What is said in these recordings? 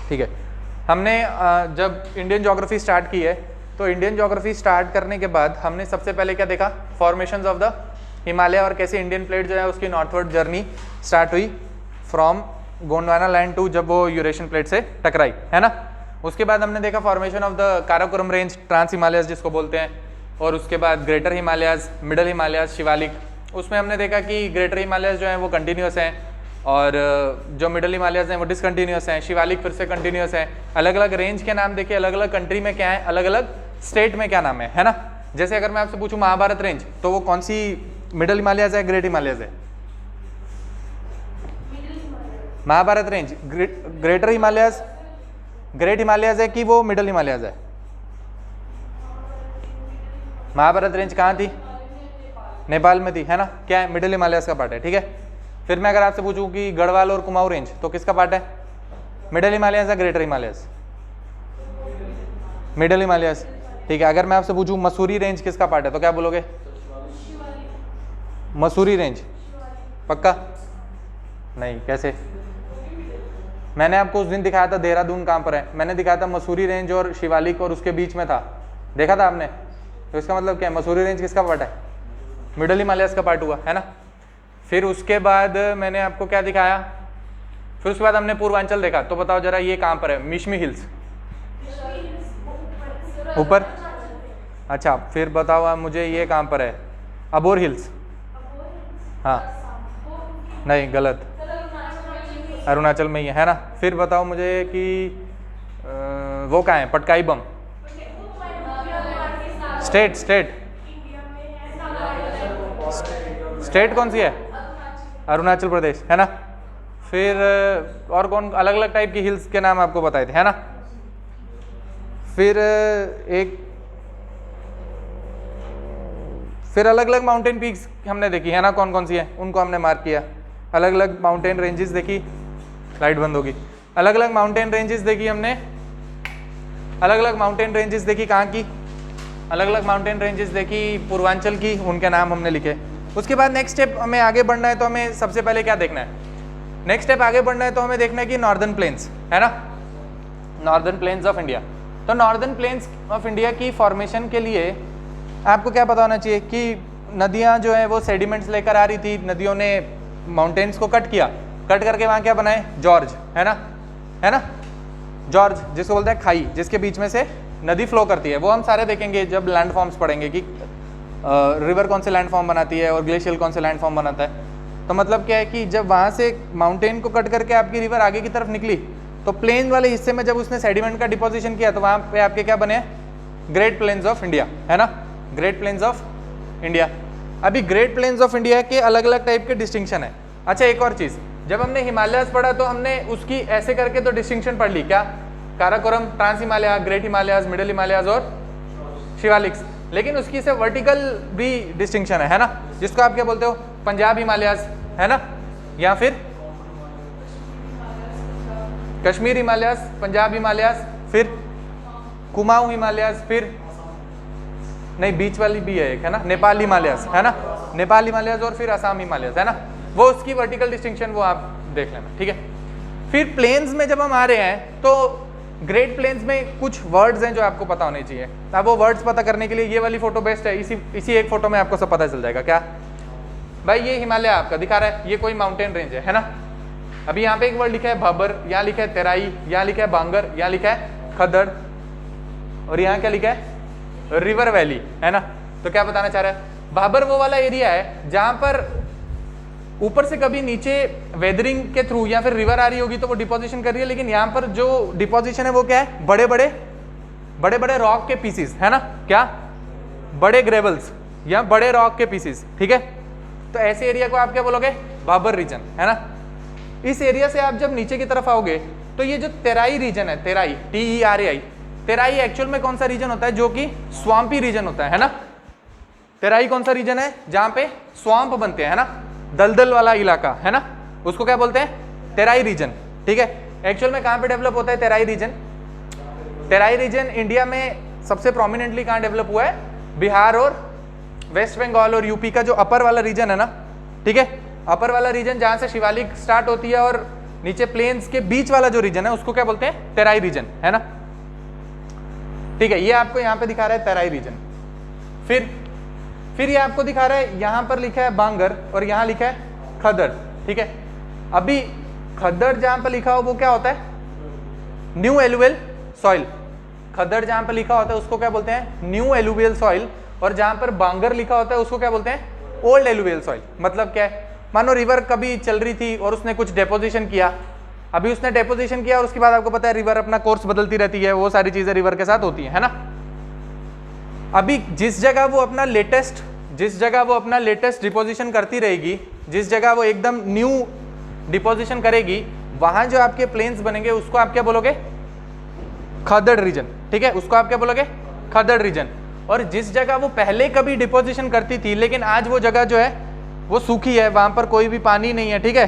ठीक है, हमने जब इंडियन ज्योग्राफी स्टार्ट की है तो इंडियन ज्योग्राफी स्टार्ट करने के बाद हमने सबसे पहले क्या देखा, फॉर्मेशंस ऑफ द हिमालय और कैसे इंडियन प्लेट जो है उसकी नॉर्थवर्ड जर्नी स्टार्ट हुई फ्रॉम गोंडवाना लैंड टू जब वो यूरेशियन प्लेट से टकराई, है ना। उसके बाद हमने देखा formation of the Karakoram range, trans Himalayas जिसको बोलते हैं, और उसके बाद ग्रेटर हिमालयस, मिडल हिमालयस, शिवालिक। उसमें हमने देखा कि ग्रेटर हिमालयस जो है वो कंटिन्यूस हैं और जो मिडल हिमालयस हैं वो डिसकंटिन्यूस हैं, शिवालिक फिर से कंटिन्यूस हैं। अलग अलग रेंज के नाम देखिए, अलग अलग कंट्री में क्या है, अलग अलग स्टेट में क्या नाम है ना। जैसे अगर मैं आपसे पूछूं महाभारत रेंज, तो वो कौन सी मिडल हिमालयस है, ग्रेट हिमालयस है? Mahabharat range greater Himalayas, great Himalayas है कि वो मिडल हिमालयस है? महाभारत रेंज कहाँ थी? नेपाल में थी, है ना। क्या है? मिडल हिमालयस का पार्ट है, ठीक है। फिर मैं अगर आपसे पूछूं कि गढ़वाल और कुमाऊं रेंज, तो किसका पार्ट है? मिडल हिमालयस या ग्रेटर हिमालयस? मिडल हिमालयस, ठीक है। अगर मैं आपसे पूछूं मसूरी रेंज किसका पार्ट है, तो क्या बोलोगे? मसूरी रेंज, पक्का? नहीं, कैसे? मैंने आपको उस दिन दिखाया था देहरादून कहाँ पर है, मैंने दिखाया था मसूरी रेंज और शिवालिक और उसके बीच में था, देखा था आपने? तो इसका मतलब क्या है? मसूरी रेंज किसका पार्ट है? मिडल हिमालयस का पार्ट हुआ, है ना। फिर उसके बाद मैंने आपको क्या दिखाया, फिर उसके बाद हमने पूर्वांचल देखा। तो बताओ जरा ये कहाँ पर है? मिशमी हिल्स ऊपर, अच्छा। फिर बताओ आप मुझे ये कहाँ पर है? अबोर हिल्स, हाँ नहीं, गलत, अरुणाचल में ही है ना। फिर बताओ मुझे कि वो कहाँ है? पटकाई बम, स्टेट स्टेट कौन सी है? अरुणाचल प्रदेश, है ना। फिर और कौन अलग अलग टाइप की हिल्स के नाम आपको बताए थे, है ना। फिर अलग अलग माउंटेन पीक्स हमने देखी, है ना, कौन कौन सी है उनको हमने मार्क किया। अलग अलग माउंटेन रेंजेस देखी, लाइट बंद होगी। अलग अलग माउंटेन रेंजेस देखी हमने, अलग अलग माउंटेन रेंजेस देखी कहाँ की? अलग अलग माउंटेन रेंजेस देखी पूर्वांचल की, उनके नाम हमने लिखे। उसके बाद नेक्स्ट स्टेप हमें आगे बढ़ना है, तो हमें सबसे पहले क्या देखना है? नेक्स्ट स्टेप आगे बढ़ना है तो हमें देखना है कि नॉर्दर्न प्लेन्स, है ना, नॉर्दर्न प्लेन्स ऑफ इंडिया। तो नॉर्दर्न प्लेन्स ऑफ इंडिया की फॉर्मेशन के लिए आपको क्या पता होना चाहिए कि नदियाँ जो है वो सेडिमेंट्स लेकर आ रही थी, नदियों ने माउंटेन्स को कट किया, कट करके वहाँ क्या बनाए? जॉर्ज, है ना, जॉर्ज जिसको बोलते हैं खाई, जिसके बीच में से नदी फ्लो करती है। वो हम सारे देखेंगे जब लैंड फॉर्म्स पढ़ेंगे कि रिवर कौन से लैंड फॉर्म बनाती है और ग्लेशियल कौन से लैंड फॉर्म बनाता है। तो मतलब क्या है कि जब वहाँ से माउंटेन को कट करके आपकी रिवर आगे की तरफ निकली, तो प्लेन वाले हिस्से में जब उसने सेडिमेंट का डिपोजिशन किया, तो वहाँ पे आपके क्या बने? ग्रेट प्लेन्स ऑफ इंडिया, है ना, ग्रेट प्लेन्स ऑफ इंडिया। अभी ग्रेट प्लेन्स ऑफ इंडिया के अलग अलग टाइप के डिस्टिंक्शन है। अच्छा, एक और चीज़, जब हमने हिमालयस पढ़ा तो हमने उसकी ऐसे करके तो डिस्टिंक्शन पढ़ ली, क्या? Karakoram, trans Himalaya, great Himalayas, middle Himalayas और शिवालिक्स। लेकिन उसकी से वर्टिकल भी डिस्टिंक्शन है ना, जिसको आप क्या बोलते हो? पंजाब हिमालयस, है ना, या फिर कश्मीर हिमालयस, पंजाब हिमालयस, फिर कुमाऊं हिमालयस, फिर नहीं, बीच वाली भी है एक, है ना, नेपाल हिमालयस, है ना, नेपाल हिमालयस, और फिर असम हिमालयस, है ना। वो उसकी वर्टिकल डिस्टिंक्शन वो आप देख लेना, ठीक है। फिर प्लेन्स में जब हम आ रहे हैं तो ग्रेट प्लेन्स में कुछ वर्ड्स हैं जो आपको पता होने चाहिए। अब वो वर्ड्स पता करने के लिए ये वाली फोटो बेस्ट है, इसी एक फोटो में आपको सब पता चल जाएगा। क्या भाई? ये हिमालय आपका दिखा रहा है, ये कोई माउंटेन रेंज है ना। अभी यहाँ पे एक वर्ड लिखा है भाबर, यहाँ लिखा है तेराई, यहाँ लिखा है बांगर, यहाँ लिखा है खदड़, और यहाँ क्या लिखा है? रिवर वैली, है ना। तो क्या बताना चाह रहा है? भाबर वो वाला एरिया है जहां पर ऊपर से कभी नीचे वेदरिंग के थ्रू या फिर रिवर आ रही होगी तो वो डिपोजिशन कर रही है, लेकिन यहाँ पर जो डिपोजिशन है वो क्या है? बड़े बड़े रॉक के पीसीस, है ना, क्या? बड़े ग्रेवल्स या बड़े रॉक के पीसीस, ठीक है। तो ऐसे एरिया को आप क्या बोलोगे? भाबर रीजन, है ना। इस एरिया से आप जब नीचे की तरफ आओगे तो ये जो तेराई रीजन है, तेराई, TERAI, तेराई एक्चुअल में कौन सा रीजन होता है? जो कि स्वाम्पी रीजन होता है ना। तेराई कौन सा रीजन है? जहां पे स्वाम्प बनते हैं, है ना, दलदल वाला इलाका, है ना, उसको क्या बोलते हैं? तेराई रीजन, ठीक है। एक्चुअल में कहां पे डेवलप होता है Terai region? Terai region India में सबसे प्रोमिनेंटली कहां डेवलप हुआ है? बिहार और वेस्ट बंगाल और यूपी का जो अपर वाला रीजन है ना, ठीक है, अपर वाला रीजन जहां से शिवालिक स्टार्ट होती है और नीचे प्लेन्स के बीच वाला जो रीजन है उसको क्या बोलते हैं, तेराई रीजन, है ना। ठीक है, ये आपको यहाँ पे दिखा रहा है तेराई रीजन। फिर ये आपको दिखा रहा है, यहाँ पर लिखा है बांगर और यहाँ लिखा है खदर। ठीक है, अभी खदर जहाँ पर लिखा हो वो क्या होता है, न्यू एलुवियल सॉइल। खदर जहाँ पर लिखा होता है उसको क्या बोलते हैं, न्यू एलुवियल सॉइल, और जहाँ पर बांगर लिखा होता है उसको क्या बोलते हैं, ओल्ड एलुवियल सॉइल। मतलब क्या है, मानो रिवर कभी चल रही थी और उसने कुछ डेपोजिशन किया, अभी उसने डेपोजिशन किया और उसके बाद आपको पता है रिवर अपना कोर्स बदलती रहती है, वो सारी चीजें रिवर के साथ होती है ना। अभी जिस जगह वो अपना लेटेस्ट डिपोजिशन करती रहेगी, जिस जगह वो एकदम न्यू डिपोजिशन करेगी, वहां जो आपके प्लेन्स बनेंगे उसको आप क्या बोलोगे, खदड़ रीजन। ठीक है, उसको आप क्या बोलोगे, खदड़ रीजन। और जिस जगह वो पहले कभी डिपोजिशन करती थी लेकिन आज वो जगह जो है वो सूखी है, वहां पर कोई भी पानी नहीं है, ठीक है,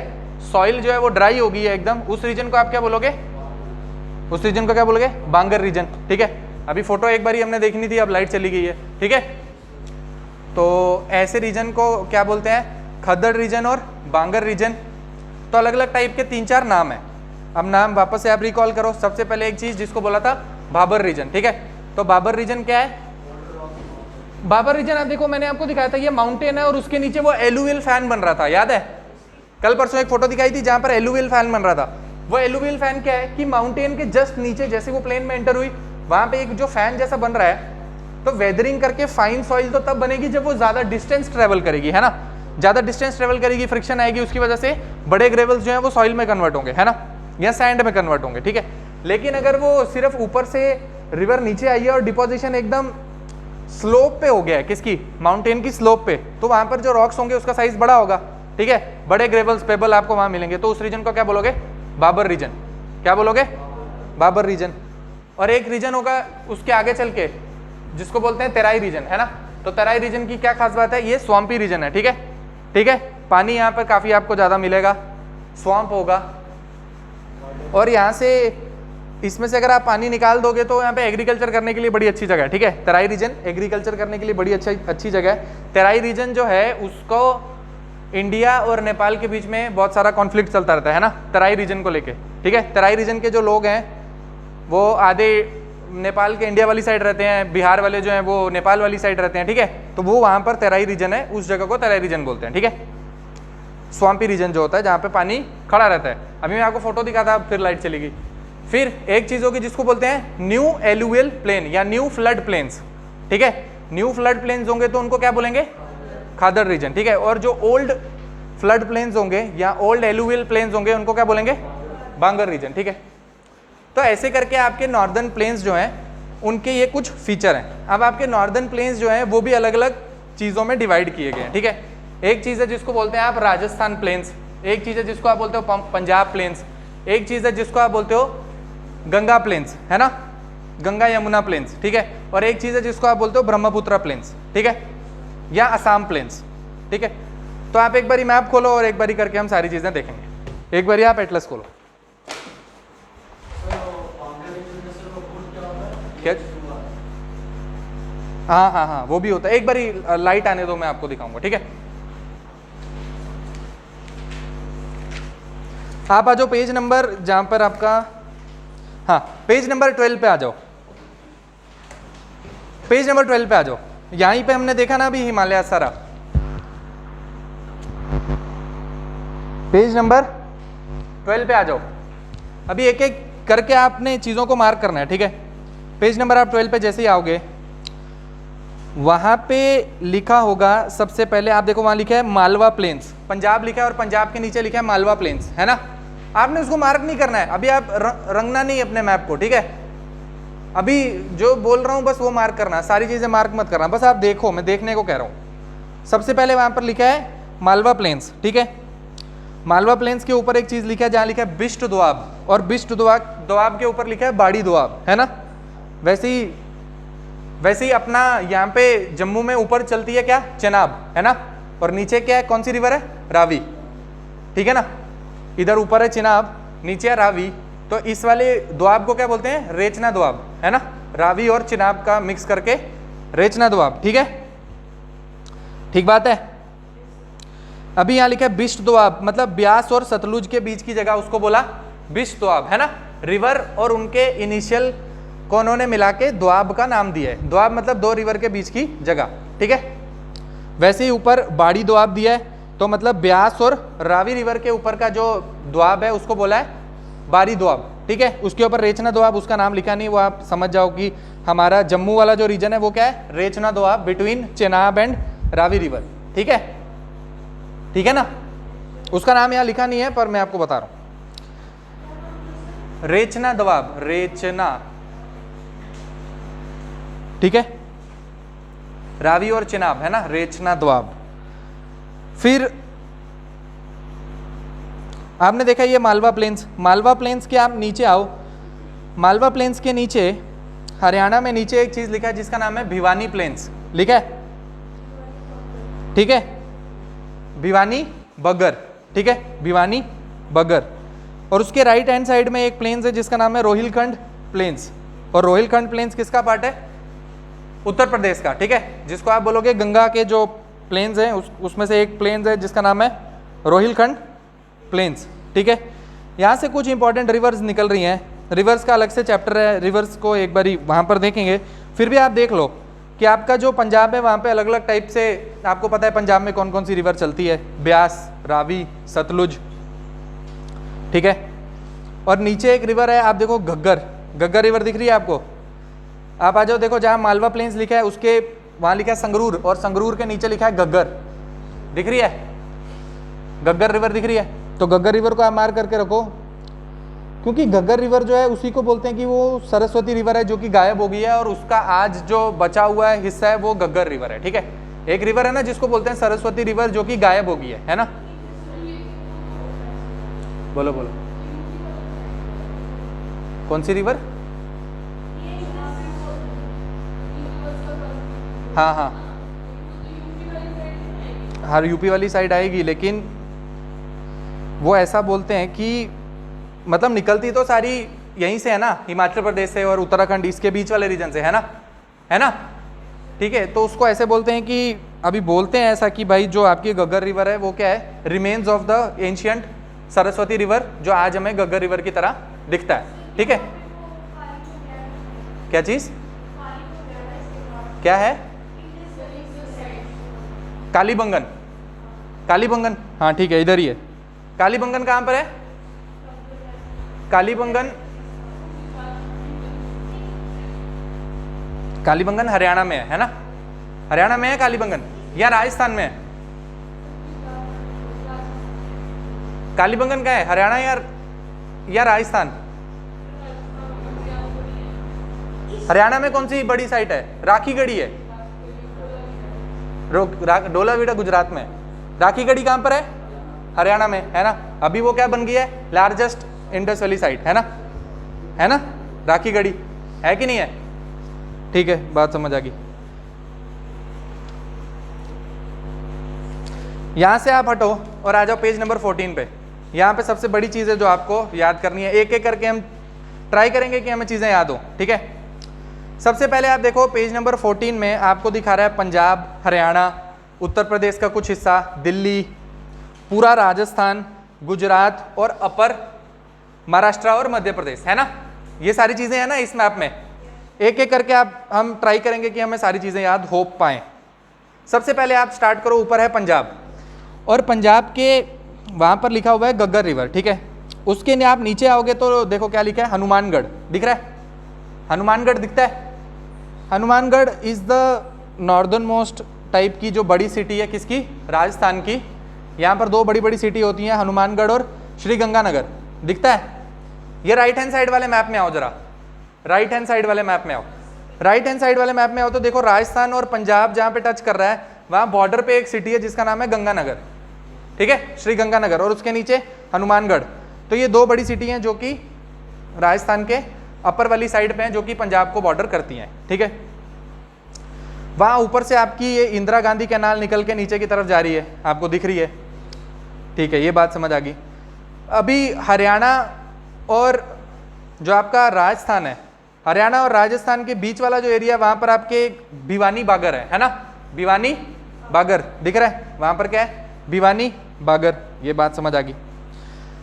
सॉइल जो है वो ड्राई हो गई है एकदम, उस रीजन को आप क्या बोलोगे, उस रीजन को क्या बोलोगे, बांगर रीजन। ठीक है, अभी फोटो एक बारी हमने देखनी थी, अब लाइट चली गई है। ठीक है, तो ऐसे रीजन को क्या बोलते हैं, खदड़ रीजन और बांगर रीजन। तो अलग अलग टाइप के 3-4 नाम है। अब नाम वापस से आप रिकॉल करो। सबसे पहले एक चीज जिसको बोला था भाबर रीजन। ठीक है, तो भाबर रीजन क्या है, भाबर रीजन आप देखो, मैंने आपको दिखाया था ये माउंटेन है और उसके नीचे वो एलुवियल फैन बन रहा था, याद है, कल परसों एक फोटो दिखाई थी जहां पर एलुवियल फैन बन रहा था। वो एलुवियल फैन क्या है कि माउंटेन के जस्ट नीचे जैसे वो प्लेन में एंटर हुई, वहां पे एक जो फैन जैसा बन रहा है, तो वेदरिंग करके फाइन सॉइल तो तब बनेगी जब वो ज्यादा डिस्टेंस ट्रेवल करेगी, है ना, ज्यादा डिस्टेंस ट्रेवल करेगी, फ्रिक्शन आएगी, उसकी वजह से बड़े ग्रेवल्स जो है वो सॉइल में कन्वर्ट होंगे, है ना, या सैंड में कन्वर्ट होंगे। ठीक है, लेकिन अगर वो सिर्फ ऊपर से रिवर नीचे आई है और डिपोजिशन एकदम स्लोप पे हो गया है, किसकी, माउंटेन की स्लोप पे, तो वहां पर जो रॉक्स होंगे उसका साइज बड़ा होगा। ठीक है, बड़े ग्रेवल्स पेबल आपको वहां मिलेंगे, तो उस रीजन को क्या बोलोगे, बाबर रीजन। क्या बोलोगे, बाबर रीजन। और एक रीजन होगा उसके आगे चल के जिसको बोलते हैं तेराई रीजन, है ना। तो तेराई रीजन की क्या खास बात है, ये स्वाम्पी रीजन है। ठीक है, ठीक है, पानी यहाँ पर काफी आपको ज्यादा मिलेगा, स्वाम्प होगा, और यहाँ से इसमें से अगर आप पानी निकाल दोगे तो यहाँ पे एग्रीकल्चर करने के लिए बड़ी अच्छी जगह है। ठीक है, तेराई रीजन एग्रीकल्चर करने के लिए बड़ी अच्छी जगह है। तेराई रीजन जो है उसको इंडिया और नेपाल के बीच में बहुत सारा कॉन्फ्लिक्ट चलता रहता है ना, तेराई रीजन को लेके। ठीक है, तेराई रीजन के जो लोग हैं वो आधे नेपाल के इंडिया वाली साइड रहते हैं, बिहार वाले जो हैं वो नेपाल वाली साइड रहते हैं। ठीक है, तो वो वहाँ पर तेराई रीजन है, उस जगह को तेराई रीजन बोलते हैं। ठीक है, स्वाम्पी रीजन जो होता है जहाँ पे पानी खड़ा रहता है। अभी मैं आपको फोटो दिखा था, फिर लाइट चली गई। फिर एक चीज होगी जिसको बोलते हैं न्यू एलुवियल प्लेन या न्यू फ्लड प्लेन्स। ठीक है, न्यू फ्लड प्लेन्स होंगे तो उनको क्या बोलेंगे, खादड़ रीजन। ठीक है, और जो ओल्ड फ्लड प्लेन्स होंगे या ओल्ड एलुवियल प्लेन्स होंगे उनको क्या बोलेंगे, बांगर रीजन। ठीक है, तो ऐसे करके आपके नॉर्दर्न प्लेन्स जो हैं उनके ये कुछ फीचर हैं। अब आपके नॉर्दर्न प्लेन्स जो हैं वो भी अलग अलग चीज़ों में डिवाइड किए गए हैं। ठीक है, एक चीज़ है जिसको बोलते हैं आप राजस्थान प्लेन्स, एक चीज़ है जिसको आप बोलते हो पंजाब प्लेन्स, एक चीज़ है जिसको आप बोलते हो गंगा प्लेन्स, है ना, गंगा यमुना प्लेन्स। ठीक है, और एक चीज़ है जिसको आप बोलते हो ब्रह्मपुत्र प्लेन्स। ठीक है, या असम प्लेन्स। ठीक है, तो आप एक बारी मैप खोलो और एक बारी करके हम सारी चीज़ें देखेंगे। एक बारी आप एटलस खोलो। क्या, हाँ हाँ हाँ, वो भी होता है। एक बारी लाइट आने दो, मैं आपको दिखाऊंगा। ठीक है, आप आ जाओ पेज नंबर जहां पर आपका, हाँ, पेज नंबर 12 पे आ जाओ, पेज नंबर 12 पे आ जाओ। यहीं पे हमने देखा ना अभी हिमालय सारा, पेज नंबर 12 पे आ जाओ। अभी एक एक करके आपने चीज़ों को मार्क करना है। ठीक है, पेज नंबर आप 12 पे जैसे ही आओगे वहाँ पे लिखा होगा, सबसे पहले आप देखो वहाँ लिखा है मालवा प्लेन्स, पंजाब लिखा है और पंजाब के नीचे लिखा है मालवा प्लेन्स, है ना। आपने उसको मार्क नहीं करना है, अभी आप रंगना नहीं अपने मैप को। ठीक है, अभी जो बोल रहा हूँ बस वो मार्क करना, सारी चीज़ें मार्क मत करना, बस आप देखो, मैं देखने को कह रहा हूँ। सबसे पहले वहाँ पर लिखा है मालवा प्लेन्स। ठीक है, मालवा प्लेन्स के ऊपर एक चीज़ लिखा है जहाँ लिखा है बिष्ट दोआब, और बिष्ट दोआब के ऊपर लिखा है बाड़ी दोआब, है ना। वैसे ही अपना यहाँ पे जम्मू में ऊपर चलती है क्या, चेनाब, है ना, और नीचे क्या है, कौन सी रिवर है, रावी। ठीक है ना, इधर ऊपर है चिनाब, नीचे है रावी, तो इस वाले दोआब को क्या बोलते हैं, रेचना दोआब, है ना, रावी और चिनाब का मिक्स करके रेचना दोआब। ठीक है, ठीक बात है। अभी यहाँ लिखा है बिश्त दोआब, मतलब ब्यास और सतलुज के बीच की जगह उसको बोला बिश्त दोआब, है ना। रिवर और उनके इनिशियल को उन्होंने मिला के दोआब का नाम दिया है। दोआब मतलब दो रिवर के बीच की जगह, ठीक है। वैसे ही ऊपर बाड़ी दोआब दिया है, तो मतलब ब्यास और रावी रिवर के ऊपर का जो दोआब है उसको बोला है बारी दोआब, ठीक है। उसके ऊपर रेचना दोआब, उसका नाम लिखा नहीं, वो आप समझ जाओ कि हमारा जम्मू वाला जो रीजन है वो क्या है, Rechna Doab between Chenab and Ravi river, ठीक है, ठीक है ना। उसका नाम यहाँ लिखा नहीं है पर मैं आपको बता रहा हूं। रेचना दोआब, रेचना, ठीक है, रावी और चिनाब, है ना, रेचना दोआब। फिर आपने देखा ये मालवा प्लेन्स, मालवा प्लेन्स के आप नीचे आओ, मालवा प्लेन्स के नीचे हरियाणा में नीचे एक चीज लिखा है जिसका नाम है भिवानी प्लेन्स, लिखा है, ठीक है, भिवानी बगर, ठीक है, भिवानी बगर। और उसके राइट हैंड साइड में एक प्लेन्स है जिसका नाम है रोहिलखंड प्लेन्स। और रोहिलखंड प्लेन्स किसका पार्ट है, उत्तर प्रदेश का, ठीक है, जिसको आप बोलोगे गंगा के जो प्लेन्स हैं उसमें से एक प्लेन्स है जिसका नाम है रोहिलखंड प्लेन्स, ठीक है। यहाँ से कुछ इंपॉर्टेंट रिवर्स निकल रही हैं, रिवर्स का अलग से चैप्टर है, रिवर्स को एक बारी वहाँ पर देखेंगे। फिर भी आप देख लो कि आपका जो पंजाब है वहाँ पे अलग अलग टाइप से, आपको पता है पंजाब में कौन कौन सी रिवर चलती है, ब्यास, रावी, सतलुज, ठीक है। और नीचे एक रिवर है, आप देखो घग्गर, घग्गर रिवर दिख रही है आपको, आप आ जाओ, देखो जहाँ मालवा प्लेन्स लिखा है उसके वहाँ लिखा है संगरूर, और संगरूर के नीचे लिखा है घग्गर, दिख रही है, घग्गर रिवर दिख रही है। तो घग्गर रिवर को आप मार करके रखो, क्योंकि घग्गर रिवर जो है उसी को बोलते हैं कि वो सरस्वती रिवर है जो कि गायब हो गई है, और उसका आज जो बचा हुआ है हिस्सा है वो घग्गर रिवर है, ठीक है। एक रिवर है ना जिसको बोलते हैं सरस्वती रिवर जो कि गायब हो गई है ना। बोलो बोलो, कौन सी रिवर? हाँ हाँ हाँ, यूपी वाली साइड आएगी, लेकिन वो ऐसा बोलते हैं कि मतलब निकलती तो सारी यहीं से है ना, हिमाचल प्रदेश से और उत्तराखंड, इसके बीच वाले रीजन से, है ना, है ना, ठीक है। तो उसको ऐसे बोलते हैं कि अभी बोलते हैं ऐसा कि भाई जो आपकी घग्गर रिवर है वो क्या है, remains of the ancient Saraswati river, जो आज हमें घग्गर रिवर की तरह दिखता है, ठीक है। क्या चीज, क्या है? कालीबंगन, कालीबंगन, हाँ ठीक है, इधर ही है। कालीबंगन कहाँ पर है? कालीबंगन, कालीबंगन हरियाणा में है ना, हरियाणा में है कालीबंगन, या राजस्थान में है? कालीबंगन कहाँ है, हरियाणा या राजस्थान? हरियाणा में कौन सी बड़ी साइट है? राखीगढ़ी है, डोलावीरा गुजरात में, राखीगढ़ी कहाँ पर है? हरियाणा में, है ना। अभी वो क्या बन गई है, लार्जेस्ट इंडस वैली साइट, है ना, है ना, राखीगढ़ी है कि नहीं है, ठीक है, बात समझ आ गई। यहां से आप हटो और आ जाओ पेज नंबर 14 पे। यहाँ पे सबसे बड़ी चीज है जो आपको याद करनी है, एक एक करके हम ट्राई करेंगे कि हमें चीजें याद हो, ठीक है। सबसे पहले आप देखो पेज नंबर 14 में आपको दिखा रहा है पंजाब, हरियाणा, उत्तर प्रदेश का कुछ हिस्सा, दिल्ली, पूरा राजस्थान, गुजरात और अपर महाराष्ट्र और मध्य प्रदेश, है ना। ये सारी चीजें हैं ना इस मैप में, एक एक करके हम ट्राई करेंगे कि हमें सारी चीजें याद हो पाएं। सबसे पहले आप स्टार्ट करो, ऊपर है पंजाब, और पंजाब के वहां पर लिखा हुआ है घग्गर रिवर, ठीक है। उसके आप नीचे आओगे तो देखो क्या लिखा है, हनुमानगढ़, दिख रहा है, हनुमानगढ़ दिखता है। Hanumangarh is the northern most type की जो बड़ी सिटी है, किसकी? राजस्थान की। यहाँ पर दो बड़ी बड़ी सिटी होती हैं, हनुमानगढ़ और श्रीगंगानगर, दिखता है। ये राइट हैंड साइड वाले मैप में आओ जरा, राइट हैंड साइड वाले मैप में आओ, राइट हैंड साइड वाले मैप में आओ तो देखो राजस्थान और पंजाब जहाँ पे टच कर रहा है वहाँ बॉर्डर पे एक सिटी है जिसका नाम है गंगानगर, ठीक है, श्रीगंगानगर, और उसके नीचे हनुमानगढ़। तो ये दो बड़ी सिटी हैं जो कि राजस्थान के अपर वाली साइड पे हैं, जो कि पंजाब को बॉर्डर करती हैं, ठीक है। वहाँ ऊपर से आपकी ये इंदिरा गांधी कैनाल निकल के नीचे की तरफ जा रही है, आपको दिख रही है, ठीक है, ये बात समझ आ गई। अभी हरियाणा और जो आपका राजस्थान है, हरियाणा और राजस्थान के बीच वाला जो एरिया, वहाँ पर आपके भिवानी बागर है ना, भिवानी बागर दिख रहा है, वहाँ पर क्या है, भिवानी बागर, ये बात समझ आ गई।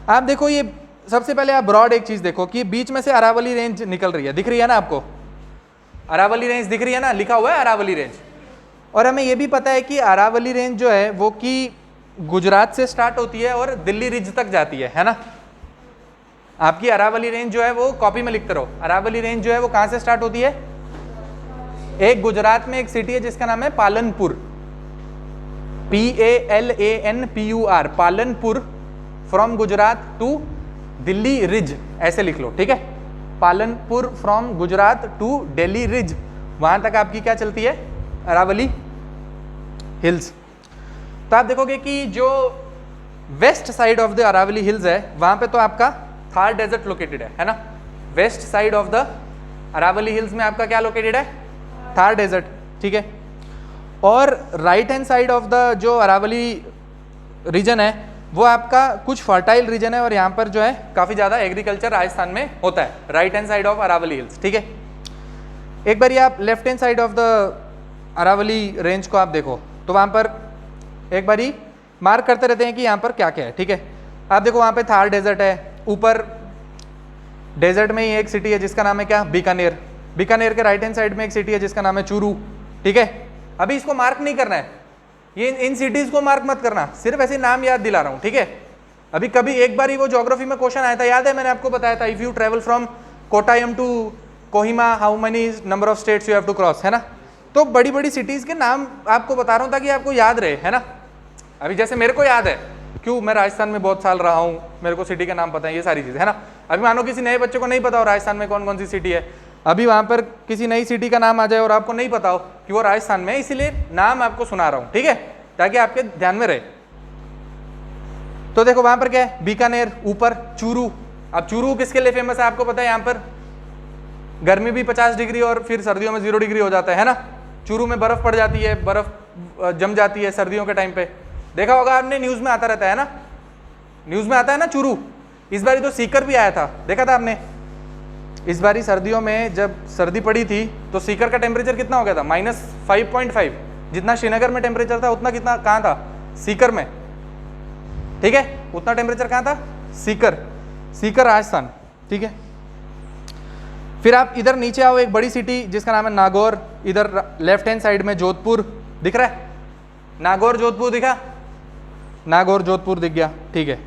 आप देखो ये सबसे पहले आप ब्रॉड एक चीज़ देखो कि बीच में से अरावली रेंज निकल रही है, दिख रही है ना आपको, अरावली रेंज दिख रही है ना, लिखा हुआ है अरावली रेंज। और हमें ये भी पता है कि अरावली रेंज जो है वो कि गुजरात से स्टार्ट होती है और दिल्ली रिज तक जाती है ना। आपकी अरावली रेंज जो है वो कॉपी में लिखते रहो, अरावली रेंज जो है वो कहाँ से स्टार्ट होती है, एक गुजरात में एक सिटी है जिसका नाम है Palanpur, PALANPUR, Palanpur, from Gujarat to Delhi ridge, ऐसे लिख लो, ठीक है। Palanpur from Gujarat to Delhi ridge, वहां तक आपकी क्या चलती है, अरावली हिल्स। तो आप देखोगे कि जो west side of the Aravalli hills है वहां पे तो आपका थार डेजर्ट लोकेटेड है ना। West side of the Aravalli hills में आपका क्या लोकेटेड है, थार डेजर्ट, ठीक है। और right hand side of the जो अरावली रीजन है वो आपका कुछ फर्टाइल रीजन है और यहाँ पर जो है काफ़ी ज़्यादा एग्रीकल्चर राजस्थान में होता है, right hand side of Aravalli hills, ठीक है। एक बार आप left hand side of the Aravalli range को आप देखो तो वहाँ पर एक बारी मार्क करते रहते हैं कि यहाँ पर क्या क्या है, ठीक है। आप देखो वहाँ पे थार डेजर्ट है, ऊपर डेजर्ट में ही एक सिटी है जिसका नाम है क्या, बीकानेर। बीकानेर के राइट हैंड साइड में एक सिटी है जिसका नाम है चूरू, ठीक है। अभी इसको मार्क नहीं करना है, ये इन सिटीज को मार्क मत करना, सिर्फ ऐसे नाम याद दिला रहा हूँ, ठीक है। अभी कभी एक बार ही वो ज्योग्राफी में क्वेश्चन आया था, याद है मैंने आपको बताया था, if you travel from Kottayam to Kohima how many number of states you have to cross, है ना। तो बड़ी बड़ी सिटीज के नाम आपको बता रहा हूँ ताकि आपको याद रहे, है ना। अभी जैसे मेरे को याद है, क्यों, मैं राजस्थान में बहुत साल रहा हूँ, मेरे को सिटी का नाम पता है, ये सारी चीज़ है ना। अभी मानो किसी नए बच्चे को नहीं पता हो राजस्थान में कौन कौन सी सिटी है, अभी वहाँ पर किसी नई सिटी का नाम आ जाए और आपको नहीं पता हो कि वो राजस्थान में है, इसीलिए नाम आपको सुना रहा हूँ, ठीक है, ताकि आपके ध्यान में रहे। तो देखो वहाँ पर क्या है, बीकानेर, ऊपर चूरू। अब चूरू किसके लिए फेमस है आपको पता है, यहाँ पर गर्मी भी 50 डिग्री और फिर सर्दियों में 0 डिग्री हो जाता है ना। चूरू में बर्फ पड़ जाती है, बर्फ जम जाती है सर्दियों के टाइम पे, देखा होगा आपने, न्यूज़ में आता रहता है ना, न्यूज़ में आता है ना चूरू। इस बारी तो सीकर भी आया था, देखा था आपने। इस बारी सर्दियों में जब सर्दी पड़ी थी तो सीकर का टेम्परेचर कितना हो गया था, -5.5। जितना श्रीनगर में टेम्परेचर था उतना कितना कहाँ था, सीकर में, ठीक है। उतना टेम्परेचर कहाँ था, सीकर, सीकर राजस्थान, ठीक है। फिर आप इधर नीचे आओ, एक बड़ी सिटी जिसका नाम है नागौर, इधर लेफ्ट हैंड साइड में जोधपुर दिख रहा है, नागौर जोधपुर दिखा, नागौर जोधपुर दिख गया, ठीक है।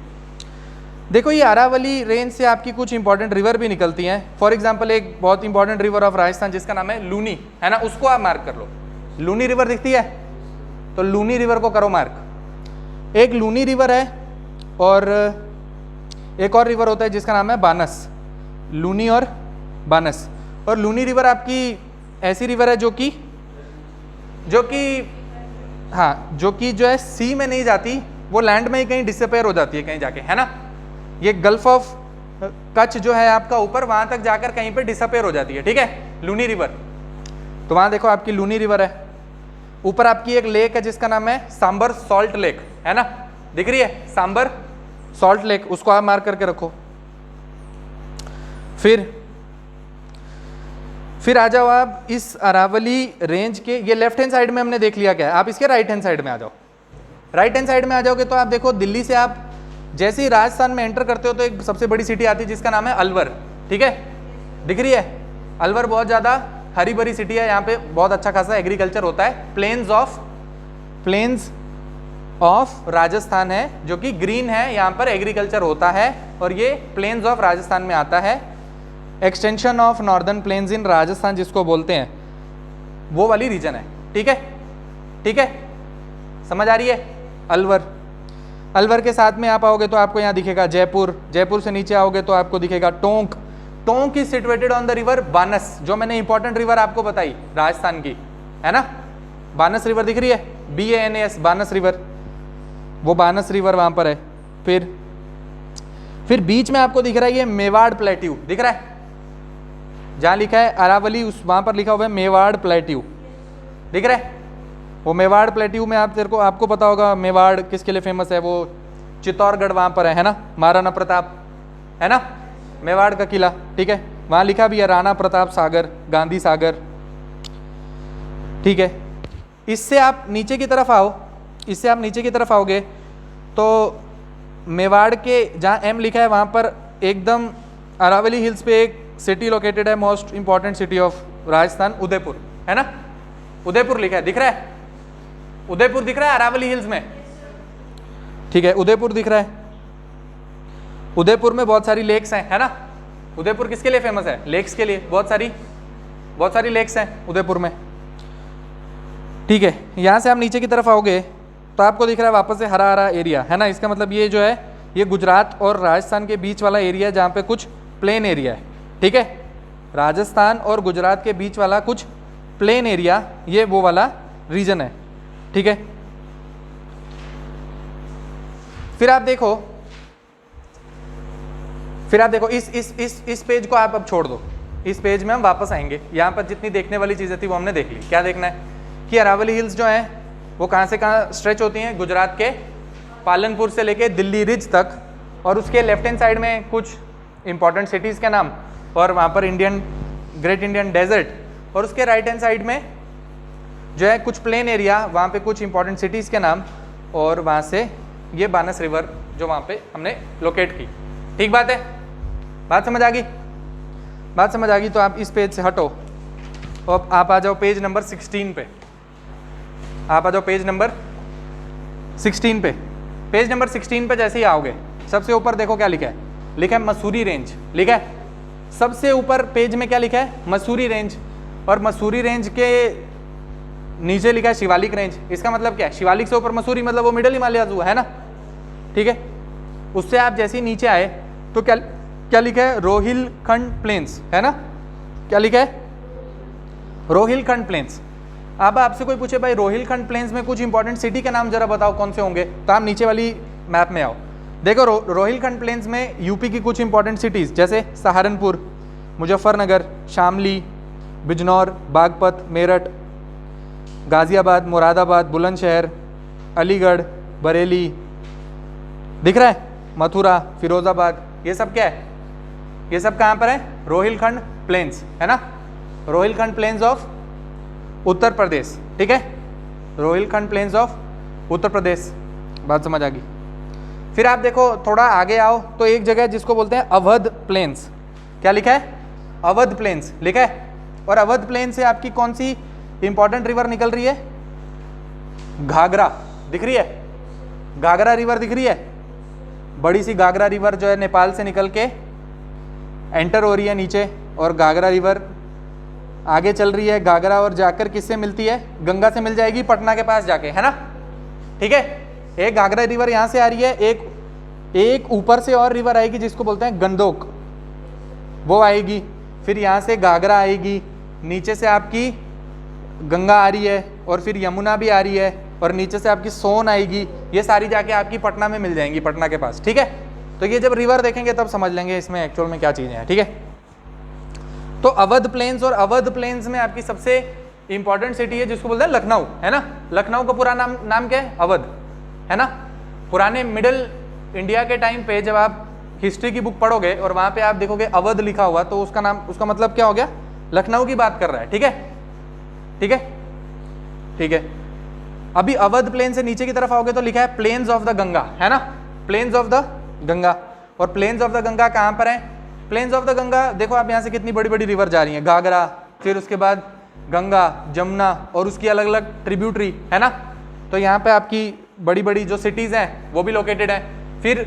देखो ये अरावली रेंज से आपकी कुछ इंपॉर्टेंट रिवर भी निकलती हैं। फॉर एग्जांपल एक बहुत इंपॉर्टेंट रिवर ऑफ राजस्थान जिसका नाम है लूनी, है ना, उसको आप मार्क कर लो। लूनी रिवर दिखती है तो लूनी रिवर को करो मार्क। एक लूनी रिवर है और एक और रिवर होता है जिसका नाम है बानस, लूनी और बानस। और लूनी रिवर आपकी ऐसी रिवर है जो कि हाँ, जो कि जो है सी में नहीं जाती, वो लैंड में ही कहीं डिसअपेयर हो जाती है कहीं जाके, है ना। ये गल्फ ऑफ कच्छ जो है आपका ऊपर, वहां तक जाकर कहीं पे डिसअपेयर हो जाती है, ठीक है, लूनी रिवर। तो वहां देखो आपकी लूनी रिवर है, ऊपर आपकी एक लेक है जिसका नाम है सांबर सॉल्ट लेक, है ना, दिख रही है, सांबर सॉल्ट लेक, उसको आप मार्क करके रखो। फिर आ जाओ आप इस अरावली रेंज के, ये लेफ्ट हैंड साइड में हमने देख लिया क्या है, आप इसके राइट हैंड साइड में आ जाओ। राइट हैंड साइड में आ जाओगे तो आप देखो दिल्ली से आप जैसे ही राजस्थान में एंटर करते हो तो एक सबसे बड़ी सिटी आती है जिसका नाम है अलवर, ठीक है, दिख रही है। अलवर बहुत ज़्यादा हरी भरी सिटी है, यहाँ पे बहुत अच्छा खासा एग्रीकल्चर होता है। प्लेन्स ऑफ राजस्थान है जो कि ग्रीन है, यहाँ पर एग्रीकल्चर होता है और ये प्लेन्स ऑफ राजस्थान में आता है। एक्सटेंशन ऑफ नॉर्दर्न प्लेन्स इन राजस्थान जिसको बोलते हैं, वो वाली रीजन है, ठीक है, ठीक है, समझ आ रही है। अलवर के साथ में आप आओगे तो आपको यहाँ दिखेगा जयपुर, जयपुर से नीचे आओगे तो आपको दिखेगा Tonk. Tonk is situated on the river Banas, जो मैंने इंपॉर्टेंट रिवर आपको बताई राजस्थान की, है ना, बानस रिवर दिख रही है, BANAS, बानस रिवर, वो बानस रिवर वहां पर है। फिर बीच में आपको दिख रहा है ये मेवाड़ प्लेट्यू, दिख रहा है, जहां लिखा है अरावली उस वहां पर लिखा हुआ है मेवाड़ प्लेट्यू, दिख रहा है। वो मेवाड़ प्लेट्यू में आपको पता होगा मेवाड़ किसके लिए फेमस है, वो चित्तौड़गढ़ वहां पर है ना, महाराणा प्रताप, है ना, मेवाड़ का किला, ठीक है, वहां लिखा भी है राणा प्रताप सागर, गांधी सागर, ठीक है। इससे आप नीचे की तरफ आओगे तो मेवाड़ के जहाँ एम लिखा है वहाँ पर एकदम अरावली हिल्स पे एक सिटी लोकेटेड है, most important city of Rajasthan, Udaipur, है ना। उदयपुर लिखा है, दिख रहा है, उदयपुर दिख रहा है अरावली हिल्स में, ठीक है, उदयपुर दिख रहा है। उदयपुर में बहुत सारी लेक्स हैं, है ना। उदयपुर किसके लिए फेमस है? लेक्स के लिए, बहुत सारी लेक्स हैं उदयपुर में, ठीक है। यहाँ से आप नीचे की तरफ आओगे तो आपको दिख रहा है वापस से हरा हरा एरिया, है ना। इसका मतलब ये जो है ये गुजरात और राजस्थान के बीच वाला एरिया जहाँ पे कुछ प्लेन एरिया है, ठीक है। राजस्थान और गुजरात के बीच वाला कुछ प्लेन एरिया, ये वो वाला रीजन है, ठीक है। फिर आप देखो इस पेज को आप अब छोड़ दो, इस पेज में हम वापस आएंगे। यहाँ पर जितनी देखने वाली चीज़ें थी वो हमने देख ली। क्या देखना है कि अरावली हिल्स जो है वो कहाँ से कहाँ स्ट्रेच होती हैं? गुजरात के पालनपुर से लेके दिल्ली रिज तक, और उसके लेफ्ट हैंड साइड में कुछ इंपॉर्टेंट सिटीज़ के नाम, और वहाँ पर ग्रेट इंडियन डेजर्ट, और उसके राइट हैंड साइड में जो है कुछ प्लेन एरिया, वहाँ पे कुछ इंपॉर्टेंट सिटीज़ के नाम, और वहाँ से ये बानस रिवर जो वहाँ पे हमने लोकेट की। ठीक बात है, बात समझ आ गई? बात समझ आ गई तो आप इस पेज से हटो और आप आ जाओ पेज नंबर 16 पे। आप आ जाओ पेज नंबर 16 पे। पेज नंबर 16 पे जैसे ही आओगे सबसे ऊपर देखो क्या लिखा है, लिखा है मसूरी रेंज, लिखा है सबसे ऊपर पेज में, क्या लिखा है? मसूरी रेंज। और मसूरी रेंज के नीचे लिखा है शिवालिक रेंज। इसका मतलब क्या है? शिवालिक से ऊपर मसूरी, मतलब वो मिडल हिमालयाज हुआ, है ना, ठीक है। उससे आप जैसे ही नीचे आए तो क्या लिखा है? रोहिलखंड प्लेन्स, है ना। क्या लिखा है? रोहिलखंड प्लेन्स। अब आपसे कोई पूछे भाई रोहिलखंड प्लेन्स में कुछ इंपॉर्टेंट सिटी के नाम जरा बताओ कौन से होंगे, तो आप नीचे वाली मैप में आओ। देखो रोहिलखंड प्लेन्स में यूपी की कुछ इंपॉर्टेंट सिटीज़ जैसे सहारनपुर, मुजफ्फरनगर, शामली, बिजनौर, बागपत, मेरठ, गाज़ियाबाद, मुरादाबाद, बुलंदशहर, अलीगढ़, बरेली, दिख रहा है, मथुरा, फिरोज़ाबाद, ये सब क्या है? ये सब कहाँ पर है? रोहिलखंड प्लेन्स, है ना। रोहिलखंड प्लेन्स ऑफ उत्तर प्रदेश, ठीक है, रोहिलखंड प्लेन्स ऑफ उत्तर प्रदेश। बात समझ आ गई? फिर आप देखो थोड़ा आगे आओ तो एक जगह जिसको बोलते हैं अवध प्लेन्स। क्या लिखा है? अवध प्लेन्स लिखा है। और अवध प्लेन से आपकी कौन सी इंपॉर्टेंट रिवर निकल रही है? घाघरा, दिख रही है? घाघरा रिवर दिख रही है, बड़ी सी घाघरा रिवर जो है नेपाल से निकल के एंटर हो रही है नीचे, और घाघरा रिवर आगे चल रही है। घाघरा और जाकर किससे मिलती है? गंगा से मिल जाएगी पटना के पास जाके, है ना, ठीक है। एक घाघरा रिवर यहाँ से आ रही है, एक ऊपर से और रिवर आएगी जिसको बोलते हैं गंदोक, वो आएगी। फिर यहाँ से घाघरा आएगी, नीचे से आपकी गंगा आ रही है, और फिर यमुना भी आ रही है, और नीचे से आपकी सोन आएगी। ये सारी जाके आपकी पटना में मिल जाएंगी, पटना के पास, ठीक है। तो ये जब रिवर देखेंगे तब समझ लेंगे इसमें एक्चुअल में क्या चीज़ें हैं, ठीक है। तो अवध प्लेन्स, और अवध प्लेन्स में आपकी सबसे इंपॉर्टेंट सिटी है जिसको बोलते हैं लखनऊ, है ना। लखनऊ का पूरा नाम क्या है? अवध, है ना। पुराने मिडिल इंडिया के टाइम पे जब आप हिस्ट्री की बुक पढ़ोगे और वहाँ पे आप देखोगे अवध लिखा हुआ, तो उसका मतलब क्या हो गया? लखनऊ की बात कर रहा है, ठीक है, ठीक है, ठीक है। अभी अवध प्लेन से नीचे की तरफ आओगे तो लिखा है प्लेन्स ऑफ द गंगा, है ना, प्लेन्स ऑफ द गंगा। और प्लेन्स ऑफ द गंगा कहाँ पर है? प्लेन्स ऑफ द गंगा देखो आप यहाँ से कितनी बड़ी बड़ी रिवर जा रही हैं, घाघरा, फिर उसके बाद गंगा, जमुना, और उसकी अलग अलग ट्रिब्यूटरी, है ना। तो यहाँ पे आपकी बड़ी बड़ी जो सिटीज़ हैं वो भी लोकेटेड है। फिर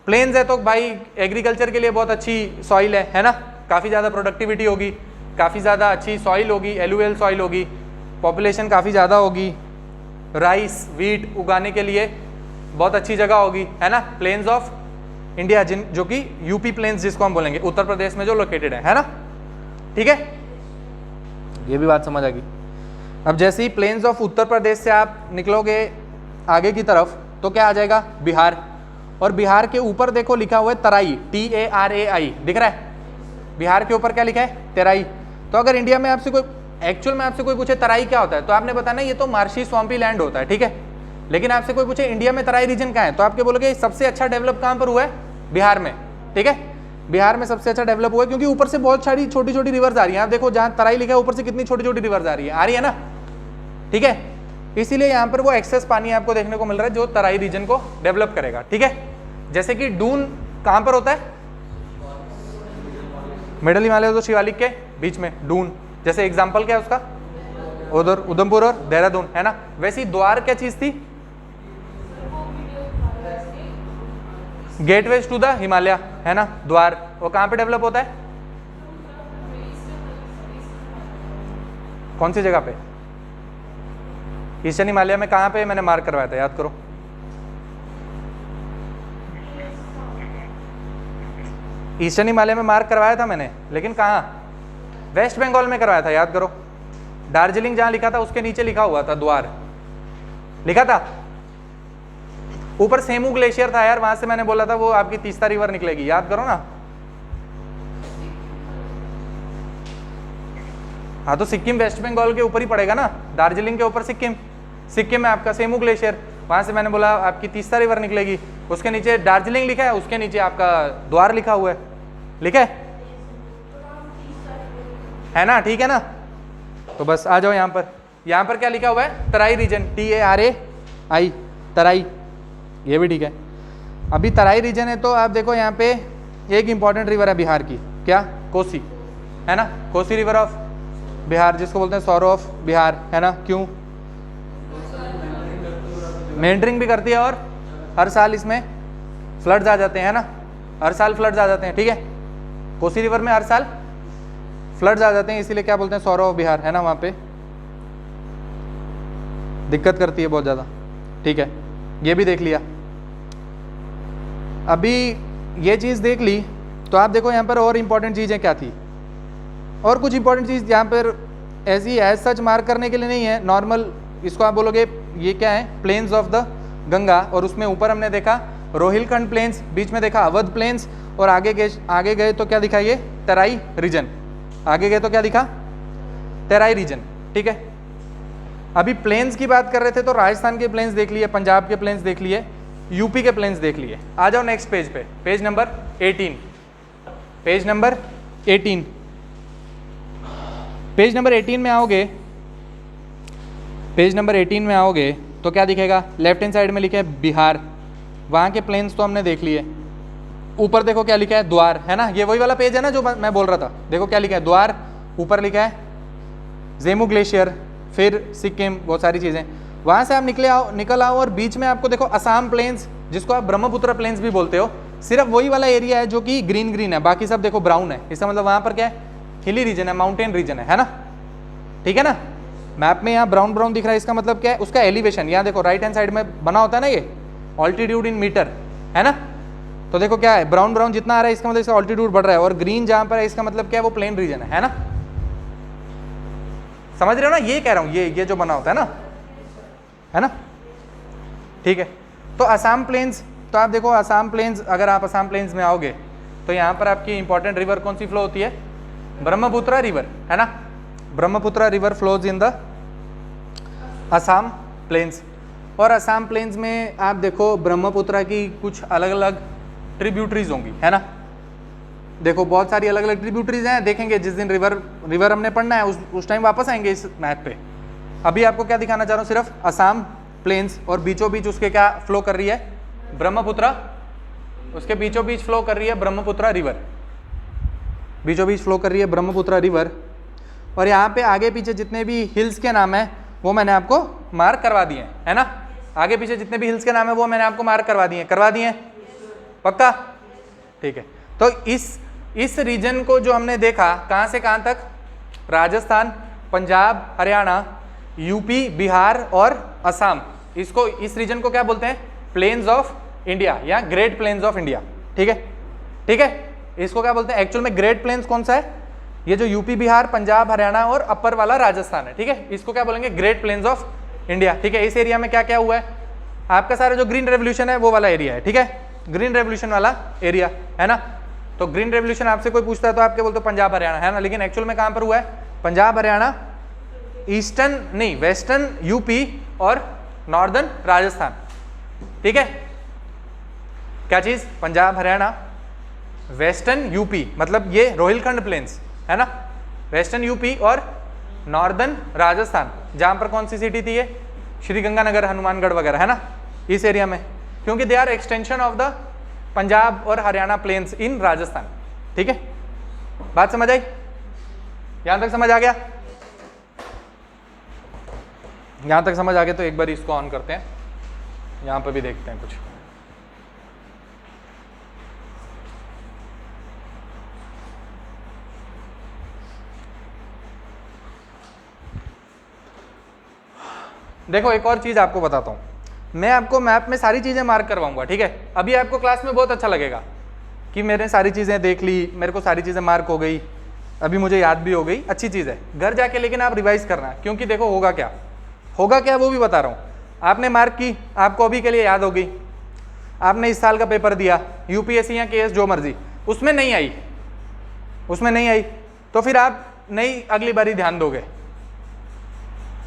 प्लेन्स है तो भाई एग्रीकल्चर के लिए बहुत अच्छी सॉइल है ना, काफ़ी ज़्यादा प्रोडक्टिविटी होगी, काफ़ी ज़्यादा अच्छी सॉइल होगी, एलुवियल सॉइल होगी, पॉपुलेशन काफ़ी ज़्यादा होगी, राइस वीट उगाने के लिए बहुत अच्छी जगह होगी, है ना। प्लेन्स ऑफ इंडिया जो कि यूपी प्लेन्स जिसको हम बोलेंगे, उत्तर प्रदेश में जो लोकेटेड है ना, ठीक है। ये भी बात समझ आ गई। अब जैसे ही प्लेन्स ऑफ उत्तर प्रदेश से आप निकलोगे आगे की तरफ तो क्या आ जाएगा? बिहार। और बिहार के ऊपर देखो लिखा हुआ है तराई, TARAI, दिख रहा है? बिहार के ऊपर क्या लिखा है? तराई। तो अगर इंडिया में आपसे कोई पूछे तराई क्या होता है, तो आपने बताना ये तो मार्शी स्वाम्पी लैंड होता है, ठीक है। लेकिन आपसे कोई पूछे इंडिया में तराई रीजन कहाँ है, तो आपके बोलोगे सबसे अच्छा डेवलप कहाँ पर हुआ है? बिहार में, ठीक है। बिहार में सबसे अच्छा डेवलप हुआ है क्योंकि ऊपर से बहुत सारी छोटी छोटी रिवर्स आ रही हैं। आप देखो जहाँ तराई लिखा है ऊपर से कितनी छोटी छोटी रिवर्स आ रही है ना, ठीक है। इसीलिए यहाँ पर वो एक्सेस पानी आपको देखने को मिल रहा है जो तराई रीजन को डेवलप करेगा, ठीक है। जैसे कि डून कहाँ पर होता है, मिडल हिमालय तो शिवालिक के बीच में डून, जैसे एग्जाम्पल क्या है उसका, उधर उधमपुर और देहरादून, है ना। वैसे ही द्वार क्या चीज थी, गेटवेज टू द हिमालय, है ना। द्वार वो कहाँ पे डेवलप होता है, कौन सी जगह पे, ईस्टर्न हिमालय में कहाँ पे मैंने मार्क करवाया था, याद करो। ईस्टर्न हिमालय में मार्क करवाया था मैंने, लेकिन कहाँ, वेस्ट बंगाल में करवाया था, याद करो। दार्जिलिंग जहां लिखा था उसके नीचे लिखा हुआ था द्वार, लिखा था। ऊपर सेमू ग्लेशियर था यार, वहां से मैंने बोला था वो आपकी तीस्ता रिवर निकलेगी, याद करो ना। हाँ तो सिक्किम वेस्ट बंगाल के ऊपर ही पड़ेगा ना, दार्जिलिंग के ऊपर सिक्किम, सिक्किम में आपका सेमू ग्लेशियर, वहां से मैंने बोला आपकी तीस्ता रिवर निकलेगी, उसके नीचे दार्जिलिंग लिखा है, उसके नीचे आपका द्वार लिखा हुआ है, लिखा है ना, ठीक है ना। तो बस आ जाओ यहाँ पर क्या लिखा हुआ है, तराई रीजन, TARAI, तराई, ये भी ठीक है। अभी तराई रीजन है तो आप देखो यहाँ पे एक इंपॉर्टेंट रिवर है बिहार की, क्या, कोसी, है ना। कोसी रिवर ऑफ बिहार, जिसको बोलते हैं सौरो ऑफ बिहार, है ना। क्यों, मेंटरिंग भी करती है और हर साल इसमें फ्लड्स आ जाते हैं, है ना, हर साल फ्लड्स आ जाते हैं, ठीक है। कोसी रिवर में हर साल फ्लड्स आ जाते हैं, इसीलिए क्या बोलते हैं, सौरो ऑफ बिहार, है ना। वहाँ पे दिक्कत करती है बहुत ज़्यादा, ठीक है। ये भी देख लिया। अभी ये चीज़ देख ली तो आप देखो यहाँ पर और इम्पॉर्टेंट चीज़ें क्या थी, और कुछ इंपॉर्टेंट चीज़ यहाँ पर ऐसी एज सच मार्क करने के लिए नहीं है, नॉर्मल इसको आप बोलोगे ये क्या है, प्लेन्स ऑफ द गंगा, और उसमें ऊपर हमने देखा रोहिलखंड प्लेन्स, बीच में देखा अवध प्लेन्स, और आगे गए तो क्या दिखा, ये तराई रीजन, आगे गए तो क्या दिखा, तराई रीजन, ठीक है। अभी प्लेन्स की बात कर रहे थे तो राजस्थान के प्लेन्स देख लिए, पंजाब के प्लेन्स देख लिए, यूपी के प्लेन्स देख लिए। आ जाओ नेक्स्ट पेज पे, page number 18, page number 18, page number 18 में आओगे, पेज नंबर 18 में आओगे तो क्या दिखेगा, लेफ्ट हैंड साइड में लिखा है बिहार, वहाँ के प्लेन्स तो हमने देख लिए। ऊपर देखो क्या लिखा है, द्वार, है ना। ये वही वाला पेज है ना जो मैं बोल रहा था, देखो क्या लिखा है, द्वार, ऊपर लिखा है जेमू ग्लेशियर, फिर सिक्किम, बहुत सारी चीज़ें। वहाँ से आप निकल आओ और बीच में आपको देखो असम प्लेन्स, जिसको आप ब्रह्मपुत्र प्लेन्स भी बोलते हो, सिर्फ वही वाला एरिया है जो कि ग्रीन ग्रीन है, बाकी सब देखो ब्राउन है। इसका मतलब वहाँ पर क्या है, हिली रीजन है, माउंटेन रीजन है ना, ठीक है ना। मैप में यहाँ ब्राउन ब्राउन दिख रहा है, इसका मतलब क्या है, उसका एलिवेशन, यहाँ देखो राइट हैंड साइड में बना होता है ना ये, ऑल्टीट्यूड इन मीटर, है ना। तो देखो क्या है, ब्राउन ब्राउन जितना आ रहा है इसका मतलब इसका ऑल्टीट्यूड बढ़ रहा है, और ग्रीन जहाँ पर है इसका मतलब क्या है, वो प्लेन रीजन है ना। समझ रहे हो ना, ये कह रहा हूँ, ये जो बना होता है ना, ठीक है। तो असम प्लेन्स, तो आप देखो असम प्लेन्स, अगर आप असम प्लेन्स में आओगे तो यहाँ पर आपकी इंपॉर्टेंट रिवर कौन सी फ्लो होती है, ब्रह्मपुत्र रिवर, है ना। Brahmaputra river flows in the Assam plains, और असम प्लेन्स में आप देखो ब्रह्मपुत्र की कुछ अलग अलग ट्रिब्यूटरीज होंगी, है ना। देखो बहुत सारी अलग अलग ट्रिब्यूटरीज हैं, देखेंगे जिस दिन रिवर हमने पढ़ना है उस टाइम वापस आएंगे इस मैप पे। अभी आपको क्या दिखाना चाह रहा हूँ, सिर्फ असम प्लेन्स, और बीचों बीच उसके क्या फ्लो कर रही है, ब्रह्मपुत्र, उसके बीचों बीच फ्लो कर रही है ब्रह्मपुत्र रिवर, बीचों बीच फ्लो कर रही है ब्रह्मपुत्र रिवर। और यहाँ पे आगे पीछे जितने भी हिल्स के नाम है वो मैंने आपको मार्क करवा दिए, है ना। आगे पीछे जितने भी हिल्स के नाम है वो मैंने आपको मार्क करवा दिए, पक्का, ठीक है। तो इस रीजन को जो हमने देखा, कहाँ से कहाँ तक, राजस्थान, पंजाब, हरियाणा, यूपी, बिहार और असम, इसको, इस रीजन को क्या बोलते हैं, प्लेन्स ऑफ इंडिया या ग्रेट प्लेन्स ऑफ इंडिया, ठीक है, ठीक है। इसको क्या बोलते हैं, एक्चुअल में ग्रेट प्लेन्स कौन सा है, ये जो यूपी, बिहार, पंजाब, हरियाणा और अपर वाला राजस्थान है, ठीक है। इसको क्या बोलेंगे, ग्रेट प्लेन्स ऑफ इंडिया, ठीक है। इस एरिया में क्या क्या हुआ है, आपका सारा जो ग्रीन रेवोल्यूशन है वो वाला एरिया है, ठीक है, ग्रीन रेवोल्यूशन वाला एरिया, है ना। तो ग्रीन रेवोल्यूशन आपसे कोई पूछता है तो आप क्या बोलते हो, पंजाब हरियाणा, है ना। लेकिन एक्चुअल में कहाँ पर हुआ है, पंजाब हरियाणा, ईस्टर्न नहीं, वेस्टर्न यूपी और नॉर्दर्न राजस्थान, ठीक है। क्या चीज, पंजाब हरियाणा, वेस्टर्न यूपी, मतलब ये रोहिलखंड प्लेन्स, है ना, वेस्टर्न यूपी और नॉर्दर्न राजस्थान, जहां पर कौन सी सिटी थी ये, श्रीगंगानगर, हनुमानगढ़ वगैरह, है ना, इस एरिया में, क्योंकि they are extension of the Punjab और हरियाणा प्लेन्स इन राजस्थान। ठीक है, बात समझ आई? यहां तक समझ आ गया? यहां तक समझ आ गया तो एक बार इसको ऑन करते हैं, यहां पर भी देखते हैं कुछ। देखो एक और चीज आपको बताता हूं, मैं आपको मैप में सारी चीजें मार्क करवाऊंगा। ठीक है, अभी आपको क्लास में बहुत अच्छा लगेगा कि मैंने सारी चीजें देख ली, मेरे को सारी चीजें मार्क हो गई, अभी मुझे याद भी हो गई, अच्छी चीज है। घर जाके लेकिन आप रिवाइज करना, क्योंकि देखो होगा क्या वो भी बता रहा हूं। आपने मार्क की, आपको अभी के लिए याद हो गई, आपने इस साल का पेपर दिया, यूपीएससी या केएस जो मर्जी, उसमें नहीं आई, तो फिर आप नई अगली बारी ध्यान दोगे,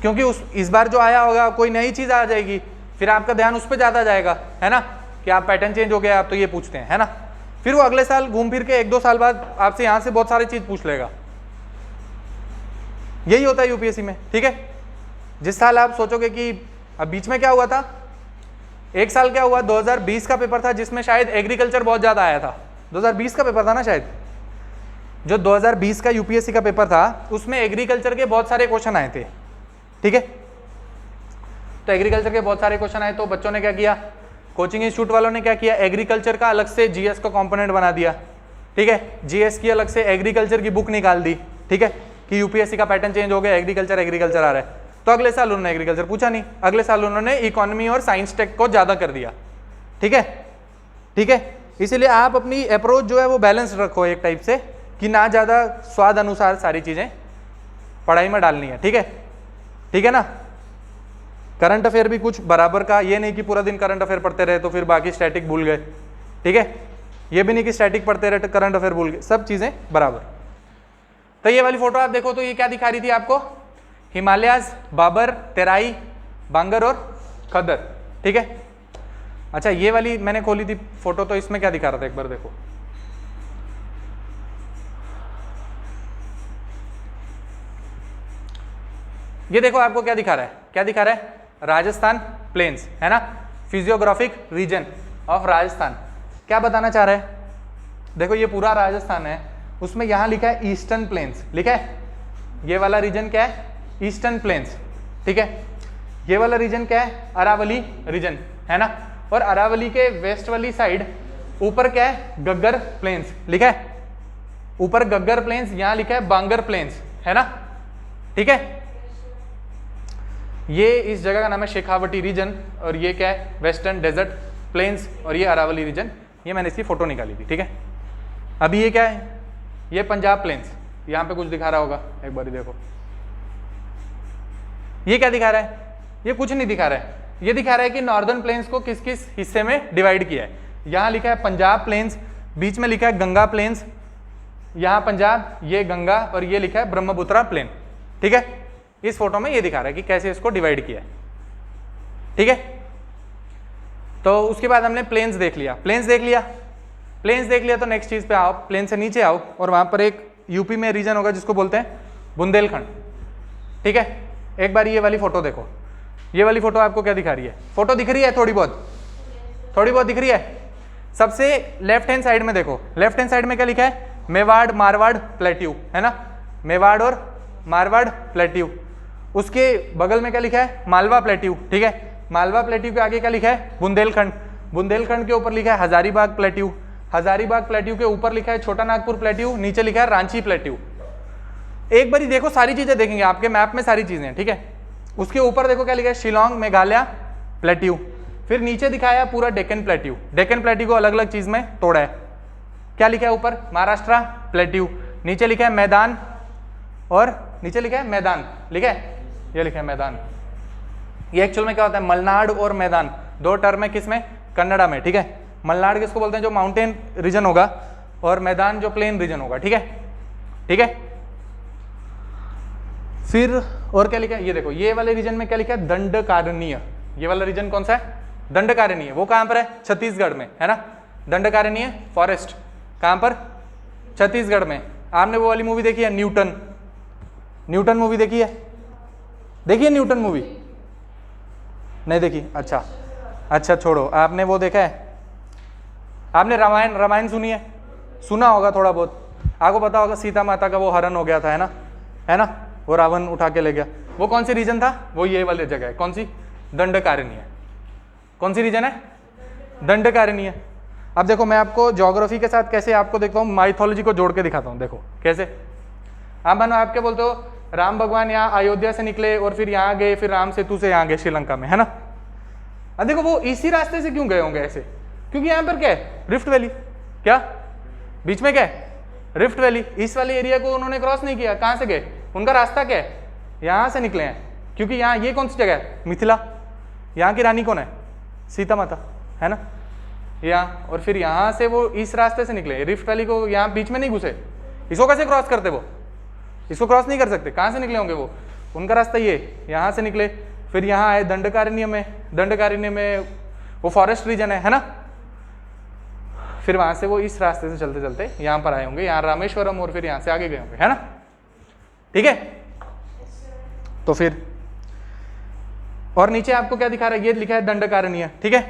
क्योंकि इस बार जो आया होगा कोई नई चीज आ जाएगी, फिर आपका ध्यान उस पर ज्यादा जाएगा, है ना, कि आप पैटर्न चेंज हो गया, आप तो ये पूछते हैं, है ना। फिर वो अगले साल घूम फिर के 1-2 साल बाद आपसे यहां से बहुत सारी चीज पूछ लेगा। यही होता है यूपीएससी में। ठीक है, जिस साल आप सोचोगे कि अब बीच में क्या हुआ था, एक साल क्या हुआ, 2020 का पेपर था जिसमें शायद एग्रीकल्चर बहुत ज्यादा आया था। 2020 का पेपर था ना शायद, जो 2020 का यूपीएससी का पेपर था उसमें एग्रीकल्चर के बहुत सारे क्वेश्चन आए थे। ठीक है, तो एग्रीकल्चर के बहुत सारे क्वेश्चन आए, तो बच्चों ने क्या किया, कोचिंग इंस्टीट्यूट वालों ने क्या किया, एग्रीकल्चर का अलग से जीएस का कंपोनेंट बना दिया। ठीक है, जीएस की अलग से एग्रीकल्चर की बुक निकाल दी। ठीक है, कि यूपीएससी का पैटर्न चेंज हो गया, एग्रीकल्चर आ रहा है, तो अगले साल उन्होंने एग्रीकल्चर पूछा नहीं, अगले साल उन्होंने इकोनॉमी और साइंस टेक को ज्यादा कर दिया। ठीक है, इसीलिए आप अपनी अप्रोच जो है वो बैलेंस रखो एक टाइप से, कि ना ज्यादा स्वाद अनुसार सारी चीजें पढ़ाई में डालनी है। ठीक है ना। करंट अफेयर भी कुछ बराबर का, ये नहीं कि पूरा दिन करंट अफेयर पढ़ते रहे तो फिर बाकी स्टैटिक भूल गए। ठीक है, ये भी नहीं कि स्टैटिक पढ़ते रहे तो करंट अफेयर भूल गए, सब चीजें बराबर। तो ये वाली फोटो आप देखो तो ये क्या दिखा रही थी आपको, हिमालयाज, बाबर, तेराई, बांगर और खद्दर। ठीक है, अच्छा ये वाली मैंने खोली थी फोटो, तो इसमें क्या दिखा रहा था एक बार देखो, ये देखो आपको क्या दिखा रहा है, राजस्थान प्लेन्स, है ना, फिजियोग्राफिक रीजन ऑफ राजस्थान। क्या बताना चाह रहा है, देखो ये पूरा राजस्थान है, उसमें यहां लिखा है ईस्टर्न प्लेन्स, लिखा है, ये वाला रीजन क्या है, ईस्टर्न प्लेन्स। ठीक है, ये वाला रीजन क्या है, अरावली रीजन, है ना, और अरावली के वेस्ट वाली साइड ऊपर क्या है, गग्गर प्लेन्स लिखा है, ऊपर गग्गर प्लेन्स, यहां लिखा है बांगर प्लेन्स, है ना। ठीक है, ये इस जगह का नाम है शेखावटी रीजन, और ये क्या है, वेस्टर्न डेजर्ट प्लेन्स, और ये अरावली रीजन, ये मैंने इसकी फोटो निकाली थी। ठीक है, अभी ये क्या है, ये पंजाब प्लेन्स, यहाँ पे कुछ दिखा रहा होगा, एक बार देखो, ये क्या दिखा रहा है, ये कुछ नहीं दिखा रहा है, ये दिखा रहा है कि नॉर्दर्न प्लेन्स को किस किस हिस्से में डिवाइड किया है। यहाँ लिखा है पंजाब प्लेन्स, बीच में लिखा है गंगा प्लेन्स, यहाँ पंजाब, ये गंगा, और ये लिखा है ब्रह्मपुत्रा प्लेन। ठीक है, इस फोटो में ये दिखा रहा है कि कैसे इसको डिवाइड किया है। ठीक है, तो उसके बाद हमने प्लेन्स देख लिया, तो नेक्स्ट चीज पे आओ, प्लेन से नीचे आओ, और वहां पर एक यूपी में रीजन होगा जिसको बोलते हैं बुंदेलखंड। ठीक है, एक बार ये वाली फोटो देखो, ये वाली फोटो आपको क्या दिखा रही है, फोटो दिख रही है, थोड़ी बहुत दिख रही है। सबसे लेफ्ट हैंड साइड में देखो, लेफ्ट हैंड साइड में क्या लिखा है, मेवाड़, मारवाड़, प्लेट्यू, है ना, मेवाड़ और मारवाड़ प्लेट्यू। उसके बगल में क्या लिखा है, मालवा प्लेट्यू। ठीक है, मालवा प्लेट्यू के आगे क्या लिखा है, बुंदेलखंड, बुंदेलखंड के ऊपर लिखा है हजारीबाग प्लेट्यू, हजारीबाग प्लेट्यू के ऊपर लिखा है छोटा नागपुर प्लेट्यू, नीचे लिखा है रांची प्लेट्यू। एक बारी देखो, सारी चीजें देखेंगे, आपके मैप में सारी चीजें। ठीक है, उसके ऊपर देखो क्या लिखा है, शिलोंग, मेघालय प्लेट्यू, फिर नीचे दिखाया पूरा डेक्कन प्लेट्यू, डेक्कन प्लेट्यू को अलग अलग चीज में तोड़ा है। क्या लिखा है ऊपर, महाराष्ट्र प्लेट्यू, नीचे लिखा है मैदान, और नीचे लिखा है मैदान, लिखा है, ये लिखा है मैदान। ये एक्चुअल में क्या होता है, मलनाड और मैदान दो टर्म है, किसमें, कन्नड़ा में। ठीक है, मलनाड किसको बोलते हैं, जो माउंटेन रीजन होगा, और मैदान जो प्लेन रीजन होगा। ठीक है, फिर और क्या लिखा है, ये देखो, ये वाले रीजन में क्या लिखा है, दंडकारण्य। ये वाला रीजन कौन सा है, दंडकारण्य। वो कहां पर है, छत्तीसगढ़ में, है ना, दंडकारण्य फॉरेस्ट कहां पर, छत्तीसगढ़ में। आपने वो वाली मूवी देखी है, न्यूटन मूवी देखी है, देखिए न्यूटन मूवी, नहीं देखी? अच्छा अच्छा छोड़ो, आपने वो देखा है, आपने रामायण सुनी है? सुना होगा थोड़ा बहुत, आपको पता होगा सीता माता का वो हरण हो गया था, है ना, वो रावण उठा के ले गया। वो कौन सी रीजन था? वो ये वाली जगह है, कौन सी? दंडकारण्य। कौन सी रीजन है? दंडकारण्य। अब देखो मैं आपको ज्योग्राफी के साथ कैसे आपको देखता हूँ, माइथोलॉजी को जोड़ के दिखाता हूँ। देखो कैसे, आप मानो आप क्या बोलते हो, राम भगवान यहाँ अयोध्या से निकले और फिर यहाँ गए, फिर राम सेतु से यहाँ गए श्रीलंका में, है ना। अब देखो वो इसी रास्ते से क्यों गए होंगे ऐसे? क्योंकि यहाँ पर क्या है? Rift valley. क्या बीच में क्या है? Rift valley. इस वाले एरिया को उन्होंने क्रॉस नहीं किया। कहाँ से गए? उनका रास्ता क्या है? यहाँ से निकले हैं। क्योंकि यहाँ ये कौन सी जगह है? मिथिला। यहाँ की रानी कौन है? सीता माता, है ना। यहाँ, और फिर यहाँ से वो इस रास्ते से निकले, रिफ्ट वैली को यहाँ बीच में नहीं घुसे। इसको कैसे क्रॉस करते? वो इसको क्रॉस नहीं कर सकते। कहाँ से निकले होंगे वो? उनका रास्ता ये, यहाँ से निकले, फिर यहाँ आए दंडकारण्य में। दंडकारण्य में वो फॉरेस्ट रीजन है ना। फिर वहां से वो इस रास्ते से चलते चलते यहाँ पर आए होंगे, यहाँ रामेश्वरम, और फिर यहाँ से आगे गए होंगे, है ना। ठीक है, तो फिर और नीचे आपको क्या दिखा रहा है? ये लिखा है दंडकारण्य। ठीक है,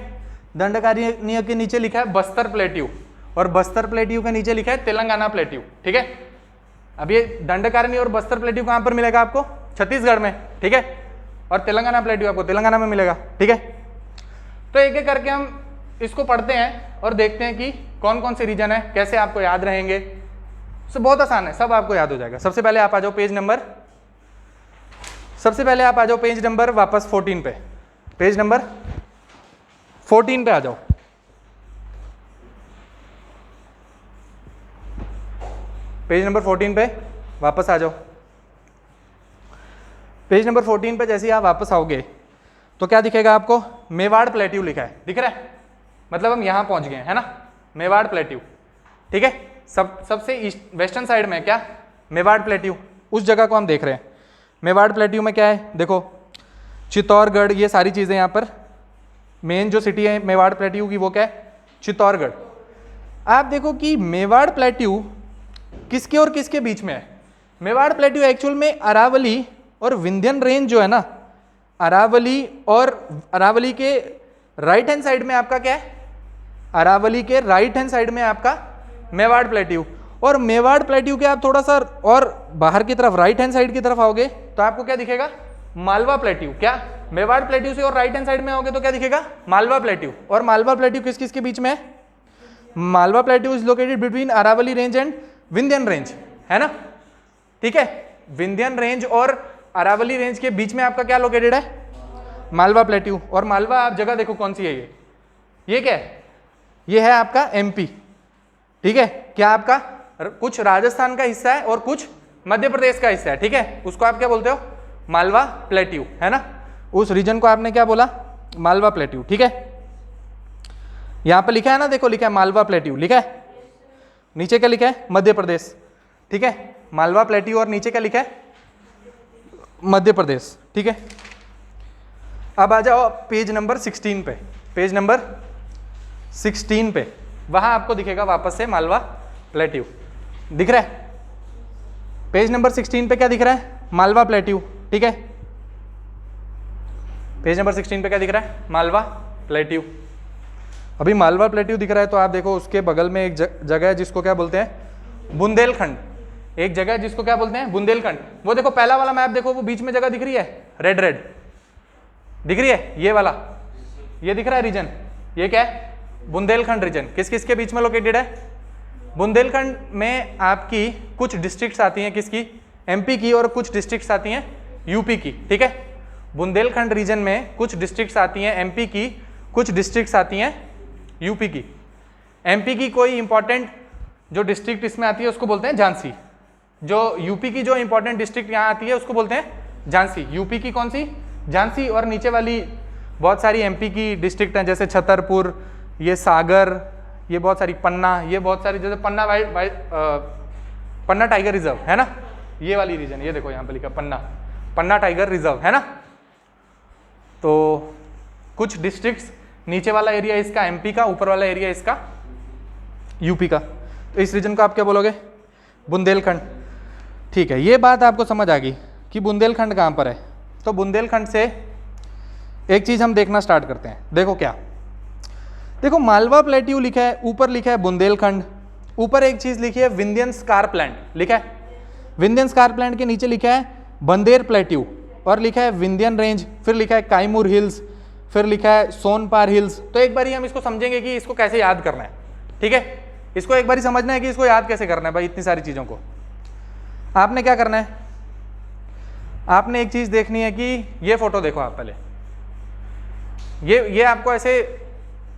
दंडकारण्य के नीचे लिखा है बस्तर प्लेट्यू, और बस्तर प्लेट्यू के नीचे लिखा है तेलंगाना प्लेट्यू। ठीक है, अब ये दंडकारण्य और बस्तर प्लेट्यू कहाँ पर मिलेगा आपको? छत्तीसगढ़ में। ठीक है, और तेलंगाना प्लेट्यू आपको तेलंगाना में मिलेगा। ठीक है, तो एक एक करके हम इसको पढ़ते हैं और देखते हैं कि कौन कौन से रीजन है, कैसे आपको याद रहेंगे। तो बहुत आसान है, सब आपको याद हो जाएगा। सबसे पहले आप आ जाओ पेज नंबर, वापस 14 पे, पेज नंबर 14 पे आ जाओ। पेज नंबर 14 पे वापस आ जाओ। पेज नंबर 14 पे जैसे ही आप वापस आओगे तो क्या दिखेगा आपको? मेवाड़ प्लेट्यू लिखा है, दिख रहा है? मतलब हम यहां पहुंच गए, है ना, मेवाड़ प्लेट्यू। ठीक है, सबसे वेस्टर्न साइड में क्या? मेवाड़ प्लेट्यू, उस जगह को हम देख रहे हैं। मेवाड़ प्लेट्यू में क्या है? देखो चित्तौड़गढ़, ये सारी चीजें यहाँ पर। मेन जो सिटी है मेवाड़ प्लेट्यू की वो क्या है? चित्तौड़गढ़। आप देखो कि मेवाड़ प्लेट्यू किसके और किसके बीच में है? मेवाड़ प्लेट्यू एक्चुअल में अरावली और विंध्यन रेंज जो है ना, अरावली के राइट हैंड साइड में आपका क्या है? अरावली के राइट हैंड साइड में आपका मेवाड़ प्लेट्यू। और मेवाड़ प्लेट्यू के आप थोड़ा सा और बाहर की तरफ राइट हैंड साइड की तरफ आओगे तो आपको क्या दिखेगा? मालवा प्लेट्यू। क्या? मेवाड़ प्लेट्यू से और राइट हैंड साइड में आओगे तो क्या दिखेगा? मालवा प्लेट्यू। और मालवा प्लेट्यू किस किस के बीच में है? Malwa plateau is located between Aravalli range and Vindhyan range, है ना। ठीक है, विंध्यन रेंज और अरावली रेंज के बीच में आपका क्या लोकेटेड है? मालवा प्लेट्यू। और मालवा आप जगह देखो कौन सी है? ये क्या है? ये है आपका एमपी। ठीक है, क्या आपका कुछ राजस्थान का हिस्सा है और कुछ मध्य प्रदेश का हिस्सा है। ठीक है, उसको आप क्या बोलते हो? मालवा प्लेट्यू, है ना। उस रीजन को आपने क्या बोला? मालवा प्लेट्यू। ठीक है, यहां पर लिखा है ना, देखो लिखा है मालवा प्लेट्यू, लिखा है। नीचे क्या लिखा है? मध्य प्रदेश। ठीक है, मालवा प्लेट्यू और नीचे क्या लिखा है? मध्य प्रदेश। ठीक है, अब आ जाओ पेज नंबर 16 पे। पेज नंबर 16 पे वहां आपको दिखेगा वापस से मालवा प्लेट्यू, दिख रहा है? पेज नंबर 16 पे क्या दिख रहा है? मालवा प्लेट्यू। ठीक है, पेज नंबर 16 पे क्या दिख रहा है? मालवा प्लेट्यू। अभी मालवा प्लेट्यू दिख रहा है तो आप देखो उसके बगल में एक जगह है जिसको क्या बोलते हैं? बुंदेलखंड। एक जगह है जिसको क्या बोलते हैं? बुंदेलखंड। वो देखो पहला वाला मैप देखो, वो बीच में जगह दिख रही है, रेड रेड दिख रही है, ये वाला, ये दिख रहा है रीजन, ये क्या है? बुंदेलखंड रीजन। किस किस के बीच में लोकेटेड है? बुंदेलखंड में आपकी कुछ डिस्ट्रिक्ट्स आती हैं, किसकी? एमपी की, और कुछ डिस्ट्रिक्ट्स आती हैं यूपी की। ठीक है, बुंदेलखंड रीजन में कुछ डिस्ट्रिक्ट्स आती हैं एमपी की, कुछ डिस्ट्रिक्ट्स आती हैं यूपी की। एमपी की कोई इंपॉर्टेंट जो डिस्ट्रिक्ट इसमें आती है उसको बोलते हैं झांसी। जो यूपी की जो इंपॉर्टेंट डिस्ट्रिक्ट यहाँ आती है उसको बोलते हैं झांसी। यूपी की कौन सी? झांसी। और नीचे वाली बहुत सारी एमपी की डिस्ट्रिक्ट हैं, जैसे छतरपुर, ये सागर, ये बहुत सारी पन्ना, ये बहुत सारी, जैसे पन्ना पन्ना टाइगर रिजर्व है ना, ये वाली रीजन, ये देखो यहाँ पे लिखा पन्ना टाइगर रिजर्व, है ना। तो कुछ डिस्ट्रिक्ट्स, नीचे वाला एरिया इसका एमपी का, ऊपर वाला एरिया इसका यूपी का। तो इस रीजन को आप क्या बोलोगे? बुंदेलखंड। ठीक है, ये बात आपको समझ आ गई कि बुंदेलखंड कहाँ पर है। तो बुंदेलखंड से एक चीज हम देखना स्टार्ट करते हैं। देखो क्या, देखो मालवा प्लेट्यू लिखा है, ऊपर लिखा है बुंदेलखंड, ऊपर एक चीज लिखी है विंध्यन स्कार प्लैंट लिखा है, विंध्यन स्कार प्लैंट के नीचे लिखा है बंदेर प्लेट्यू, और लिखा है विंध्यन रेंज, फिर लिखा है काइमूर हिल्स, फिर लिखा है सोनपार हिल्स। तो एक बार हम इसको समझेंगे कि इसको कैसे याद करना है, ठीक है। इसको एक बार समझना है कि इसको याद कैसे करना है भाई, इतनी सारी चीजों को। आपने क्या करना है, आपने एक चीज देखनी है कि ये फोटो देखो आप पहले, ये आपको ऐसे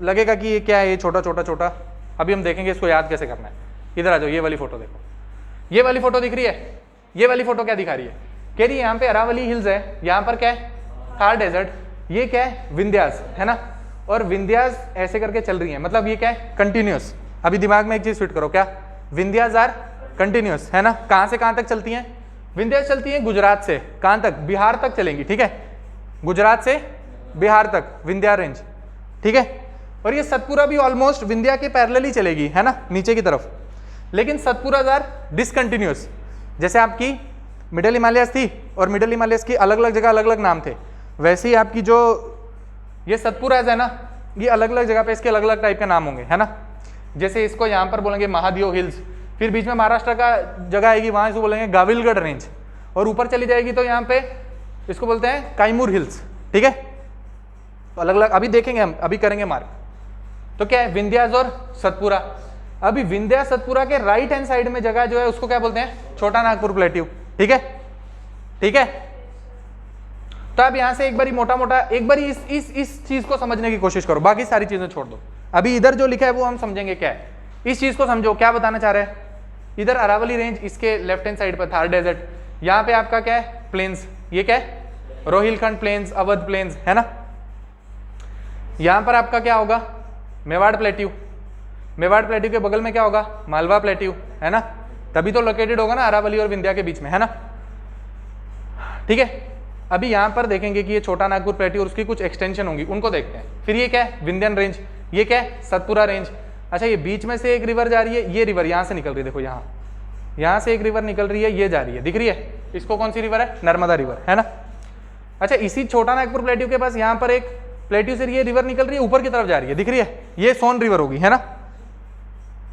लगेगा कि ये क्या है, ये छोटा छोटा छोटा। अभी हम देखेंगे इसको याद कैसे करना है। इधर आ जाओ, ये वाली फोटो देखो, ये वाली फोटो दिख रही है। ये वाली फोटो क्या दिखा रही है, कह रही है यहाँ पे अरावली हिल्स है, यहाँ पर क्या है थार डेजर्ट, ये क्या है विंध्यास है ना, और विंध्यास ऐसे करके चल रही है, मतलब ये क्या है कंटिन्यूस। अभी दिमाग में एक चीज फिट करो, क्या विंध्यास आर कंटिन्यूस है ना। कहाँ से कहाँ तक चलती हैं, विंध्यास चलती है गुजरात से कहाँ तक, बिहार तक चलेंगी, ठीक है, गुजरात से बिहार तक विंध्या रेंज, ठीक है। और ये सतपुरा भी ऑलमोस्ट विंध्या के पैरेलल ही चलेगी है ना, नीचे की तरफ। लेकिन सतपुरा आर डिसकंटिन्यूस, जैसे आपकी मिडल हिमालयस थी और मिडल हिमालयस की अलग अलग जगह अलग अलग नाम थे, वैसे ही आपकी जो ये सतपुराज है ना, ये अलग अलग जगह पे इसके अलग अलग टाइप के नाम होंगे है ना। जैसे इसको यहाँ पर बोलेंगे महादेव हिल्स, फिर बीच में महाराष्ट्र का जगह आएगी, वहाँ इसको बोलेंगे गाविलगढ़ रेंज, और ऊपर चली जाएगी तो यहाँ पे इसको बोलते हैं काइमूर हिल्स, ठीक है। तो अलग अलग अभी देखेंगे हम, अभी करेंगे मार्क। तो क्या है विंध्यास और सतपुरा। अभी विंध्या सतपुरा के राइट हैंड साइड में जगह जो है उसको क्या बोलते हैं, छोटा नागपुर प्लेट्यू, ठीक है, ठीक है। तो अब यहां से एक बारी मोटा मोटा एक बारी इस चीज को समझने की कोशिश करो, बाकी सारी चीजें छोड़ दो। अभी इधर जो लिखा है वो हम समझेंगे क्या है, इस चीज को समझो क्या बताना चाह रहे हैं। इधर अरावली रेंज, इसके लेफ्ट हैंड साइड पर थार डेजर्ट, यहाँ पे आपका क्या है प्लेन्स, ये क्या है रोहिलखंड प्लेन्स, अवध प्लेन्स है ना। यहाँ पर आपका क्या होगा मेवाड़ प्लेट्यू, मेवाड़ प्लेट्यू के बगल में क्या होगा मालवा प्लेट्यू है ना, तभी तो लोकेटेड होगा ना अरावली और विंध्या के बीच में है ना, ठीक है। अभी यहाँ पर देखेंगे कि ये छोटा नागपुर प्लेट्यू और उसकी कुछ एक्सटेंशन होंगी, उनको देखते हैं। फिर ये क्या है विंध्यन रेंज, ये क्या है सतपुरा रेंज। अच्छा ये बीच में से एक रिवर जा रही है, ये रिवर यहाँ से निकल रही है, देखो यहाँ से एक रिवर निकल रही है, ये जा रही है, दिख रही है, इसको कौन सी रिवर है नर्मदा रिवर है ना। अच्छा इसी छोटा नागपुर प्लेट्यू के पास यहाँ पर एक प्लेट्यू से ये रिवर निकल रही है, ऊपर की तरफ जा रही है, दिख रही है, ये सोन रिवर होगी है ना।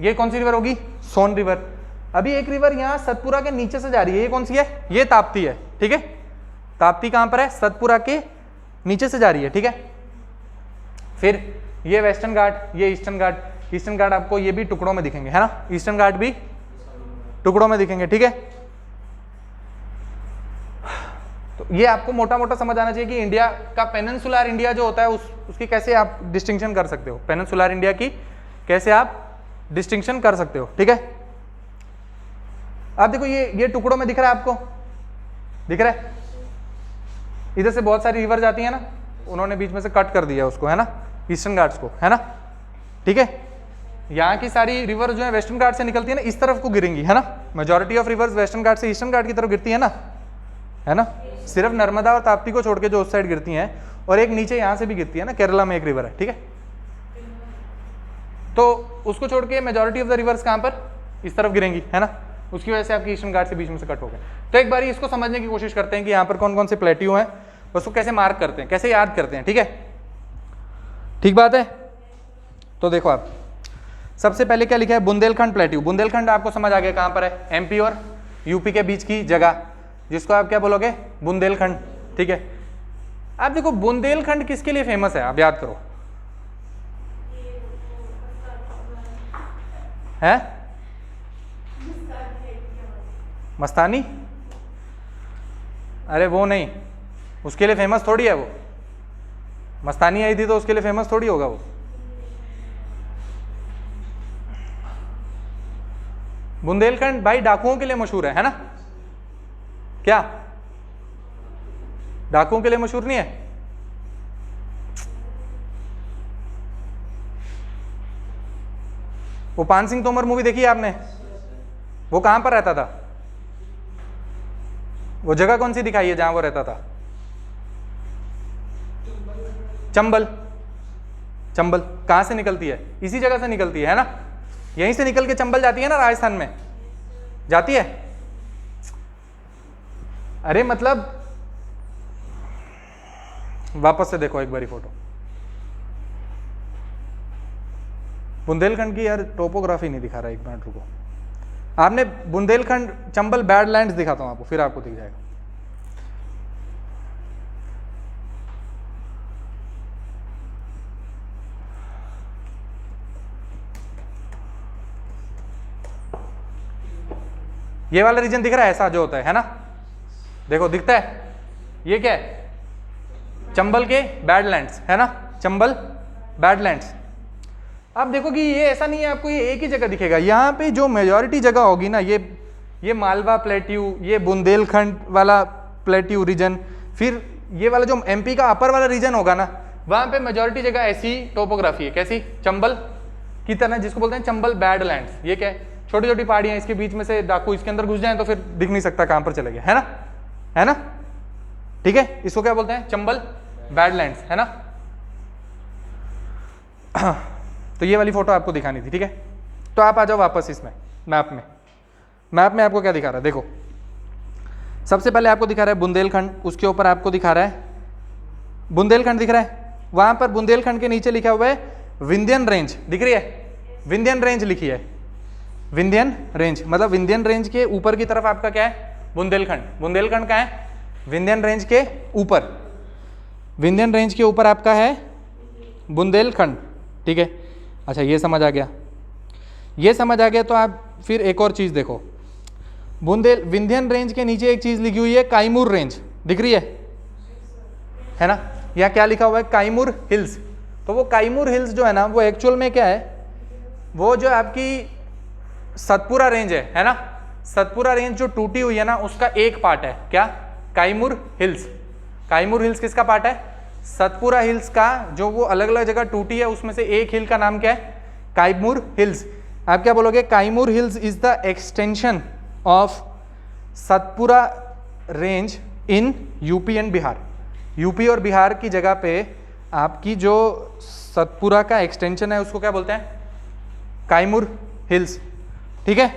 ये कौन सी रिवर होगी सोन रिवर। अभी एक रिवर यहाँ सतपुरा के नीचे से जा रही है, ये कौन सी है ये ताप्ती है, ठीक है। ताप्ती कहाँ पर है सतपुरा के नीचे से जा रही है, ठीक है। फिर ये वेस्टर्न घाट, ये ईस्टर्न घाट, ईस्टर्न घाट आपको ये भी टुकड़ों में दिखेंगे है ना, ईस्टर्न घाट भी टुकड़ों में दिखेंगे, ठीक है। तो ये आपको मोटा मोटा समझ आना चाहिए कि इंडिया का पेनिनसुलर इंडिया जो होता है उसकी कैसे आप डिस्टिंक्शन कर सकते हो, पेनिनसुलर इंडिया की कैसे आप डिस्टिंक्शन कर सकते हो, ठीक है। आप देखो ये टुकड़ों में दिख रहा है, आपको दिख रहा है, इधर से बहुत सारी रिवर जाती है ना, उन्होंने बीच में से कट कर दिया उसको है ना, ईस्टर्न घाट्स को है ना, ठीक है। यहाँ की सारी रिवर जो है वेस्टर्न घाट से निकलती है ना, इस तरफ को गिरेंगी है ना, मेजॉरिटी ऑफ रिवर्स वेस्टर्न घाट से ईस्टर्न घाट की तरफ गिरती है ना, है ना। सिर्फ नर्मदा और ताप्ती को छोड़ के जो उस साइड गिरती हैं, और एक नीचे यहाँ से भी गिरती है ना, केरला में एक रिवर है, ठीक है। तो उसको छोड़ के मेजॉरिटी ऑफ द रिवर्स कहाँ पर इस तरफ गिरेंगी है ना, उसकी वजह से आपकी ईस्टर्न घाट से बीच में से कट हो गए। तो एक बार इसको समझने की कोशिश करते हैं कि यहाँ पर कौन कौन से प्लेट्यू हैं, उसको कैसे मार्क करते हैं, कैसे याद करते हैं, ठीक है, ठीक बात है। तो देखो आप सबसे पहले क्या लिखा है बुंदेलखंड प्लेट्यू। बुंदेलखंड आपको समझ आ गया कहाँ पर है, एमपी और यूपी के बीच की जगह, जिसको आप क्या बोलोगे बुंदेलखंड, ठीक है। आप देखो बुंदेलखंड किसके लिए फेमस है, आप याद करो, है मस्तानी, अरे वो नहीं, उसके लिए फेमस थोड़ी है वो, मस्तानी आई थी तो उसके लिए फेमस थोड़ी होगा वो। बुंदेलखंड भाई डाकुओं के लिए मशहूर है ना, क्या डाकुओं के लिए मशहूर नहीं है। वो पान सिंह तोमर मूवी देखी है आपने, वो कहां पर रहता था, वो जगह कौन सी दिखाई है जहां वो रहता था, चंबल। चंबल कहां से निकलती है, इसी जगह से निकलती है ना, यहीं से निकल के चंबल जाती है ना, राजस्थान में जाती है। अरे मतलब वापस से देखो एक बारी फोटो। बुंदेलखंड की यार टोपोग्राफी नहीं दिखा रहा, एक मिनट रुको। आपने बुंदेलखंड चंबल बैडलैंड्स दिखाता हूं आपको, फिर आपको दिख जाएगा। ये वाला रीजन दिख रहा है ऐसा जो होता है ना, देखो दिखता है। ये क्या है? चंबल के बैडलैंड्स है ना, चंबल बैडलैंड्स। आप देखो कि ये ऐसा नहीं है आपको ये एक ही जगह दिखेगा, यहाँ पे जो मेजॉरिटी जगह होगी ना, ये मालवा प्लेट्यू, ये बुंदेलखंड वाला प्लेट्यू रीजन, फिर ये वाला जो एमपी का अपर वाला रीजन होगा ना, वहाँ पे मेजॉरिटी जगह ऐसी टोपोग्राफी है। कैसी? चंबल की तरह, जिसको बोलते हैं चंबल बैडलैंड्स। ये क्या है? छोटी छोटी पहाड़ियाँ, इसके बीच में से डाकू इसके अंदर घुस जाए तो फिर दिख नहीं सकता कहाँ पर चले गए, है ना, है ना, ठीक है। इसको क्या बोलते हैं? चंबल बैडलैंड्स, है ना। तो ये वाली फोटो आपको दिखानी थी, ठीक है। तो आप आ जाओ वापस इसमें मैप में। मैप में आपको क्या दिखा रहा है? देखो सबसे पहले आपको दिखा रहा है बुंदेलखंड, उसके ऊपर आपको दिखा रहा है बुंदेलखंड दिख रहा है, वहां पर बुंदेलखंड के नीचे लिखा हुआ है विंध्यन रेंज, दिख रही है? विंध्यन रेंज लिखी है, विंध्यन रेंज मतलब विंध्यन रेंज के ऊपर की तरफ आपका क्या है? बुंदेलखंड। बुंदेलखंड का है विंध्यन रेंज के ऊपर, विंध्यन रेंज के ऊपर आपका है बुंदेलखंड, ठीक है। अच्छा ये समझ आ गया, ये समझ आ गया। तो आप फिर एक और चीज़ देखो, विंध्यन रेंज के नीचे एक चीज़ लिखी हुई है काईमूर रेंज, दिख रही है ना। यहाँ क्या लिखा हुआ है? काईमूर हिल्स। तो वो काईमूर हिल्स जो है ना, वो एक्चुअल में क्या है? वो जो आपकी सतपुरा रेंज है ना, सतपुरा रेंज जो टूटी हुई है ना, उसका एक पार्ट है। क्या? काईमूर हिल्स। काईमूर हिल्स किसका पार्ट है? सतपुरा हिल्स का, जो वो अलग अलग जगह टूटी है उसमें से एक हिल का नाम क्या है? काईमूर हिल्स। आप क्या बोलोगे? Kaimur hills is the extension of Satpura range in UP and Bihar. UP और बिहार की जगह पे आपकी जो सतपुरा का एक्सटेंशन है उसको क्या बोलते हैं? काईमूर हिल्स, ठीक है।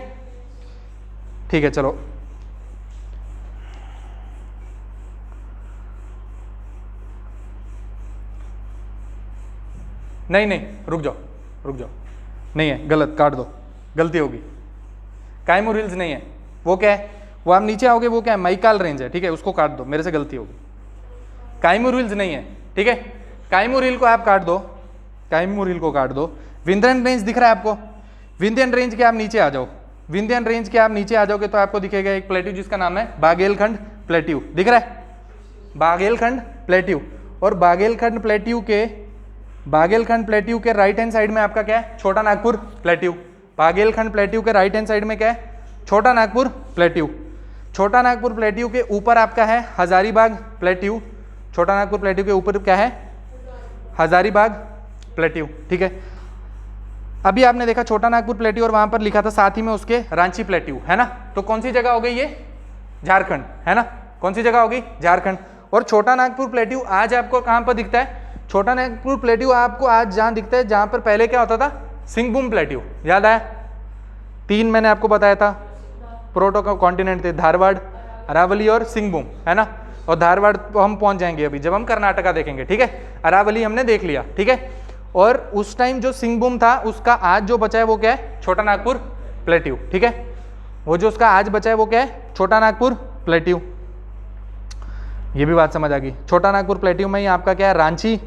ठीक है चलो, नहीं नहीं रुक जाओ, रुक जाओ, नहीं है, गलत, काट दो, गलती होगी। काईमूर हिल्स नहीं है, वो क्या है? वो आप नीचे आओगे, वो क्या है? मैकाल रेंज है, ठीक है, उसको काट दो, मेरे से गलती होगी। काईमूर हिल्स नहीं है, ठीक है। काईमूर हिल को आप काट दो, काईमूर हिल को काट दो। विंध्यन रेंज दिख रहा है आपको? विंध्यन रेंज के आप नीचे आ जाओ, विंध्यन रेंज के आप नीचे आ जाओगे तो आपको दिखेगा एक प्लेट्यू जिसका नाम है बाघेलखंड प्लेट्यू, दिख रहा है? बाघेलखंड प्लेट्यू। और बाघेलखंड प्लेट्यू के राइट हैंड साइड में आपका क्या है? छोटा नागपुर प्लेट्यू। बाघेलखंड प्लेट्यू के राइट हैंड साइड में क्या है? छोटा नागपुर प्लेट्यू। छोटा नागपुर प्लेट्यू के ऊपर आपका है हजारीबाग प्लेट्यू। छोटा नागपुर प्लेट्यू के ऊपर क्या है? हजारीबाग प्लेट्यू, ठीक है। अभी आपने देखा छोटा नागपुर प्लेट्यू और वहां पर लिखा था साथ ही में उसके रांची प्लेट्यू, है ना। तो कौन सी जगह हो गई ये? झारखंड, है ना। कौन सी जगह होगी? झारखंड। और छोटा नागपुर प्लेट्यू आज आपको कहां पर दिखता है? छोटा नागपुर प्लेट्यू आपको आज जहां दिखता है जहां पर पहले क्या होता था? सिंहभूम प्लेट्यू, याद आया? 3 मैंने आपको बताया था प्रोटो कॉन्टिनेंट थे, धारवाड़, अरावली और सिंहभूम, है ना। और धारवाड़ हम पहुंच जाएंगे अभी जब हम कर्नाटका देखेंगे, ठीक है। अरावली हमने देख लिया, ठीक है। और उस टाइम जो सिंहभूम था उसका आज जो बचा है वो क्या है? छोटा नागपुर प्लेट्यू, ठीक है। वो जो उसका आज बचा है वो क्या है? छोटा नागपुर प्लेट्यू। ये भी बात समझ आ गई। छोटा नागपुर प्लेट्यू में ही आपका क्या है? रांची।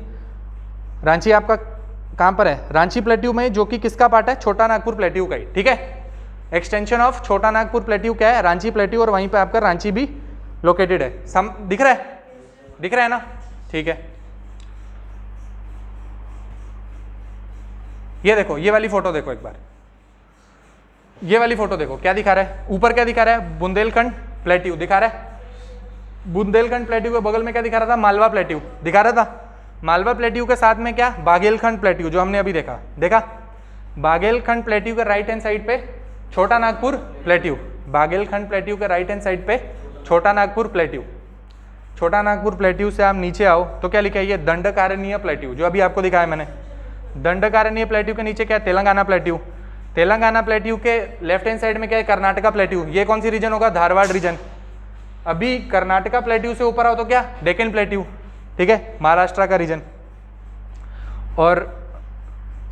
रांची आपका कहां पर है? रांची प्लेट्यू में, जो कि किसका पार्ट है? छोटा नागपुर प्लेट्यू का ही, ठीक है। Extension of Chota Nagpur plateau क्या है? रांची प्लेट्यू। और वहीं पे आपका रांची भी लोकेटेड है। दिख रहा है? दिख रहा है ना, ठीक है। ये देखो, ये वाली फोटो देखो एक बार, ये वाली फोटो देखो, क्या दिखा रहा है? ऊपर क्या दिखा रहा है? बुंदेलखंड प्लेट्यू दिखा रहा है। बुंदेलखंड प्लेट्यू के बगल में क्या दिखा रहा था? मालवा प्लेट्यू दिखा रहा था। मालवा प्लेट्यू के साथ में क्या? बाघेलखंड प्लेट्यू, जो हमने अभी देखा। बाघेलखंड प्लेट्यू के राइट हैंड साइड पे छोटा नागपुर प्लेट्यू। बाघेलखंड प्लेट्यू के राइट हैंड साइड पे छोटा नागपुर प्लेट्यू। छोटा नागपुर प्लेट्यू से आप नीचे आओ तो क्या लिखा है? ये दंडकारण्य प्लेट्यू, जो अभी आपको दिखाया मैंने। दंडकारण्य प्लेट्यू के नीचे क्या है? तेलंगाना प्लेट्यू। तेलंगाना प्लेट्यू के लेफ्ट हैंड साइड में क्या है? कर्नाटका प्लेट्यू। ये कौन सी रीजन होगा? धारवाड़ रीजन। अभी कर्नाटका प्लेट्यू से ऊपर आओ तो क्या? डेक्कन प्लेट्यू, ठीक है, महाराष्ट्र का रीजन। और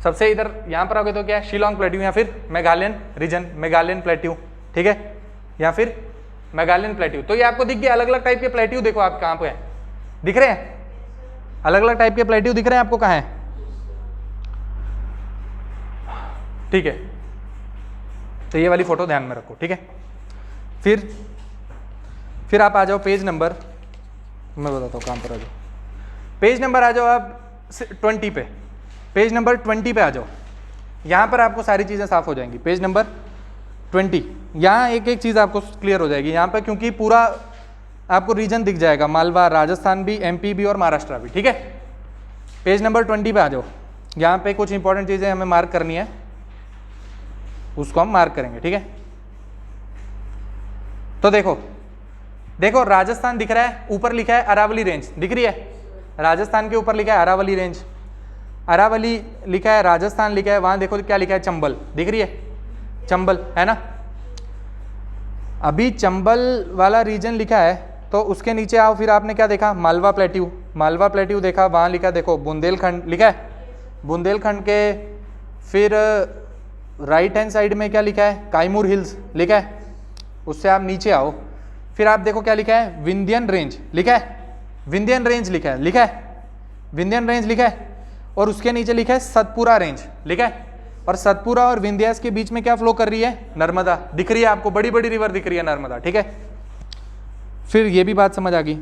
सबसे इधर यहाँ पर आओगे तो क्या है, शिलोंग प्लेट्यू या फिर मेघालयन रीजन, मेघालयन प्लेट्यू, ठीक है, या फिर मेघालयन प्लेट्यू। तो ये आपको दिख गया, अलग अलग टाइप के प्लेट्यू देखो आप कहाँ पे हैं, दिख रहे हैं, अलग अलग टाइप के प्लेट्यू दिख रहे हैं आपको कहाँ है, ठीक है। तो ये वाली फोटो ध्यान में रखो, ठीक है। फिर आप आ जाओ पेज नंबर, मैं बताता हूँ कहाँ पर आ जाओ, पेज नंबर आ जाओ आप 20 पे, पेज नंबर 20 पे आ जाओ। यहाँ पर आपको सारी चीज़ें साफ हो जाएंगी। पेज नंबर 20, यहाँ एक एक चीज़ आपको क्लियर हो जाएगी यहाँ पर, क्योंकि पूरा आपको रीजन दिख जाएगा, मालवा, राजस्थान भी, MP भी और महाराष्ट्र भी, ठीक है। पेज नंबर 20 पे आ जाओ। यहाँ पे कुछ इंपॉर्टेंट चीज़ें हमें मार्क करनी है, उसको हम मार्क करेंगे, ठीक है। तो देखो देखो राजस्थान दिख रहा है, ऊपर लिखा है अरावली रेंज, दिख रही है, राजस्थान के ऊपर लिखा है अरावली रेंज, अरावली लिखा है, राजस्थान लिखा है, वहां देखो क्या लिखा है, चंबल, दिख रही है, चंबल है ना। अभी चंबल वाला रीजन लिखा है, तो उसके नीचे आओ, फिर आपने क्या देखा, मालवा प्लेट्यू, मालवा प्लेट्यू देखा, वहाँ लिखा देखो बुंदेलखंड लिखा है, बुंदेलखंड के फिर राइट हैंड साइड में क्या लिखा है, कायमूर हिल्स लिखा है। उससे आप नीचे आओ, फिर आप देखो क्या लिखा है, विंध्यन रेंज लिखा है, विंध्यन रेंज लिखा है, लिखा है, विंध्यन रेंज लिखा है। और उसके नीचे लिखा है सतपुरा रेंज लिखा है। और सतपुरा और विंध्यास के बीच में क्या फ्लो कर रही है, नर्मदा दिख रही है आपको, बड़ी बड़ी रिवर दिख रही है नर्मदा, ठीक है। फिर ये भी बात समझ आ गई।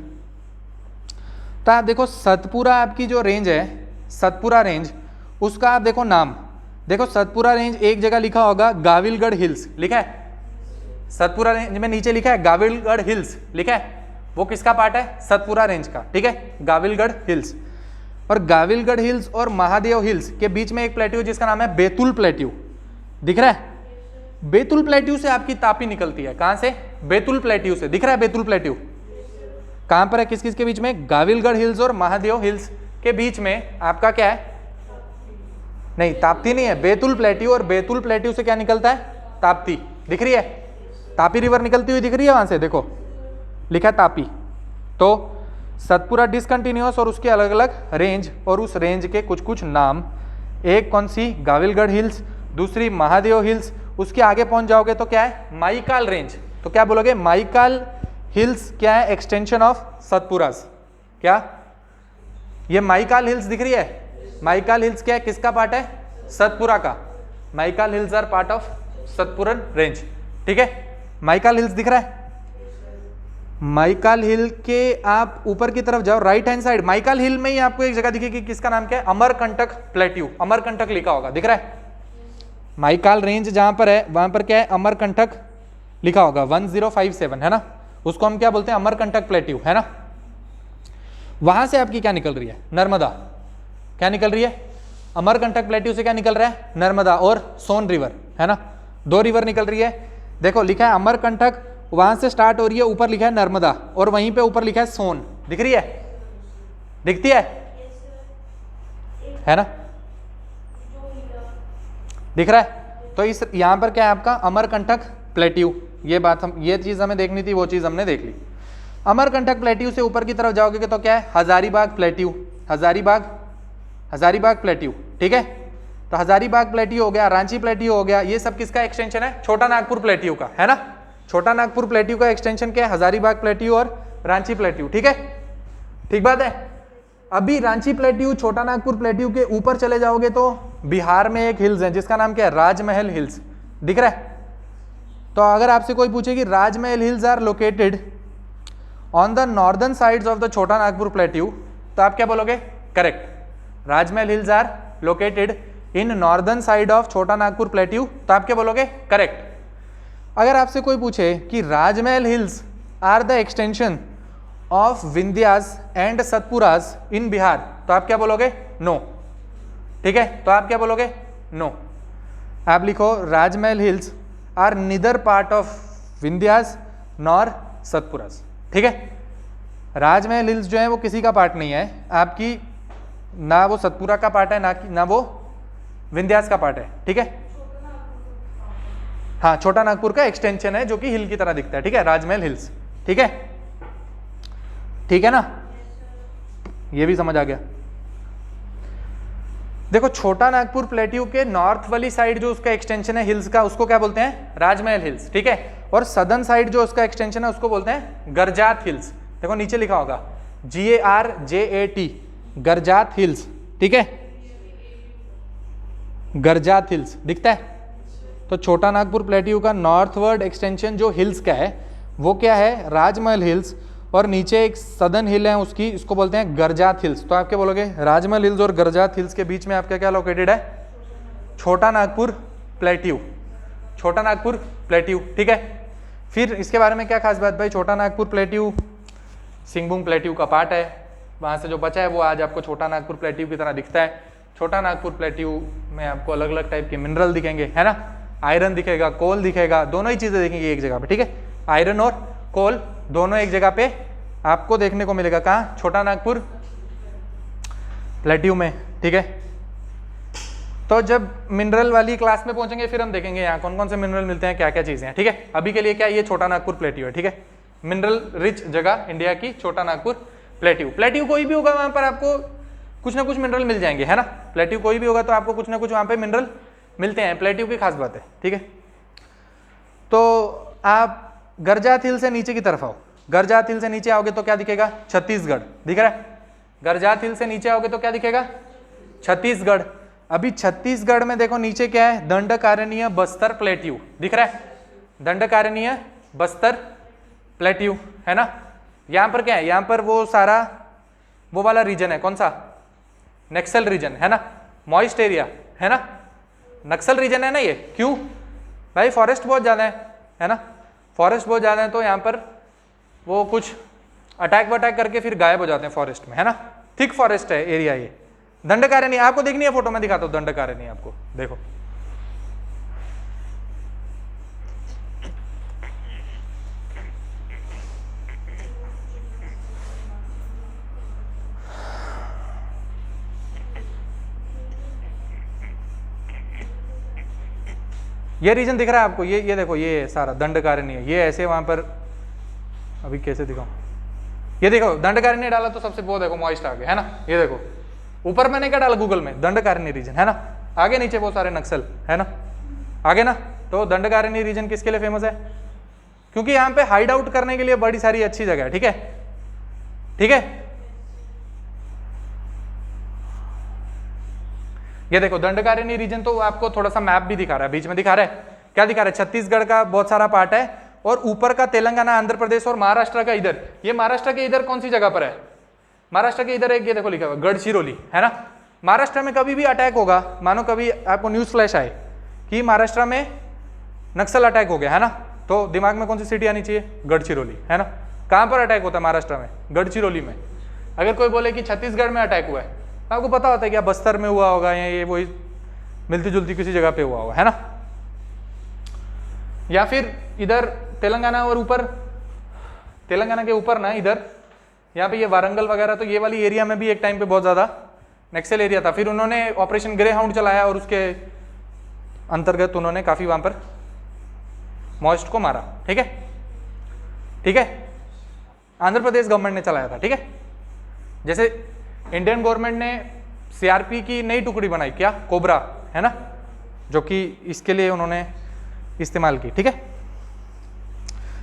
तो आप देखो सतपुरा आपकी जो रेंज है, सतपुरा रेंज, उसका आप देखो नाम, देखो सतपुरा रेंज एक जगह लिखा होगा गाविलगढ़ हिल्स लिखा है, सतपुरा रेंज में नीचे लिखा है गाविलगढ़ हिल्स लिखा है, वो किसका पार्ट है, सतपुरा रेंज का, ठीक है, गाविलगढ़ हिल्स। और गाविलगढ़ हिल्स और महादेव हिल्स के बीच में एक प्लेट्यू जिसका नाम है बेतुल प्लेट्यू, दिख रहा है। बेतुल प्लेट्यू से आपकी तापी निकलती है, कहां से, बेतुल प्लेट्यू से, दिख रहा है बेतुल प्लेट्यू कहां पर है, किस किस के बीच में, गाविलगढ़ हिल्स और महादेव हिल्स के बीच में आपका क्या है, नहीं ताप्ती नहीं है, बेतुल प्लेट्यू, और बेतुल प्लेट्यू से क्या निकलता है, ताप्ती, दिख रही है, तापी रिवर निकलती हुई दिख रही है वहां से, देखो लिखा तापी। तो सतपुरा डिसकंटिन्यूअस और उसके अलग अलग रेंज, और उस रेंज के कुछ कुछ नाम, एक कौन सी, गाविलगढ़ हिल्स, दूसरी महादेव हिल्स, उसके आगे पहुंच जाओगे तो क्या है, माईकाल रेंज। तो क्या बोलोगे, माईकाल हिल्स क्या है, एक्सटेंशन ऑफ सतपुरास, क्या ये माईकाल हिल्स दिख रही है, माईकाल हिल्स क्या है, किसका पार्ट है, सतपुरा का, Maikal hills are part of Satpura range, ठीक है। माईकाल हिल्स दिख रहा है, माईकाल हिल के आप ऊपर की तरफ जाओ, राइट हैंड साइड माईकाल हिल में ही आपको एक जगह दिखेगी, किसका नाम क्या है, अमरकंटक प्लेट्यू, अमरकंटक लिखा होगा, दिख रहा है। माईकाल रेंज जहां पर है वहां पर क्या है, अमरकंटक लिखा होगा, 1057 है ना, उसको हम क्या बोलते हैं, अमरकंटक प्लेट्यू, है ना। वहां से आपकी क्या निकल रही है, नर्मदा, क्या निकल रही है, अमरकंटक प्लेट्यू से क्या निकल रहा है, नर्मदा और सोन रिवर, है ना, दो रिवर निकल रही है। देखो लिखा है अमरकंटक, वहां से स्टार्ट हो रही है, ऊपर लिखा है नर्मदा, और वहीं पे ऊपर लिखा है सोन, दिख रही है, दिखती है ना, दिख रहा है। तो इस यहां पर क्या है आपका, अमरकंटक प्लेट्यू, ये बात हम, ये चीज हमें देखनी थी, वो चीज हमने देख ली। अमरकंटक प्लेट्यू से ऊपर की तरफ जाओगे तो क्या है, हजारीबाग प्लेट्यू, हजारीबाग प्लेट्यू, ठीक है। तो हजारीबाग प्लेट्यू हो गया, रांची प्लेट्यू हो गया, ये सब किसका एक्सटेंशन है, छोटा नागपुर प्लेट्यू का, है ना। छोटा नागपुर प्लेट्यू का एक्सटेंशन क्या है, हजारीबाग प्लेट्यू और रांची प्लेट्यू, ठीक है, ठीक बात है। अभी रांची प्लेट्यू, छोटा नागपुर प्लेट्यू के ऊपर चले जाओगे तो बिहार में एक हिल्स है जिसका नाम क्या है, राजमहल हिल्स, दिख रहा है। तो अगर आपसे कोई पूछे कि Rajmahal hills are located on the northern sides of the Chota Nagpur plateau, तो आप क्या बोलोगे, correct, Rajmahal hills are located in northern side of Chota Nagpur plateau, तो आप क्या बोलोगे, करेक्ट। अगर आपसे कोई पूछे कि Rajmahal hills are the extension of Vindhyas and Satpuras in Bihar, तो आप क्या बोलोगे, नो, ठीक है। तो आप क्या बोलोगे, नो, आप लिखो Rajmahal hills are neither part of Vindhyas nor Satpuras, ठीक है। राजमहल हिल्स जो है वो किसी का पार्ट नहीं है आपकी, ना वो सतपुरा का पार्ट है, ना वो विंध्यास का पार्ट है, ठीक है। हाँ, छोटा नागपुर का एक्सटेंशन है जो कि हिल की तरह दिखता है, ठीक है, राजमहल हिल्स, ठीक है, ठीक है ना। ये भी समझ आ गया। देखो छोटा नागपुर प्लेट्यू के नॉर्थ वाली साइड जो उसका एक्सटेंशन है हिल्स का, उसको क्या बोलते हैं? राजमहल हिल्स, ठीक है। और सदर्न साइड जो उसका एक्सटेंशन है उसको बोलते हैं गरजात हिल्स। देखो नीचे लिखा होगा GARJAT, गरजात हिल्स, ठीक है, गरजात हिल्स दिखता है। तो छोटा नागपुर प्लेट्यू का नॉर्थवर्ड एक्सटेंशन जो हिल्स का है वो क्या है? राजमहल हिल्स। और नीचे एक सदर्न हिल है उसकी, इसको बोलते हैं गरजात हिल्स। तो आप क्या बोलोगे? राजमहल हिल्स और गरजात हिल्स के बीच में आपका क्या लोकेटेड है? छोटा नागपुर प्लेट्यू, छोटा नागपुर प्लेट्यू, ठीक है। फिर इसके बारे में क्या खास बात भाई? छोटा नागपुर प्लेट्यू सिंगभूम प्लेट्यू का पार्ट है, वहाँ से जो बचा है वो आज आपको छोटा नागपुर प्लेट्यू की तरह दिखता है। छोटा नागपुर प्लेट्यू में आपको अलग अलग टाइप के मिनरल दिखेंगे, है ना, आयरन दिखेगा, कोल दिखेगा, दोनों ही चीज़ें दिखेंगी एक जगह पे, ठीक है। आयरन और कोल दोनों एक जगह पे आपको देखने को मिलेगा। कहाँ? छोटा नागपुर प्लेट्यू में, ठीक है। तो जब मिनरल वाली क्लास में पहुंचेंगे फिर हम देखेंगे यहाँ कौन कौन से मिनरल मिलते हैं, क्या क्या चीज़ें हैं, ठीक है। अभी के लिए क्या, ये छोटा नागपुर प्लेट्यू है, ठीक है। मिनरल रिच जगह इंडिया की छोटा नागपुर प्लेट्यू। प्लेट्यू कोई भी होगा वहाँ पर आपको कुछ ना कुछ मिनरल मिल जाएंगे, है ना। प्लेट्यू कोई भी होगा तो आपको कुछ ना कुछ वहाँ पे मिनरल मिलते हैं, प्लेट्यू की खास बात है, ठीक है। तो आप गरजात हिल से नीचे की तरफ आओ, गरजात हिल से नीचे आओगे तो क्या दिखेगा? छत्तीसगढ़ दिख रहा है। गरजात हिल से नीचे आओगे तो क्या दिखेगा? छत्तीसगढ़। अभी छत्तीसगढ़ में देखो नीचे क्या है? दंडकारण्य बस्तर प्लेट्यू दिख रहा है, दंडकारण्य बस्तर प्लेट्यू, है ना। यहाँ पर क्या है? यहाँ पर वो सारा वो वाला रीजन है, कौन सा? नक्सल रीजन, है ना, मॉइस्ट एरिया, है ना, नक्सल रीजन है ना ये। क्यों भाई? फॉरेस्ट बहुत ज़्यादा है ना, फॉरेस्ट बहुत ज़्यादा है तो यहाँ पर वो कुछ अटैक वटैक करके फिर गायब हो जाते हैं फॉरेस्ट में, है ना। थिक फॉरेस्ट है एरिया ये। दंडकारण्य आपको देखनी है फोटो में दिखाता हूँ, दंडकारण्य आपको देखो। ये रीजन दिख रहा है आपको? ये देखो, ये सारा दंडकारण्य, ये ऐसे वहां पर, अभी कैसे दिखाऊं, ये देखो दंडकारण्य डाला तो सबसे वो देखो मॉइस्ट आ गया, है ना। ये देखो ऊपर मैंने क्या डाला गूगल में? दंडकारण्य रीजन, है ना। आगे नीचे बहुत सारे नक्सल, है ना, आगे ना। तो दंडकारण्य रीजन किसके लिए फेमस है? क्योंकि यहाँ पे हाइड आउट करने के लिए बड़ी सारी अच्छी जगह है, ठीक है, ठीक है। ये देखो दंडकारण्य रीजन तो आपको थोड़ा सा मैप भी दिखा रहा है, बीच में दिखा रहा है, क्या दिखा रहा है? छत्तीसगढ़ का बहुत सारा पार्ट है और ऊपर का तेलंगाना, आंध्र प्रदेश और महाराष्ट्र का इधर। ये महाराष्ट्र के इधर कौन सी जगह पर है? महाराष्ट्र के इधर एक ये देखो लिखा हुआ गढ़चिरौली, है ना। महाराष्ट्र में कभी भी अटैक होगा, मानो कभी आपको न्यूज फ्लैश आए कि महाराष्ट्र में नक्सल अटैक हो गया, है ना, तो दिमाग में कौन सी सिटी आनी चाहिए? गढ़चिरौली, है ना। कहाँ पर अटैक होता है महाराष्ट्र में? गढ़चिरौली में। अगर कोई बोले कि छत्तीसगढ़ में अटैक हुआ है, आपको पता होता है क्या बस्तर में हुआ होगा या ये वही मिलती जुलती किसी जगह पे हुआ होगा, है ना। या फिर इधर तेलंगाना और ऊपर, तेलंगाना के ऊपर ना इधर यहाँ पे ये वारंगल वगैरह, तो ये वाली एरिया में भी एक टाइम पे बहुत ज़्यादा नक्सल एरिया था। फिर उन्होंने ऑपरेशन ग्रे हाउंड चलाया और उसके अंतर्गत उन्होंने काफ़ी वहाँ पर मॉइस्ट को मारा, ठीक है, ठीक है। आंध्र प्रदेश गवर्नमेंट ने चलाया था, ठीक है। जैसे इंडियन गवर्नमेंट ने सीआरपी की नई टुकड़ी बनाई, क्या? कोबरा, है ना, जो कि इसके लिए उन्होंने इस्तेमाल की, ठीक है।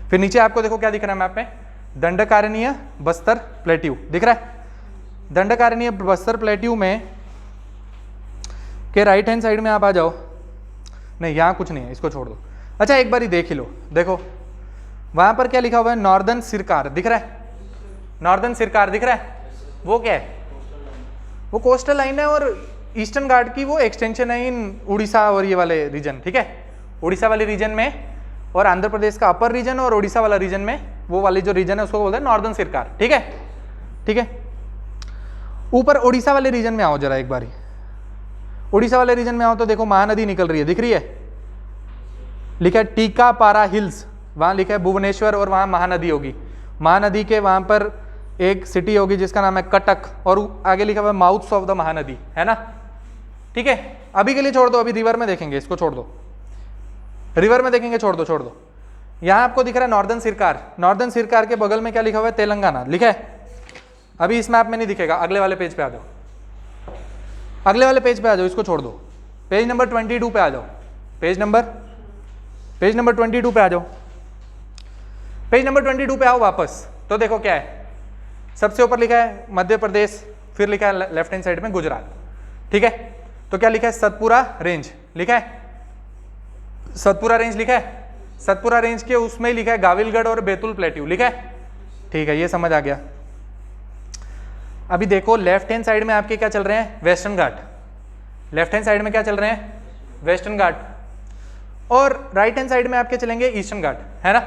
फिर नीचे आपको देखो क्या दिख रहा है मैप में? दंडकारण्य बस्तर प्लेट्यू दिख रहा है। दंडकारण्य बस्तर प्लेट्यू में के राइट हैंड साइड में आप आ जाओ। नहीं, यहाँ कुछ नहीं है, इसको छोड़ दो। अच्छा एक बार ही देख ही लो, देखो वहां पर क्या लिखा हुआ है? नॉर्दर्न सिरकार दिख रहा है, नॉर्दर्न सिरकार दिख रहा है। वो क्या है? वो कोस्टल लाइन है और ईस्टर्न घाट की वो एक्सटेंशन है इन उड़ीसा और ये वाले रीजन, ठीक है। उड़ीसा वाले रीजन में और आंध्र प्रदेश का अपर रीजन और उड़ीसा वाला रीजन में, वो वाली जो रीजन है उसको बोलते हैं नॉर्दर्न सिरकार, ठीक है, ठीक है। ऊपर उड़ीसा वाले रीजन में आओ जरा एक बारी। उड़ीसा वाले रीजन में आओ तो देखो महानदी निकल रही है, दिख रही है, लिखा है टीकापारा हिल्स, वहाँ लिखा है भुवनेश्वर और वहाँ महानदी होगी। महानदी के वहाँ पर एक सिटी होगी जिसका नाम है कटक और आगे लिखा हुआ है माउथ्स ऑफ द महानदी, है ना, ठीक है। अभी के लिए छोड़ दो, अभी रिवर में देखेंगे, इसको छोड़ दो, रिवर में देखेंगे, छोड़ दो छोड़ दो। यहाँ आपको दिख रहा है नॉर्दर्न सिरकार, नॉर्दर्न सिरकार के बगल में क्या लिखा हुआ है? तेलंगाना लिखा है, अभी इस मैप में नहीं दिखेगा, अगले वाले पेज पे आ जाओ, अगले वाले पेज पे आ जाओ, इसको छोड़ दो, पेज नंबर 22 पे आ जाओ, पेज नंबर 22 पे आ जाओ, पेज नंबर 22 पे आओ वापस। तो देखो क्या है, सबसे ऊपर लिखा है मध्य प्रदेश, फिर लिखा है लेफ्ट हैंड साइड में गुजरात, ठीक है। तो क्या लिखा है, सतपुरा रेंज लिखा है, सतपुरा रेंज लिखा है, सतपुरा रेंज के उसमें ही लिखा है गाविलगढ़ और बैतूल प्लेट्यू लिखा है, ठीक है, ये समझ आ गया। अभी देखो लेफ्ट हैंड साइड में आपके क्या चल रहे हैं, वेस्टर्न घाट, लेफ्ट हैंड साइड में क्या चल रहे हैं, वेस्टर्न घाट, और राइट हैंड साइड में आपके चलेंगे ईस्टर्न घाट, है ना।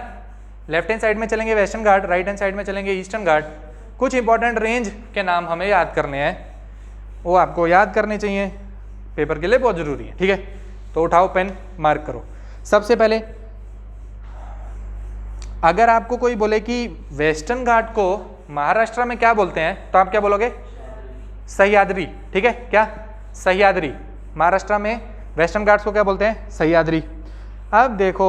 लेफ्ट हैंड साइड में चलेंगे वेस्टर्न घाट, राइट हैंड साइड में चलेंगे ईस्टर्न घाट। कुछ इंपॉर्टेंट रेंज के नाम हमें याद करने हैं, वो आपको याद करने चाहिए, पेपर के लिए बहुत जरूरी है, ठीक है। तो उठाओ पेन, मार्क करो। सबसे पहले अगर आपको कोई बोले कि वेस्टर्न घाट को महाराष्ट्र में क्या बोलते हैं, तो आप क्या बोलोगे, सह्याद्री, ठीक है, क्या, सह्याद्री। महाराष्ट्र में वेस्टर्न घाट्स को क्या बोलते हैं, सह्याद्री। अब देखो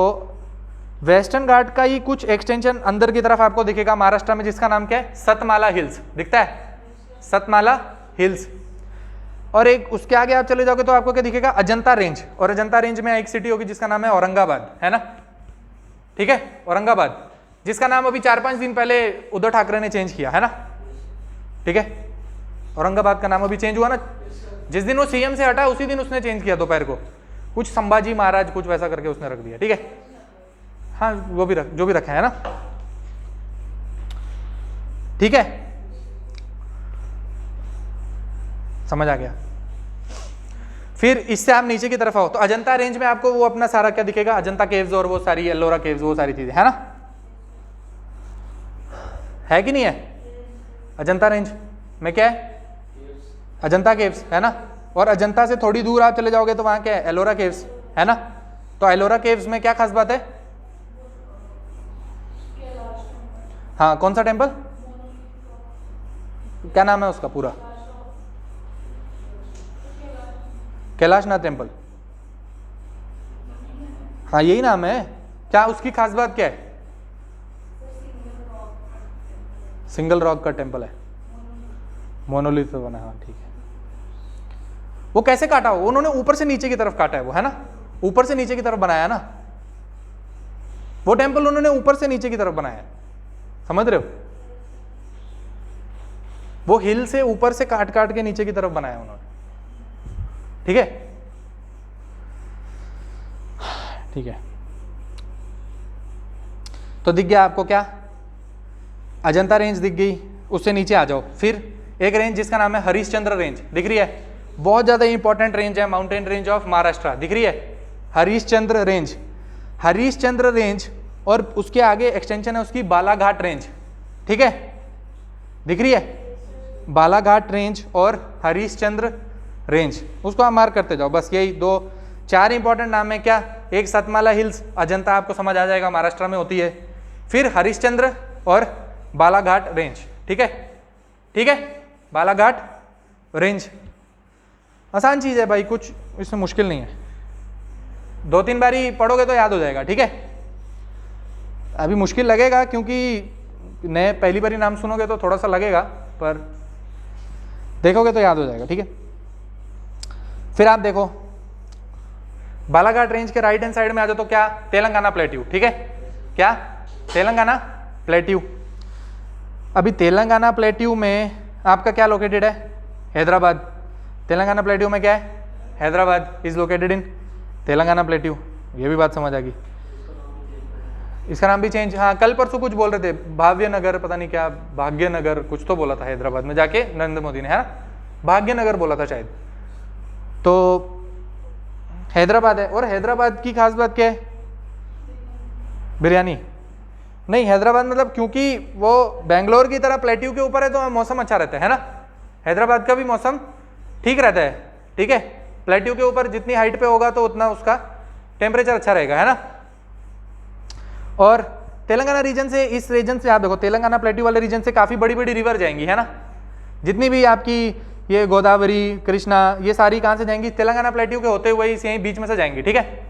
वेस्टर्न घाट का ही कुछ एक्सटेंशन अंदर की तरफ आपको दिखेगा महाराष्ट्र में, जिसका नाम क्या है, सतमाला हिल्स, दिखता है, सतमाला हिल्स। और एक उसके आगे आप चले जाओगे तो आपको क्या दिखेगा, अजंता रेंज, और अजंता रेंज में एक सिटी होगी जिसका नाम है औरंगाबाद, है ना, ठीक है, औरंगाबाद, जिसका नाम अभी 4-5 दिन पहले उद्धव ठाकरे ने चेंज किया, है ना, ठीक है। औरंगाबाद का नाम अभी चेंज हुआ ना, जिस दिन वो सीएम से हटा उसी दिन उसने चेंज किया दोपहर को, कुछ संभाजी महाराज कुछ वैसा करके उसने रख दिया, ठीक है। हाँ वो भी जो भी रखा है ना, ठीक है, समझ आ गया। फिर इससे आप नीचे की तरफ आओ तो अजंता रेंज में आपको वो अपना सारा क्या दिखेगा, अजंता केव्स और वो सारी एलोरा केव्स, वो सारी चीजें, है ना, है कि नहीं है। अजंता रेंज में क्या है, अजंता केव्स, है ना। और अजंता से थोड़ी दूर आप चले जाओगे तो वहां क्या है, एलोरा केव्स, है ना। तो एलोरा केव्स में क्या खास बात है, हाँ कौन सा टेम्पल, क्या नाम है उसका पूरा, कैलाशनाथ टेम्पल, हाँ यही नाम है। क्या उसकी खास बात क्या है, सिंगल रॉक का टेम्पल है, मोनोलिथ पे बना है, हाँ ठीक है। वो कैसे काटा हो, उन्होंने ऊपर से नीचे की तरफ काटा है वो, है ना, ऊपर से नीचे की तरफ बनाया ना, वो टेम्पल उन्होंने ऊपर से नीचे की तरफ बनाया है, समझ रहे हो, वो हिल से ऊपर से काट काट के नीचे की तरफ बनाया उन्होंने, ठीक है, ठीक है। तो दिख गया आपको क्या, अजंता रेंज दिख गई, उससे नीचे आ जाओ। फिर एक रेंज जिसका नाम है हरिश्चंद्र रेंज, दिख रही है, बहुत ज्यादा इंपॉर्टेंट रेंज है, माउंटेन रेंज ऑफ महाराष्ट्र, दिख रही है, हरिश्चंद्र रेंज, हरिश्चंद्र रेंज। और उसके आगे एक्सटेंशन है उसकी बालाघाट रेंज, ठीक है, दिख रही है, बालाघाट रेंज और हरिश्चंद्र रेंज, उसको आप मार्क करते जाओ। बस यही 2-4 इंपॉर्टेंट नाम है, क्या, एक सतमाला हिल्स, अजंता आपको समझ आ जाएगा महाराष्ट्र में होती है, फिर हरिश्चंद्र और बालाघाट रेंज, ठीक है, ठीक है, बालाघाट रेंज। आसान चीज है भाई, कुछ इसमें मुश्किल नहीं है, 2-3 बारी पढ़ोगे तो याद हो जाएगा, ठीक है। अभी मुश्किल लगेगा क्योंकि नए पहली बारी नाम सुनोगे तो थोड़ा सा लगेगा, पर देखोगे तो याद हो जाएगा, ठीक है। फिर आप देखो बालाघाट रेंज के राइट हैंड साइड में आ जाओ तो क्या, तेलंगाना प्लेट्यू, ठीक है, क्या, तेलंगाना प्लेट्यू। अभी तेलंगाना प्लेट्यू में आपका क्या लोकेटेड है, हैदराबाद, तेलंगाना प्लेट्यू में क्या है, Hyderabad is located in Telangana plateau, ये भी बात समझ आ गई। इसका नाम भी चेंज, हाँ कल परसों कुछ बोल रहे थे, भाव्य नगर, पता नहीं क्या, भाग्य नगर कुछ तो बोला था हैदराबाद में जाके नरेंद्र मोदी ने, है ना, भाग्य नगर बोला था शायद। तो हैदराबाद है, और हैदराबाद की खास बात क्या है, बिरयानी नहीं, हैदराबाद मतलब क्योंकि वो बेंगलोर की तरह प्लेट्यू के ऊपर है तो मौसम अच्छा रहता है ना, हैदराबाद का भी मौसम ठीक रहता है, ठीक है, प्लेट्यू के ऊपर जितनी हाइट पे होगा तो उतना उसका टेम्परेचर अच्छा रहेगा, है ना। और तेलंगाना रीजन से, इस रीजन से आप देखो तेलंगाना प्लेट्यू वाले रीजन से काफ़ी बड़ी बड़ी रिवर जाएंगी, है ना, जितनी भी आपकी ये गोदावरी, कृष्णा, ये सारी कहाँ से जाएंगी, तेलंगाना प्लेट्यू के होते हुए इस यहीं बीच में से जाएंगी, ठीक है।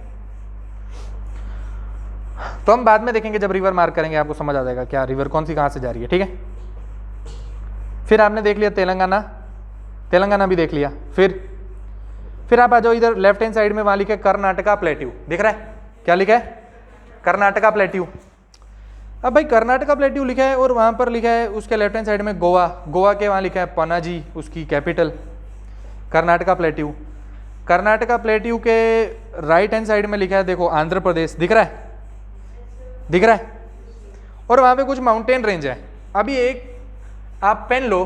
तो हम बाद में देखेंगे जब रिवर मार्क करेंगे, आपको समझ आ जाएगा क्या रिवर कौन सी कहाँ से जा रही है, ठीक है। फिर आपने देख लिया तेलंगाना, तेलंगाना भी देख लिया। फिर आप आ जाओ इधर लेफ्ट हैंड साइड में, वहां लिखा है कर्नाटका प्लेट्यू, दिख रहा है क्या लिखा है? कर्नाटका प्लेट्यू। अब भाई कर्नाटका प्लेट्यू लिखा है और वहां पर लिखा है उसके लेफ्ट हैंड साइड में गोवा, गोवा के वहां लिखा है पनाजी, उसकी capital Karnataka plateau. Karnataka plateau के राइट हैंड साइड में लिखा है देखो आंध्र प्रदेश, दिख रहा है? दिख रहा है? और वहां पे कुछ माउंटेन रेंज है। अभी एक आप पेन लो,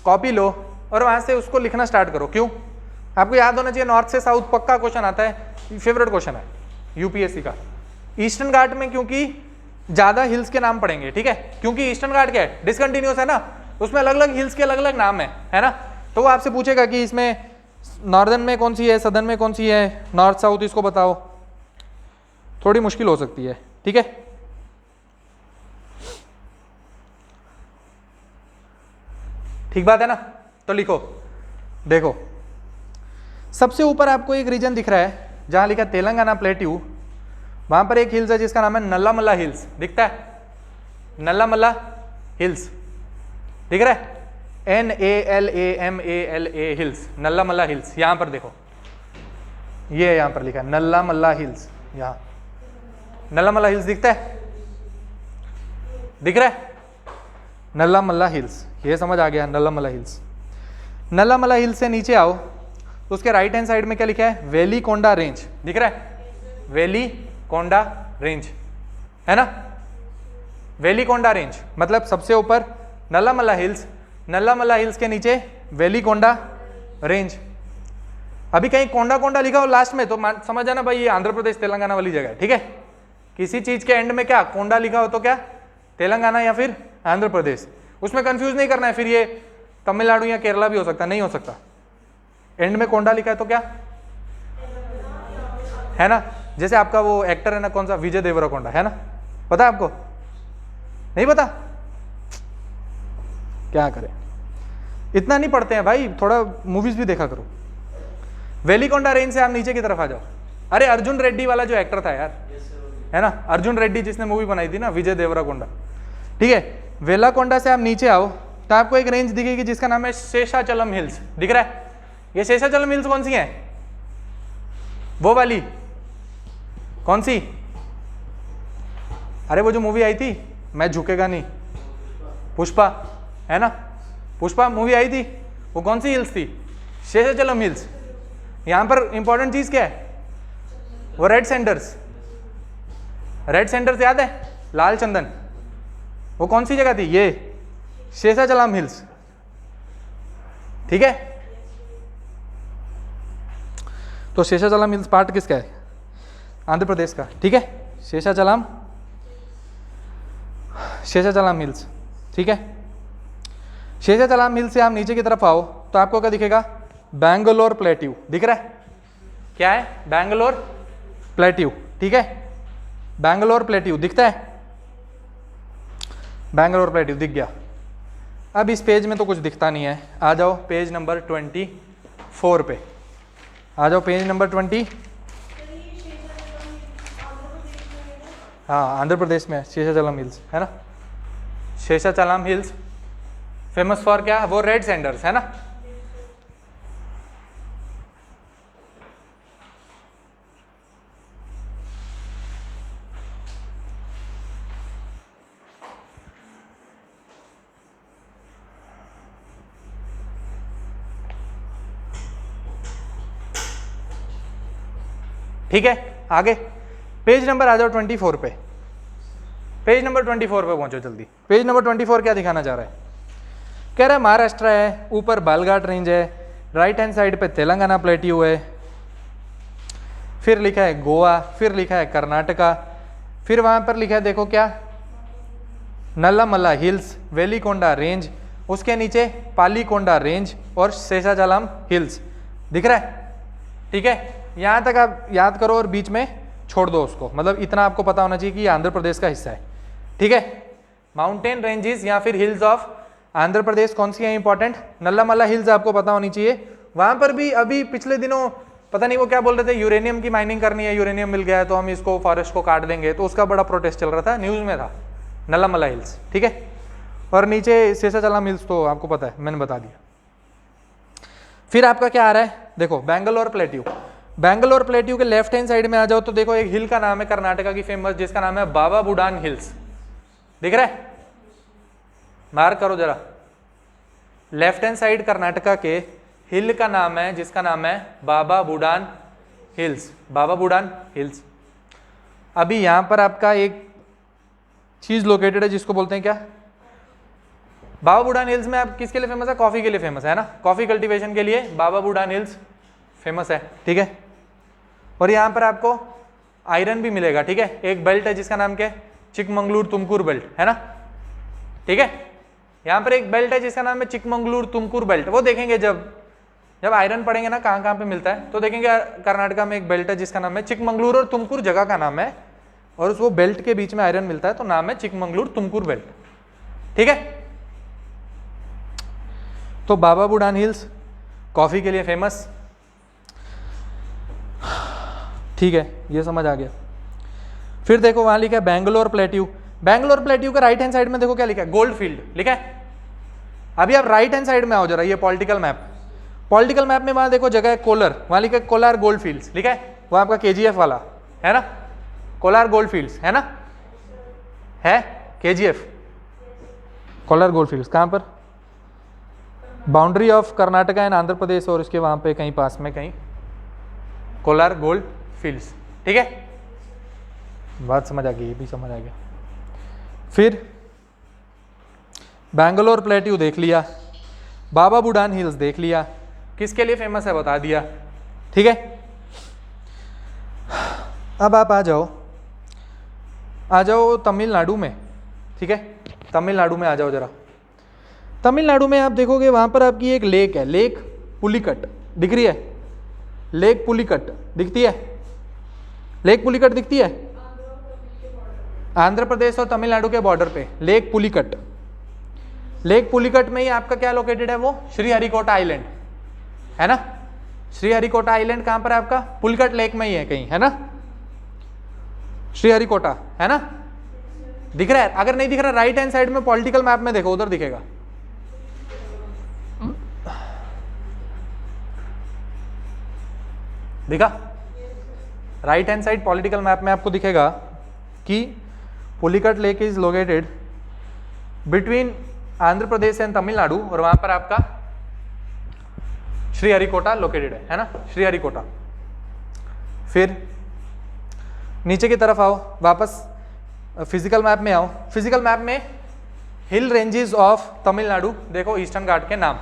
कॉपी लो और वहां से उसको लिखना स्टार्ट करो। क्यों? आपको याद होना चाहिए, नॉर्थ से साउथ पक्का क्वेश्चन आता है, फेवरेट क्वेश्चन है यूपीएससी का। ईस्टर्न घाट में क्योंकि ज्यादा हिल्स के नाम पड़ेंगे, ठीक है, क्योंकि ईस्टर्न घाट क्या है, डिसकंटिन्यूअस है ना, उसमें अलग अलग हिल्स के अलग अलग नाम है ना। तो वो आपसे पूछेगा कि इसमें नॉर्दर्न में कौन सी है, सदर्न में कौन सी है, नॉर्थ साउथ, इसको बताओ। थोड़ी मुश्किल हो सकती है, ठीक है। ठीक बात है ना? तो लिखो, देखो सबसे ऊपर आपको एक रीजन दिख रहा है जहां लिखा तेलंगाना प्लेट्यू, वहां पर एक हिल्स है जिसका नाम है नल्लामला हिल्स, दिखता है? नल्लामला हिल्स दिख रहा है? NALAMALA hills, Nallamala hills. यहां पर देखो, ये यहां पर लिखा है नल्लामला हिल्स, यहां नल्लामला हिल्स दिखता है? दिख रहा है? नल्लामला हिल्स, ये समझ आ गया, नल्लामला हिल्स। नल्लामला हिल्स से नीचे आओ तो उसके राइट हैंड साइड में क्या लिखा है? वेलिकोंडा रेंज, दिख रहा है? वेलिकोंडा रेंज है ना? वेलिकोंडा रेंज मतलब सबसे ऊपर नल्लामला हिल्स, नल्लामला हिल्स के नीचे वेलिकोंडा रेंज। अभी कहीं कोंडा कोंडा लिखा हो लास्ट में तो समझ जाना भाई ये आंध्र प्रदेश तेलंगाना वाली जगह है, ठीक है। किसी चीज के एंड में क्या कोंडा लिखा हो तो क्या तेलंगाना या फिर आंध्र प्रदेश, उसमें कंफ्यूज नहीं करना है। फिर ये तमिलनाडु या केरला भी हो सकता, नहीं हो सकता। एंड में कोंडा लिखा है तो क्या है ना, जैसे आपका वो एक्टर है ना, कौन सा, विजय देवरकोंडा, है ना? पता है आपको? नहीं पता? क्या करें, इतना नहीं पढ़ते हैं भाई, थोड़ा मूवीज भी देखा करो। वेलिकोंडा रेंज से आप नीचे की तरफ आ जाओ। अरे अर्जुन रेड्डी वाला जो एक्टर था यार, है ना, अर्जुन रेड्डी जिसने मूवी बनाई थी ना, विजय देवरकोंडा, ठीक है। वेलाकोंडा से आप नीचे आओ तो आपको एक रेंज दिखेगी जिसका नाम है शेषाचलम हिल्स, दिख रहा है? ये शेषाचलम हिल्स कौन सी है? वो वाली कौन सी? अरे वो जो मूवी आई थी मैं झुकेगा नहीं, पुष्पा, है ना? पुष्पा मूवी आई थी, वो कौन सी हिल्स थी? शेषाचलम हिल्स। यहां पर इंपॉर्टेंट चीज क्या है? वो रेड सेंटर्स, रेड सेंटर्स याद है? लाल चंदन, वो कौन सी जगह थी? ये शेषाचलम हिल्स, ठीक है। तो शेषाचलम हिल्स पार्ट किसका है? आंध्र प्रदेश का, ठीक है। शेषाचलम, शेषाचलम हिल्स, ठीक है। शेषाचलम हिल्स से आप नीचे की तरफ आओ तो आपको क्या दिखेगा? बैंगलोर प्लेट्यू, दिख रहा है? क्या है? बैंगलोर प्लेट्यू, ठीक है। बैंगलोर प्लेट्यू दिखता है? बैंगलोर प्लेट्यू दिख गया। अब इस पेज में तो कुछ दिखता नहीं है, आ जाओ पेज नंबर 24 पे, आ जाओ पेज नंबर 20। हाँ आंध्र प्रदेश में शेषाचलम हिल्स, है ना? शेषाचलम हिल्स फेमस फॉर क्या? वो रेड सैंडर्स, है ना? ठीक है, आगे पेज नंबर आ जाओ 24 पे। पेज नंबर 24 पे पहुंचो जल्दी। पेज नंबर 24 क्या दिखाना चाह रहा है? कह रहा है महाराष्ट्र है, ऊपर बालघाट रेंज है, राइट हैंड साइड पे तेलंगाना प्लेट्यू है, फिर लिखा है गोवा, फिर लिखा है कर्नाटका, फिर वहां पर लिखा है देखो क्या, नल्लामला हिल्स, वेलिकोंडा रेंज, उसके नीचे पालीकोंडा रेंज और शेषाचलम हिल्स, दिख रहा है? ठीक है, यहाँ तक आप याद करो और बीच में छोड़ दो उसको, मतलब इतना आपको पता होना चाहिए कि ये आंध्र प्रदेश का हिस्सा है, ठीक है। माउंटेन रेंजेस या फिर हिल्स ऑफ आंध्र प्रदेश कौन सी है इंपॉर्टेंट? नल्लामला हिल्स आपको पता होनी चाहिए। वहां पर भी अभी पिछले दिनों पता नहीं वो क्या बोल रहे थे, यूरेनियम की माइनिंग करनी है, यूरेनियम मिल गया है तो हम इसको फॉरेस्ट को काट देंगे, तो उसका बड़ा प्रोटेस्ट चल रहा था, न्यूज में था, नल्लामला हिल्स, ठीक है। और नीचे शेषाचला मिल्स तो आपको पता है, मैंने बता दिया। फिर आपका क्या आ रहा है, देखो बैंगलोर प्लेट्यू। बैंगलोर प्लेट्यू के लेफ्ट हैंड साइड में आ जाओ तो देखो एक हिल का नाम है कर्नाटका की फेमस, जिसका नाम है बाबा बुडान हिल्स। दिख रहा है, मार्क करो जरा। लेफ्ट हैंड साइड कर्नाटका के हिल का नाम है जिसका नाम है बाबा बुडान हिल्स, बाबा बुडान हिल्स। अभी यहां पर आपका एक चीज लोकेटेड है जिसको बोलते हैं क्या, बाबा बुडान हिल्स में आप किसके लिए फेमस है, कॉफी के लिए फेमस है ना, कॉफी कल्टीवेशन के लिए बाबा बुडान हिल्स फेमस है, ठीक है। और यहाँ पर आपको आयरन भी मिलेगा, ठीक है। एक बेल्ट है जिसका नाम क्या है, चिकमंगलूर तुमकुर बेल्ट, है ना, ठीक है। यहाँ पर एक बेल्ट है जिसका नाम है चिकमंगलूर तुमकुर बेल्ट, वो देखेंगे जब आयरन पढ़ेंगे ना कहाँ कहाँ पे मिलता है, तो देखेंगे कर्नाटका में एक बेल्ट है जिसका नाम है चिकमंगलूर, और तुमकुर जगह का नाम है, और उस वो बेल्ट के बीच में आयरन मिलता है तो नाम है चिकमंगलूर तुमकुर बेल्ट, ठीक है। तो बाबा बुडान हिल्स कॉफी के लिए फेमस, ठीक है, ये समझ आ गया। फिर देखो वहां लिखा है बैंगलोर प्लेट्यू। बैंगलोर प्लेट्यू का राइट हैंड साइड में देखो क्या लिखा है, गोल्ड फील्ड लिखा है। अभी आप राइट हैंड साइड में आओ जरा, ये पॉलिटिकल मैप, पॉलिटिकल मैप में वहां देखो जगह है कोलर, वहां लिखा है कोलार गोल्ड फील्ड्स, लिखा है, वो आपका केजीएफ वाला है ना, कोलार गोल्ड फील्ड्स है ना, है केजीएफ कोलार गोल्ड फील्ड्स। कहां पर, boundary of Karnataka and Andhra Pradesh, और इसके वहां पे कहीं पास में कहीं कोलार गोल्ड फील्ड्स, ठीक है, बात समझ आ गई, ये भी समझ आ गया। फिर बैंगलोर प्लेट्यू देख लिया, बाबा बुडान हिल्स देख लिया, किसके लिए फेमस है बता दिया, ठीक है। अब आप आ जाओ तमिलनाडु में, ठीक है, तमिलनाडु में आ जाओ जरा। तमिलनाडु में आप देखोगे वहां पर आपकी एक लेक है, लेक पुलिकट दिख रही है, लेक पुलिकट दिखती है, लेक पुलिकट दिखती है, आंध्र प्रदेश और तमिलनाडु के बॉर्डर पे लेक पुलिकट। लेक पुलिकट में ही आपका क्या लोकेटेड है, वो श्रीहरिकोटा आइलैंड है ना, श्रीहरिकोटा आइलैंड कहां पर है आपका, पुलिकट लेक में ही है कहीं, है ना, श्रीहरिकोटा है ना, दिख रहा है। अगर नहीं दिख रहा राइट हैंड साइड में पॉलिटिकल मैप में देखो, उधर दिखेगा, दिखा, right hand side political map में आपको दिखेगा कि Pulicat lake is located between Andhra Pradesh and Tamil Nadu, और वहां पर आपका श्रीहरिकोटा लोकेटेड है ना, श्रीहरिकोटा। फिर नीचे की तरफ आओ, वापस फिजिकल मैप में आओ, फिजिकल मैप में हिल रेंजेस ऑफ तमिलनाडु देखो, ईस्टर्न घाट के नाम,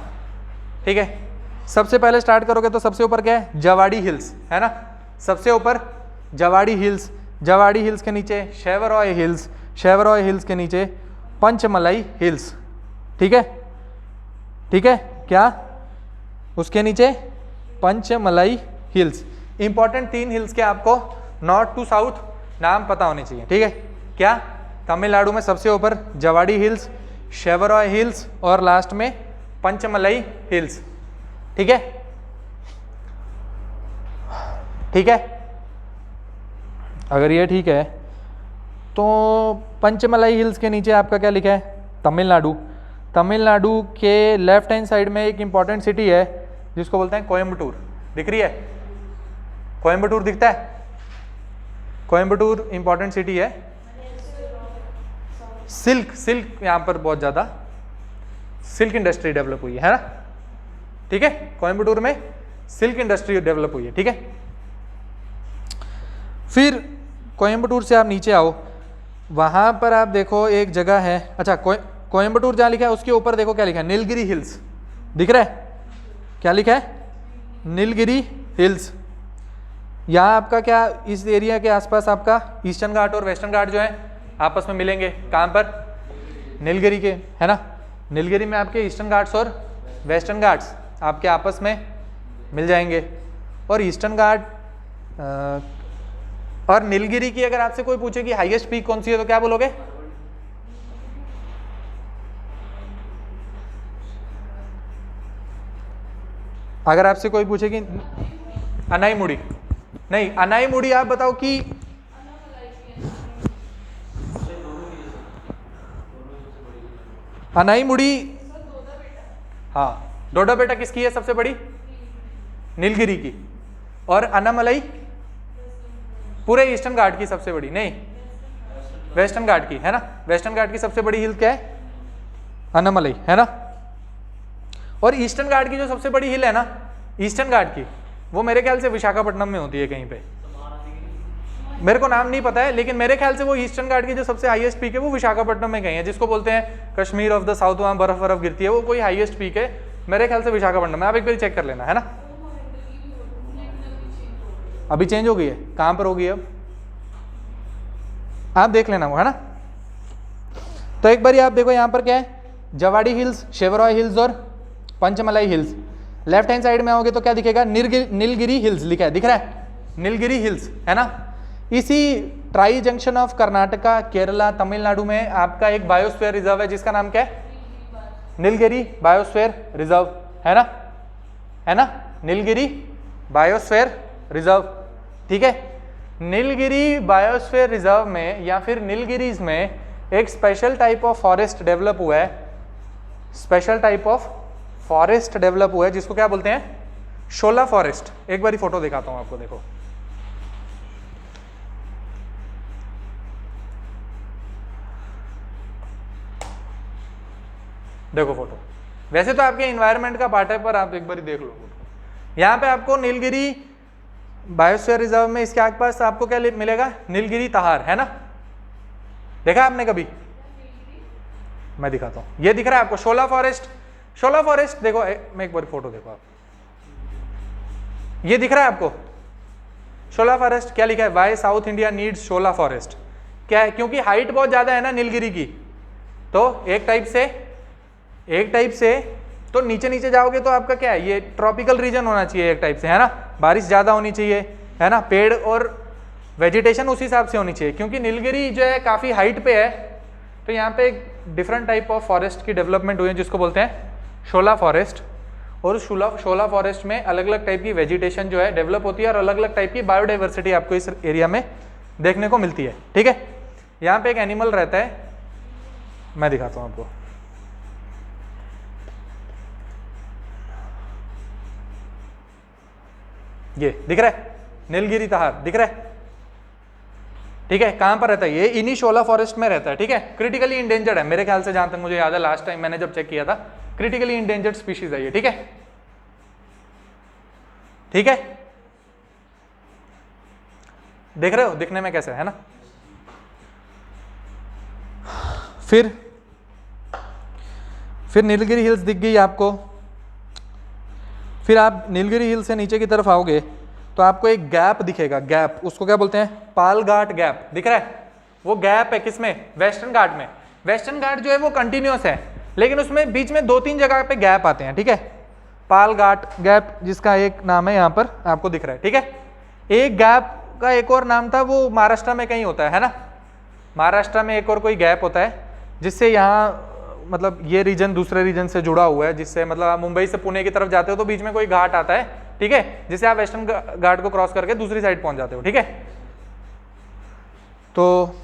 ठीक है। सबसे पहले स्टार्ट करोगे तो सबसे ऊपर क्या है, जवाड़ी हिल्स है ना, सबसे ऊपर जवाड़ी हिल्स, जवाड़ी हिल्स के नीचे शेवरॉय हिल्स, शेवरॉय हिल्स के नीचे पंचमलाई हिल्स, ठीक है, ठीक है, क्या उसके नीचे पंचमलाई हिल्स। इंपॉर्टेंट 3 हिल्स के आपको नॉर्थ टू साउथ नाम पता होने चाहिए, ठीक है। क्या, तमिलनाडु में सबसे ऊपर जवाड़ी हिल्स, शेवरॉय हिल्स, और लास्ट में पंचमलाई हिल्स, ठीक है, ठीक है। अगर ये ठीक है तो पंचमलाई हिल्स के नीचे आपका क्या लिखा है, तमिलनाडु। तमिलनाडु के लेफ्ट हैंड साइड में एक इंपॉर्टेंट सिटी है जिसको बोलते हैं कोयम्बटूर, दिख रही है, कोयम्बटूर दिखता है, कोयम्बटूर इंपॉर्टेंट सिटी है। सिल्क यहाँ पर बहुत ज़्यादा सिल्क इंडस्ट्री डेवलप हुई है ना, ठीक है, कोयम्बटूर में सिल्क इंडस्ट्री डेवलप हुई है, ठीक है। फिर कोयम्बटूर से आप नीचे आओ, वहां पर आप देखो एक जगह है, अच्छा कोयम्बटूर जहाँ लिखा है उसके ऊपर देखो क्या लिखा है, नीलगिरी हिल्स, दिख रहा है, क्या लिखा है, नीलगिरी हिल्स। यहाँ आपका क्या, इस एरिया के आसपास आपका ईस्टर्न घाट और वेस्टर्न घाट जो है आपस में मिलेंगे, कहाँ पर, नीलगिरी के, है ना, नीलगिरी में आपके ईस्टर्न घाट्स और वेस्टर्न घाट्स आपके आपस में मिल जाएंगे। और ईस्टर्न घाट और नीलगिरी की अगर आपसे कोई पूछे कि हाईएस्ट पीक कौन सी है तो क्या बोलोगे, अगर आपसे कोई पूछे कि अनाईमुड़ी, नहीं अनाईमुड़ी, आप बताओ कि अनाईमुड़ी, हाँ डोडाबेटा किसकी है सबसे बड़ी? नीलगिरी की। और अन्नामलई पूरे ईस्टर्न घाट की सबसे बड़ी, नहीं वेस्टर्न घाट की, है ना। वेस्टर्न घाट की सबसे बड़ी हिल क्या है? अन्नामलई, है ना। और ईस्टर्न घाट की जो सबसे बड़ी हिल है ना, ईस्टर्न घाट की, वो मेरे ख्याल से विशाखापट्टनम में होती है कहीं पे, मेरे को नाम नहीं पता है, लेकिन मेरे ख्याल से वो ईस्टर्न घाट की जो सबसे हाईएस्ट पीक है वो विशाखापट्टनम में कहीं है, जिसको बोलते हैं कश्मीर ऑफ द साउथ, वहाँ बर्फ गिरती है, वो कोई हाईएस्ट पीक है मेरे ख्याल से विशाखापट्टनम में। आप एक बार चेक कर लेना, है ना। अभी चेंज हो गई है, कहाँ पर होगी अब आप देख लेना वो, है ना। तो एक बार आप देखो यहाँ पर क्या है, जवाड़ी हिल्स, शेवरॉय हिल्स और Panchamalai hills. Left hand side में आओगे तो क्या दिखेगा? नीलगिरी हिल्स लिखा है, दिख रहा है? नीलगिरी हिल्स, है ना। इसी tri junction of Karnataka, Kerala, Tamil Nadu में आपका एक बायोस्फीयर रिजर्व है जिसका नाम क्या है? नीलगिरी बायोस्फीयर रिजर्व, है ना, है ना। नीलगिरी बायोस्फीयर रिजर्व, ठीक है। नीलगिरी बायोस्फीयर रिजर्व में या फिर नीलगिरीज में एक special type of forest develop हुआ है, special type of forest develop हुआ है जिसको क्या बोलते हैं? शोला फॉरेस्ट। एक बारी फोटो दिखाता हूं आपको, देखो देखो फोटो। वैसे तो आपके एनवायरनमेंट का पार्ट है, पर आप एक बारी देख लो फोटो। यहाँ पे आपको नीलगिरी बायोस्फीयर रिजर्व में इसके आसपास आपको क्या मिलेगा? नीलगिरी तहार, है ना। देखा आपने कभी? मैं दिखाता हूं, ये दिख रहा है आपको शोला फॉरेस्ट। शोला फॉरेस्ट देखो, मैं एक बार फोटो देखो आप, ये दिख रहा है आपको शोला फॉरेस्ट। क्या लिखा है? वाई साउथ इंडिया नीड्स शोला फॉरेस्ट। क्या है? क्योंकि हाइट बहुत ज्यादा है ना नीलगिरी की, तो एक टाइप से तो नीचे नीचे जाओगे तो आपका क्या है, ये ट्रॉपिकल रीजन होना चाहिए एक टाइप से, है ना। बारिश ज्यादा होनी चाहिए, है ना, पेड़ और वेजिटेशन उस हिसाब से होनी चाहिए। क्योंकि नीलगिरी जो है काफी हाइट पे है, तो यहाँ पे एक डिफरेंट टाइप ऑफ फॉरेस्ट की डेवलपमेंट हुई है जिसको बोलते हैं शोला फॉरेस्ट। और शोला फॉरेस्ट में अलग अलग टाइप की वेजिटेशन जो है डेवलप होती है और अलग अलग टाइप की बायोडाइवर्सिटी आपको इस एरिया में देखने को मिलती है, ठीक है। यहाँ पे एक एनिमल रहता है, मैं दिखाता हूँ आपको। ये दिख रहा है नीलगिरी तहार, दिख रहा है, ठीक है। कहां पर रहता है? ये इन्हीं शोला फॉरेस्ट में रहता है, ठीक है। क्रिटिकली इंडेंजर्ड है मेरे ख्याल से, जहां तक मुझे याद है, लास्ट टाइम मैंने जब चेक किया था, क्रिटिकली इंडेंजर्ड स्पीशीज है ये, ठीक है, ठीक है। देख रहे हो दिखने में कैसे है ना। फिर नीलगिरी हिल्स दिख गई आपको। फिर आप नीलगिरी हिल से नीचे की तरफ आओगे तो आपको एक गैप दिखेगा, गैप, उसको क्या बोलते हैं? पालघाट गैप, दिख रहा है? वो गैप है किसमें? वेस्टर्न घाट में। वेस्टर्न घाट जो है वो कंटिन्यूअस है, लेकिन उसमें बीच में 2-3 जगह पे गैप आते हैं, ठीक है। पालघाट गैप, जिसका एक नाम है यहाँ पर आपको दिख रहा है, ठीक है। एक गैप का एक और नाम था, वो महाराष्ट्र में कहीं होता है ना। महाराष्ट्र में एक और कोई गैप होता है जिससे यहाँ मतलब ये रीजन दूसरे रीजन से जुड़ा हुआ है, जिससे मतलब आप मुंबई से पुणे की तरफ जाते हो तो बीच में कोई घाट आता है, ठीक है, जिससे आप वेस्टर्न घाट को क्रॉस करके दूसरी साइड पहुंच जाते हो, ठीक है। तो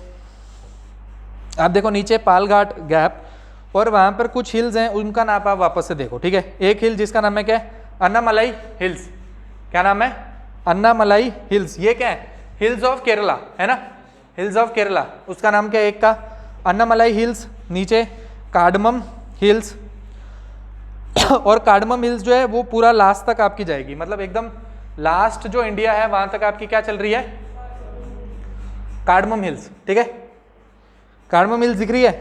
आप देखो नीचे पालघाट गैप, और वहां पर कुछ हिल्स हैं, उनका नाम आप वापस से देखो, ठीक है। एक हिल जिसका नाम है क्या है? अन्नामलाई हिल्स। क्या नाम है? अन्नामलाई हिल्स। ये क्या है? हिल्स ऑफ केरला, है ना, हिल्स ऑफ केरला। उसका नाम क्या है एक का? अन्नामलाई हिल्स। नीचे कार्डमम हिल्स, और कार्डमम हिल्स जो है वो पूरा लास्ट तक आपकी जाएगी, मतलब एकदम लास्ट जो इंडिया है वहां तक आपकी क्या चल रही है? कार्डमम हिल्स, ठीक है। कार्डमम हिल्स दिख रही है?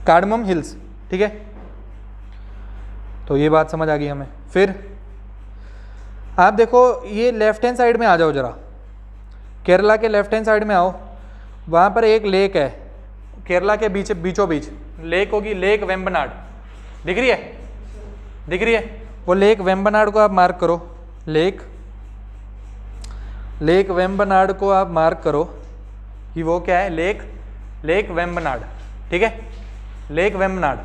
कार्डमम हिल्स, ठीक है। तो ये बात समझ आ गई हमें। फिर आप देखो ये लेफ्ट हैंड साइड में आ जाओ जरा, केरला के लेफ्ट हैंड साइड में आओ, वहाँ पर एक लेक है केरला के बीचों बीच लेक होगी, लेक वेम्बनाड, दिख रही है? दिख रही है? वो लेक वेम्बनाड को आप मार्क करो, लेक वेम्बनाड को आप मार्क करो कि वो क्या है? लेक वेम्बनाड, ठीक है, लेक वेम्बनाड।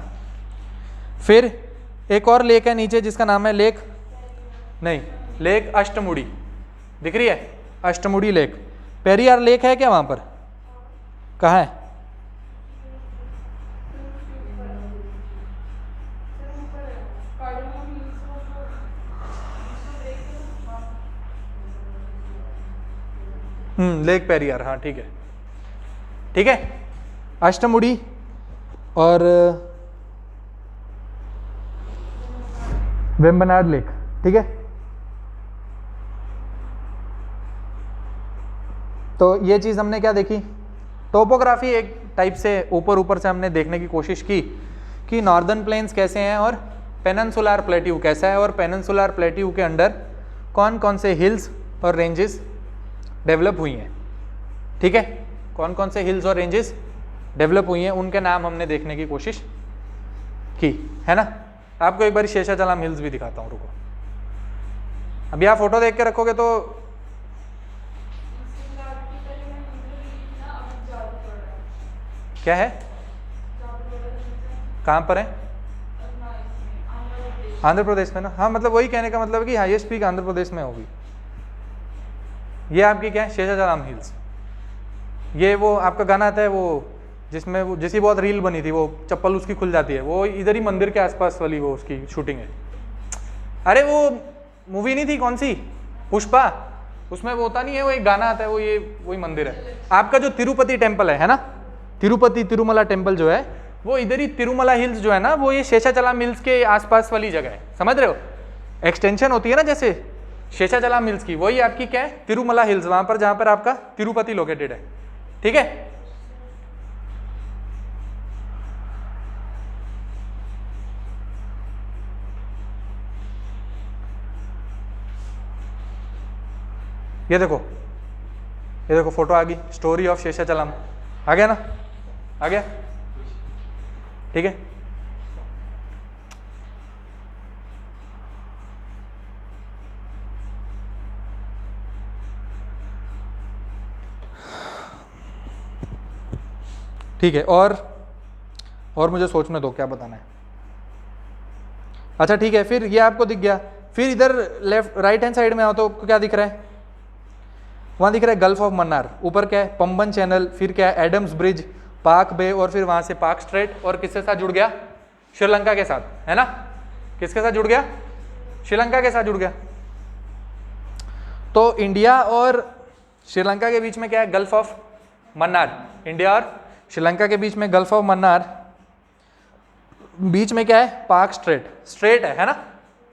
फिर एक और लेक है नीचे जिसका नाम है लेक अष्टमुड़ी, दिख रही है? अष्टमुड़ी लेक। पेरियार लेक है क्या वहाँ पर? कहाँ है? लेक पेरियार, हाँ ठीक है, ठीक है। अष्टमुड़ी और वेम्बनाड लेक, ठीक है। तो ये चीज़ हमने क्या देखी, टोपोग्राफी एक टाइप से ऊपर ऊपर से हमने देखने की कोशिश की कि नॉर्दर्न प्लेन्स कैसे हैं और पेनिनसुलर प्लेट्यू कैसा है, और पेनिनसुलर प्लेट्यू के अंदर कौन कौन से हिल्स और रेंजेस डेवलप हुई हैं, ठीक है। कौन कौन से हिल्स और रेंजेस डेवलप हुई हैं उनके नाम हमने देखने की कोशिश की, है ना। आपको एक बार शेषाचलम हिल्स भी दिखाता हूँ, रुको। अभी आप फोटो देख के रखोगे तो क्या है, कहाँ पर है? आंध्र प्रदेश में ना, हाँ मतलब वही कहने का मतलब है कि हाईएस्ट पीक आंध्र प्रदेश में होगी। ये आपकी क्या है, शेषाचलम हिल्स। ये वो आपका गाना आता है वो जिसमें वो जिसकी बहुत रील बनी थी, वो चप्पल उसकी खुल जाती है, वो इधर ही मंदिर के आसपास वाली वो उसकी शूटिंग है। अरे वो मूवी नहीं थी कौन सी, पुष्पा, उसमें वो होता नहीं है, वो एक गाना आता है, वो ये वही मंदिर है। आपका जो तिरुपति टेम्पल है ना, तिरुपति तिरुमला टेम्पल जो है वो इधर ही, तिरुमला हिल्स जो है ना वो ये शेषाचलम हिल्स के आसपास वाली जगह है, समझ रहे हो। एक्सटेंशन होती है ना जैसे शेषाचलम हिल्स की, वही आपकी क्या है, तिरुमला हिल्स, वहां पर जहां पर आपका तिरुपति लोकेटेड है, ठीक है। ये देखो फोटो आ गई, स्टोरी ऑफ शेषाचलम, आ गया ना, आ गया, ठीक है। ठीक है, और मुझे सोचने दो क्या बताना है। अच्छा ठीक है, फिर ये आपको दिख गया, फिर इधर लेफ्ट राइट हैंड साइड में आओ तो क्या दिख रहा है, वहां दिख रहा है गल्फ ऑफ मन्नार, ऊपर क्या है, पंबन चैनल, फिर क्या है, एडम्स ब्रिज, पाक बे, और फिर वहां से पाक स्ट्रेट, और किसके साथ जुड़ गया, श्रीलंका के साथ, है ना। किसके साथ जुड़ गया, श्रीलंका के साथ जुड़ गया। तो इंडिया और श्रीलंका के बीच में क्या है, गल्फ ऑफ मन्नार, इंडिया और श्रीलंका के बीच में गल्फ ऑफ मन्नार, बीच में क्या है, पाक स्ट्रेट, स्ट्रेट है ना,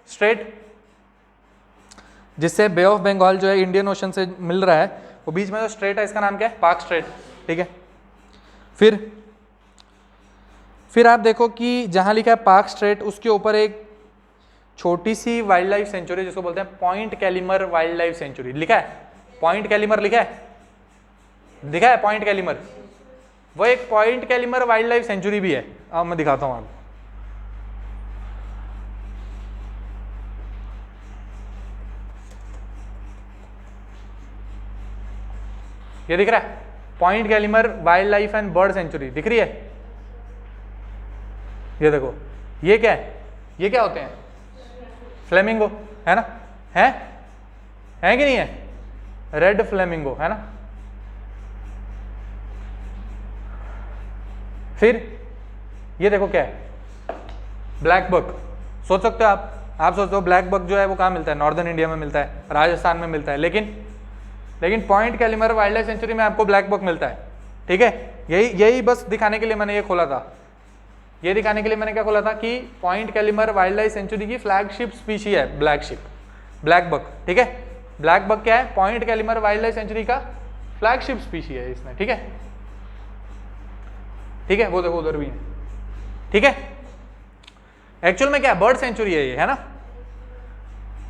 स्ट्रेट, जिससे बे ऑफ बंगाल जो है इंडियन ओशन से मिल रहा है, वो बीच में जो स्ट्रेट है इसका नाम क्या है, पाक स्ट्रेट, ठीक है। फिर आप देखो कि जहां लिखा है पाक स्ट्रेट, उसके ऊपर एक छोटी सी वाइल्ड लाइफ सेंचुरी जिसको बोलते हैं point Calimere wild life sanctuary, लिखा है, पॉइंट कैलिमर लिखा है, दिखा है पॉइंट कैलिमर, वो एक point Calimere wild life sanctuary भी है। अब मैं दिखाता हूं आपको, ये दिख रहा है, Point Calimere wildlife and bird sanctuary, दिख रही है। ये देखो, ये क्या है, ये क्या होते हैं, फ्लेमिंगो, है ना, है कि नहीं है, रेड फ्लेमिंगो, है ना। फिर ये देखो क्या है, ब्लैक बक, सोच सकते हो आप सोचते हो ब्लैक बक जो है वो कहाँ मिलता है, नॉर्दर्न इंडिया में मिलता है, राजस्थान में मिलता है, लेकिन point Calimere wild life sanctuary में आपको ब्लैक बक मिलता है, ठीक है। यही बस दिखाने के लिए मैंने ये खोला था, ये दिखाने के लिए मैंने क्या खोला था कि point Calimere wild life sanctuary की फ्लैगशिप स्पीशी है ब्लैक बक, ठीक है। ब्लैक बक क्या है, Point Calimere wild life sanctuary का फ्लैगशिप स्पीशी है इसमें, ठीक है, वो देखो उधर भी है, ठीक है। एक्चुअल में क्या है, बर्ड सेंचुरी है ये, है ना,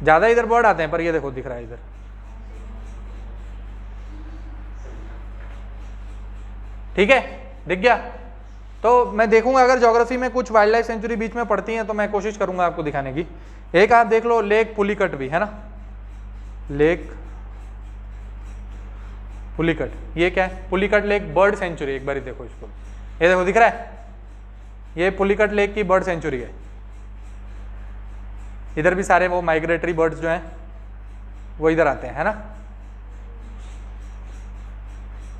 ज्यादा इधर बर्ड आते हैं, पर ये देखो दिख रहा है इधर, ठीक है, दिख गया। तो मैं देखूंगा अगर ज्योग्राफी में कुछ वाइल्ड लाइफ सेंचुरी बीच में पड़ती हैं तो मैं कोशिश करूंगा आपको दिखाने की। एक आप देख लो लेक पुलिकट भी, है ना, लेक पुलिकट, ये क्या है, पुलिकट लेक बर्ड सेंचुरी, एक बार देखो इसको, ये देखो दिख रहा है, ये पुलिकट लेक की बर्ड सेंचुरी है। इधर भी सारे वो माइग्रेटरी बर्ड्स जो हैं वो इधर आते हैं, है ना,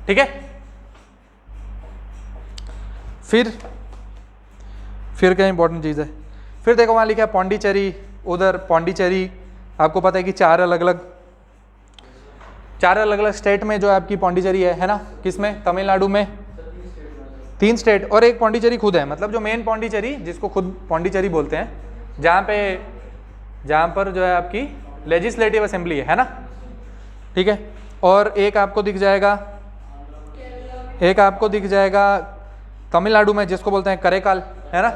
ठीक है। फिर क्या इंपॉर्टेंट चीज़ है, फिर देखो वहाँ लिखा है पौंडीचेरी, उधर पौंडीचेरी आपको पता है कि चार अलग अलग स्टेट में जो आपकी पौंडीचेरी है ना, किसमें, तमिलनाडु में 3 स्टेट और एक पौंडीचेरी खुद है, मतलब जो मेन पौंडीचेरी जिसको खुद पौंडीचेरी बोलते हैं, जहाँ पर जो है आपकी लेजिस्लेटिव असेंबली है ना, ठीक है। और एक आपको दिख जाएगा तमिलनाडु में जिसको बोलते हैं करेकाल, है ना।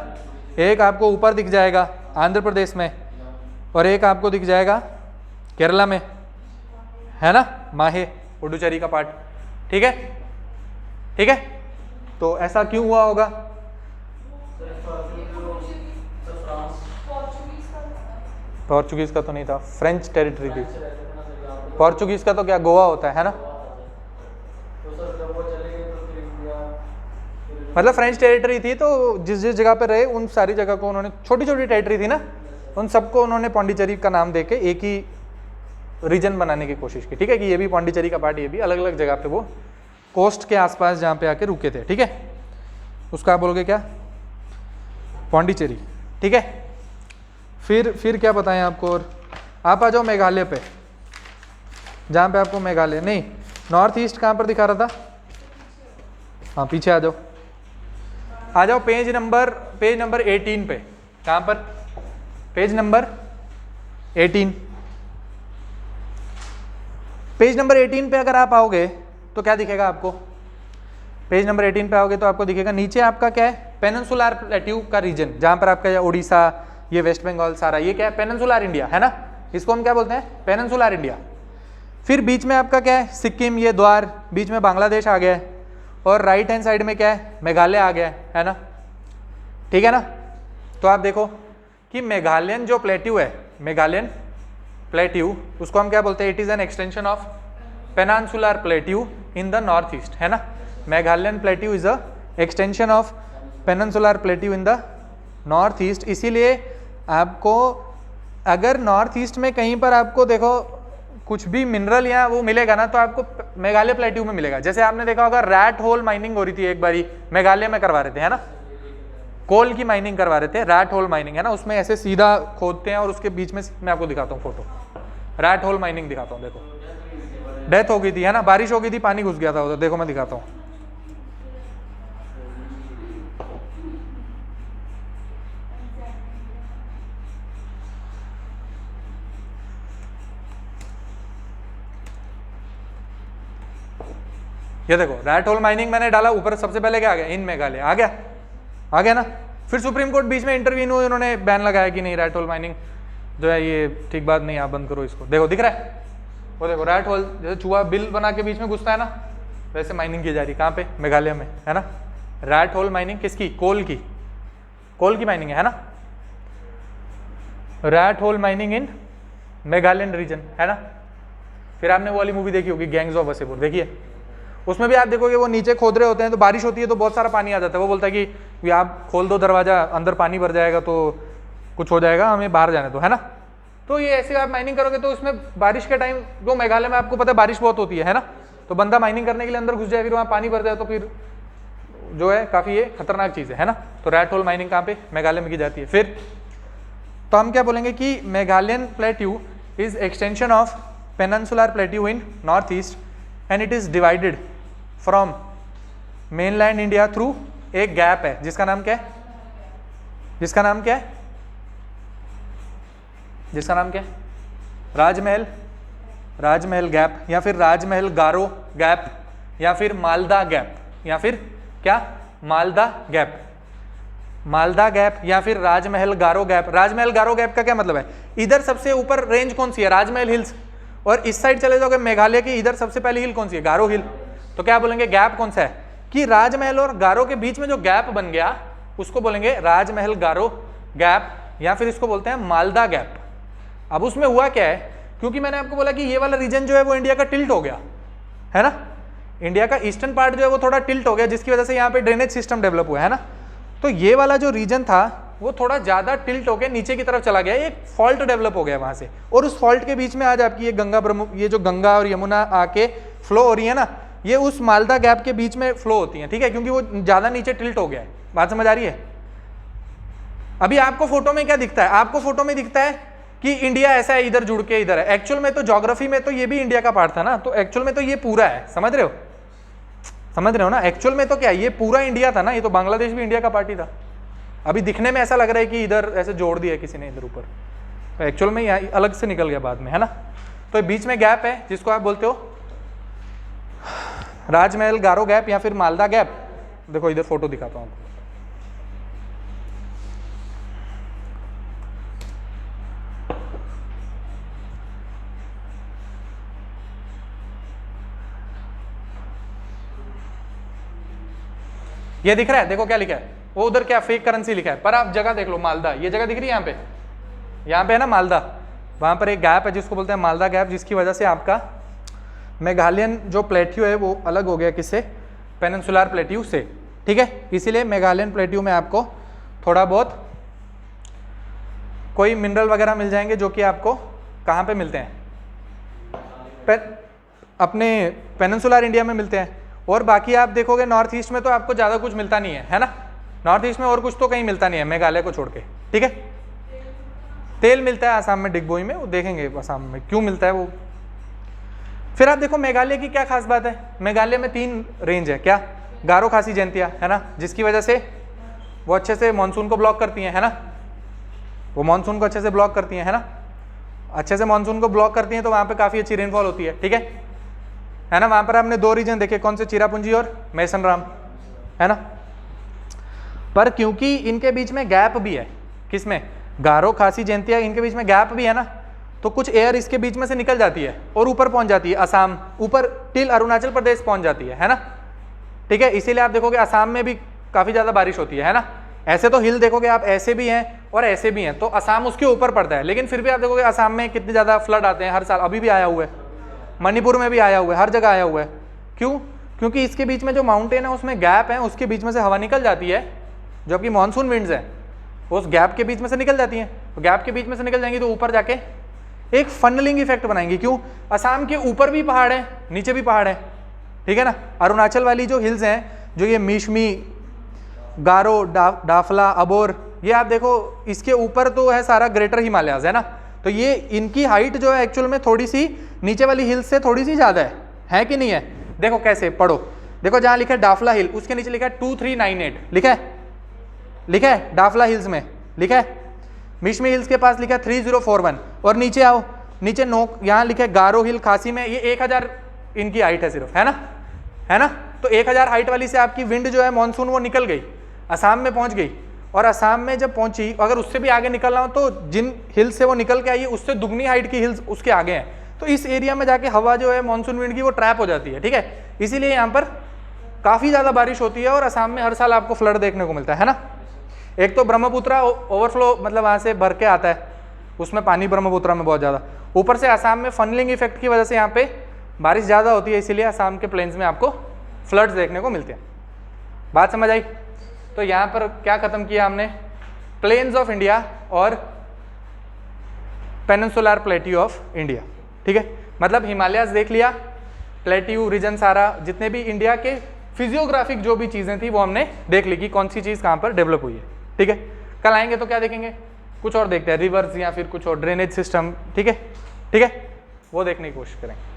एक आपको ऊपर दिख जाएगा आंध्र प्रदेश में, और एक आपको दिख जाएगा केरला में, है ना, माहे पुडुचेरी का पार्ट, ठीक है। तो ऐसा क्यों हुआ होगा? पोर्चुगीज का तो नहीं था, फ्रेंच टेरिटरी थी। पोर्चुगीज का तो क्या गोवा होता है ना, मतलब फ्रेंच टेरिटरी थी, तो जिस जगह पे रहे उन सारी जगह को उन्होंने, छोटी छोटी टेरिटरी थी ना, उन सबको उन्होंने पौंडीचेरी का नाम देके एक ही रीजन बनाने की कोशिश की, ठीक है, कि ये भी पौंडीचेरी का पार्ट, ये भी अलग अलग जगह पे वो कोस्ट के आसपास जहाँ पे आके रुके थे, ठीक है। उसका आप बोलोगे क्या, पौंडीचेरी, ठीक है। फिर क्या बताएं आपको, और आप आ जाओ मेघालय पे, जहाँ पे आपको मेघालय नहीं, नॉर्थ ईस्ट कहाँ पर दिखा रहा था, हाँ पीछे आ जाओ पेज नंबर 18 पे, कहाँ पर, पेज नंबर 18। पेज नंबर 18 पे अगर आप आओगे तो क्या दिखेगा आपको, पेज नंबर 18 पे आओगे तो आपको दिखेगा नीचे आपका क्या है, पेनिनसुलर प्लेट्यू का रीजन, जहाँ पर आपका ये उड़ीसा, ये वेस्ट बंगाल सारा, ये क्या है, पेनिनसुलर इंडिया, है ना, इसको हम क्या बोलते हैं, पेनिनसुलर इंडिया। फिर बीच में आपका क्या है, सिक्किम, ये द्वार, बीच में बांग्लादेश आ गया है, और राइट हैंड साइड में क्या है, मेघालय आ गया है ना, ठीक है ना। तो आप देखो कि मेघालयन जो प्लेट्यू है, मेघालयन प्लेट्यू, उसको हम क्या बोलते हैं, it is an extension of peninsular plateau in the north east, है ना। Meghalayan plateau is a extension of peninsular plateau in the north east. इसीलिए आपको अगर नॉर्थ ईस्ट में कहीं पर आपको देखो कुछ भी मिनरल या वो मिलेगा ना, तो आपको मेघालय प्लेट्यू में मिलेगा। जैसे आपने देखा होगा रैट होल माइनिंग हो रही थी एक बारी, मेघालय में करवा रहे थे, है ना, कोल की माइनिंग करवा रहे थे, रैट होल माइनिंग, है ना, उसमें ऐसे सीधा खोदते हैं और उसके बीच में, मैं आपको दिखाता हूँ फोटो, रैट होल माइनिंग दिखाता हूँ, देखो डेथ हो गई थी, है ना, बारिश हो गई थी, पानी घुस गया था उधर, देखो मैं दिखाता हूँ। ये देखो रैट होल माइनिंग मैंने डाला, ऊपर सबसे पहले क्या आ गया, इन मेघालय आ गया ना। फिर सुप्रीम कोर्ट बीच में इंटरवीन हुई, उन्होंने बैन लगाया कि नहीं, रैट होल माइनिंग जो है ये ठीक बात नहीं, आप बंद करो इसको। देखो दिख रहा है, वो देखो रैट होल, जैसे चूहा बिल बना के बीच में घुसता है ना, वैसे माइनिंग की जा रही, कहाँ पे, मेघालय में, है ना। रैट होल माइनिंग किसकी, कोल की माइनिंग है ना, rat hole mining in Meghalayan region, है ना। फिर आपने वो वाली मूवी देखी होगी गैंग्स ऑफ वासेपुर, देखिए, उसमें भी आप देखोगे वो नीचे खोद रहे होते हैं, तो बारिश होती है तो बहुत सारा पानी आ जाता है, वो बोलता है कि आप खोल दो दरवाजा, अंदर पानी भर जाएगा तो कुछ हो जाएगा, हमें बाहर जाने दो, है ना। तो ये ऐसे आप माइनिंग करोगे तो उसमें बारिश के टाइम, जो मेघालय में आपको पता है बारिश बहुत होती है ना, तो बंदा माइनिंग करने के लिए अंदर घुस जाए, फिर वहाँ पानी भर जाए तो फिर जो है काफ़ी ये खतरनाक चीज़ है ना। तो रैट होल माइनिंग कहाँ पे, मेघालय में की जाती है। फिर तो हम क्या बोलेंगे कि Meghalayan plateau is extension of peninsular plateau in north east and it is divided from mainland India through एक गैप है, जिसका नाम क्या है, जिसका नाम क्या है, राजमहल गैप, या फिर राजमहल गारो गैप, या फिर मालदा गैप, या फिर क्या, मालदा गैप, या फिर राजमहल गारो गैप। राजमहल गारो गैप का क्या मतलब है, इधर सबसे ऊपर रेंज कौन सी है, राजमहल हिल्स, और इस साइड चले जाओगे मेघालय की, इधर सबसे पहली हिल कौन सी है, गारो हिल। तो क्या बोलेंगे, गैप कौन सा है, कि राजमहल और गारो के बीच में जो गैप बन गया उसको बोलेंगे राजमहल गारो गैप, या फिर इसको बोलते हैं मालदा गैप। अब उसमें हुआ क्या है, क्योंकि मैंने आपको बोला कि ये वाला रीजन जो है वो इंडिया का टिल्ट हो गया है ना, इंडिया का ईस्टर्न पार्ट जो है वो थोड़ा टिल्ट हो गया, जिसकी वजह से यहाँ पे ड्रेनेज सिस्टम डेवलप हुआ है ना। तो ये वाला जो रीजन था वो थोड़ा ज़्यादा टिल्ट होकर नीचे की तरफ चला गया, एक फॉल्ट डेवलप हो गया वहाँ से, और उस फॉल्ट के बीच में आज आपकी ये गंगा और यमुना आके फ्लो हो रही है ना, ये उस मालदा गैप के बीच में फ्लो होती हैं, ठीक है, क्योंकि वो ज़्यादा नीचे टिल्ट हो गया है। बात समझ आ रही है? अभी आपको फोटो में क्या दिखता है? आपको फोटो में दिखता है कि इंडिया ऐसा है, इधर जुड़ के इधर है। एक्चुअल में तो ज्योग्राफी में तो ये भी इंडिया का पार्ट था ना, तो एक्चुअल में तो ये पूरा है, समझ रहे हो? समझ रहे हो ना? एक्चुअल में तो क्या, ये पूरा इंडिया था ना, ये तो बांग्लादेश भी इंडिया का पार्ट ही था। अभी दिखने में ऐसा लग रहा है कि इधर ऐसे जोड़ दिया किसी ने इधर ऊपर, तो एक्चुअल में यहाँ अलग से निकल गया बाद में, है ना। तो बीच में गैप है जिसको आप बोलते हो राजमहल गारो गैप या फिर मालदा गैप। देखो इधर फोटो दिखाता हूँ आपको। ये दिख रहा है, देखो क्या लिखा है, वो उधर क्या फेक करेंसी लिखा है, पर आप जगह देख लो, मालदा, ये जगह दिख रही है यहाँ पे है ना मालदा, वहां पर एक गैप है जिसको बोलते हैं मालदा गैप, जिसकी वजह से आपका मेघालयन जो प्लेट्यू है वो अलग हो गया किससे, पेनिनसुलर प्लेट्यू से, ठीक है। इसीलिए मेघालयन प्लेट्यू में आपको थोड़ा बहुत कोई मिनरल वगैरह मिल जाएंगे जो कि आपको कहाँ पे मिलते हैं, अपने पेनिनसुलर इंडिया में मिलते हैं। और बाकी आप देखोगे नॉर्थ ईस्ट में तो आपको ज़्यादा कुछ मिलता नहीं है ना, नॉर्थ ईस्ट में और कुछ तो कहीं मिलता नहीं है मेघालय को छोड़ के, ठीक है। तेल मिलता है आसाम में, डिगबोई में, वो देखेंगे आसाम में क्यों मिलता है वो। फिर आप देखो मेघालय की क्या खास बात है, मेघालय में 3 रेंज है, क्या, गारो खासी जयंतिया, है ना, जिसकी वजह से वो अच्छे से मानसून को ब्लॉक करती हैं, है ना, वो मानसून को अच्छे से ब्लॉक करती हैं, है ना, अच्छे से मानसून को ब्लॉक करती हैं, तो वहाँ पे काफ़ी अच्छी रेनफॉल होती है, ठीक है ना। वहाँ पर आपने 2 रीजन देखे, कौन से, चिरापुंजी और मैसनराम, है ना। पर क्योंकि इनके बीच में गैप भी है, किसमें, गारो खासी जयंतिया, इनके बीच में गैप भी है ना, तो कुछ एयर इसके बीच में से निकल जाती है और ऊपर पहुंच जाती है असम, ऊपर टिल अरुणाचल प्रदेश पहुंच जाती है ना, ठीक है। इसीलिए आप देखोगे असम में भी काफ़ी ज़्यादा बारिश होती है ना। ऐसे तो हिल देखोगे आप, ऐसे भी हैं और ऐसे भी हैं, तो असम उसके ऊपर पड़ता है, लेकिन फिर भी आप देखोगे असम में कितने ज़्यादा फ्लड आते हैं हर साल, अभी भी आया हुआ है, मणिपुर में भी आया हुआ है, हर जगह आया हुआ है। क्यों? क्योंकि इसके बीच में जो माउंटेन है उसमें गैप है, उसके बीच में से हवा निकल जाती है, जो आपकी मानसून विंड्स है उस गैप के बीच में से निकल जाती हैं, तो गैप के बीच में से निकल जाएंगी तो ऊपर जाके एक फनलिंग इफेक्ट बनाएंगी। क्यों? असम के ऊपर भी पहाड़ है, नीचे भी पहाड़ है, ठीक है ना। अरुणाचल वाली जो हिल्स हैं, जो ये मिशमी, गारो, डाफला, अबोर, ये आप देखो इसके ऊपर तो है सारा ग्रेटर हिमालयाज, है ना, तो ये इनकी हाइट जो है एक्चुअल में थोड़ी सी नीचे वाली हिल्स से थोड़ी सी ज़्यादा है कि नहीं है। देखो कैसे, पढ़ो, देखो जहाँ लिखा है डाफला हिल, उसके नीचे लिखा है 2398, लिखा है डाफला हिल्स में, लिखा है। मिशमी हिल्स के पास लिखा है 3041, और नीचे आओ, नीचे नोक, यहाँ लिखा है गारो हिल खासी में, ये 1000 इनकी हाइट है सिर्फ, है ना। तो 1000 हाइट वाली से आपकी विंड जो है मानसून वो निकल गई, असम में पहुंच गई, और असम में जब पहुंची, अगर उससे भी आगे निकलना हो तो जिन हिल्स से वो निकल के आई है उससे दुगनी हाइट की हिल्स उसके आगे हैं, तो इस एरिया में जाके हवा जो है मानसून विंड की वो ट्रैप हो जाती है, ठीक है। इसीलिए यहाँ पर काफ़ी ज़्यादा बारिश होती है और असम में हर साल आपको फ्लड देखने को मिलता है ना। एक तो ब्रह्मपुत्रा ओवरफ्लो, मतलब वहाँ से भर के आता है, उसमें पानी ब्रह्मपुत्रा में बहुत ज़्यादा, ऊपर से असम में फनलिंग इफेक्ट की वजह से यहाँ पे बारिश ज़्यादा होती है, इसीलिए असम के प्लेन्स में आपको फ्लड्स देखने को मिलते हैं। बात समझ आई? तो यहाँ पर क्या खत्म किया हमने, प्लेन्स ऑफ इंडिया और पेनिनसुलर प्लेट्यू ऑफ इंडिया, ठीक है। मतलब हिमालयाज देख लिया, प्लेट्यू रीजन सारा, जितने भी इंडिया के फिजियोग्राफिक जो भी चीज़ें थी वो हमने देख ली कि कौन सी चीज़ कहाँ पर डेवलप हुई है, ठीक है। कल आएंगे तो क्या देखेंगे, कुछ और देखते हैं, रिवर्स या फिर कुछ और ड्रेनेज सिस्टम, ठीक है, वो देखने की कोशिश करेंगे।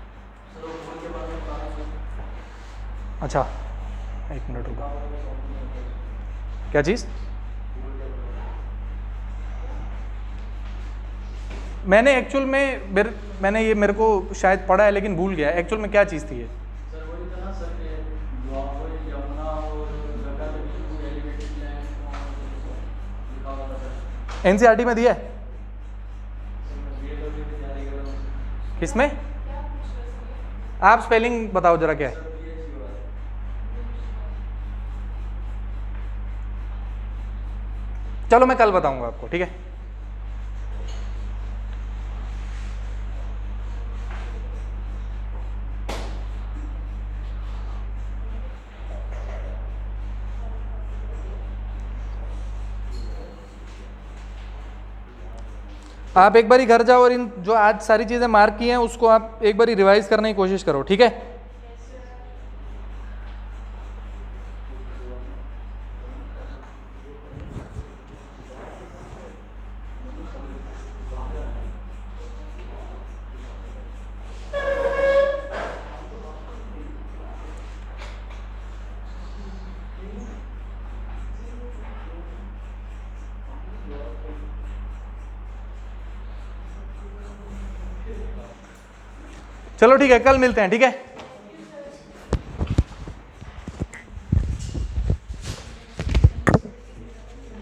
अच्छा, एक मिनट रुको, क्या चीज़? मैंने एक्चुअल में मैंने ये मेरे को शायद पढ़ा है लेकिन भूल गया एक्चुअल में क्या चीज़ थी ये। एनसीईआरटी में दिया है, किसमें? आप स्पेलिंग बताओ जरा क्या है। चलो मैं कल बताऊंगा आपको, ठीक है। आप एक बारी घर जाओ और इन जो आज सारी चीज़ें मार्क की हैं उसको आप एक बारी रिवाइज करने की कोशिश करो, ठीक है। चलो ठीक है, कल मिलते हैं, ठीक है।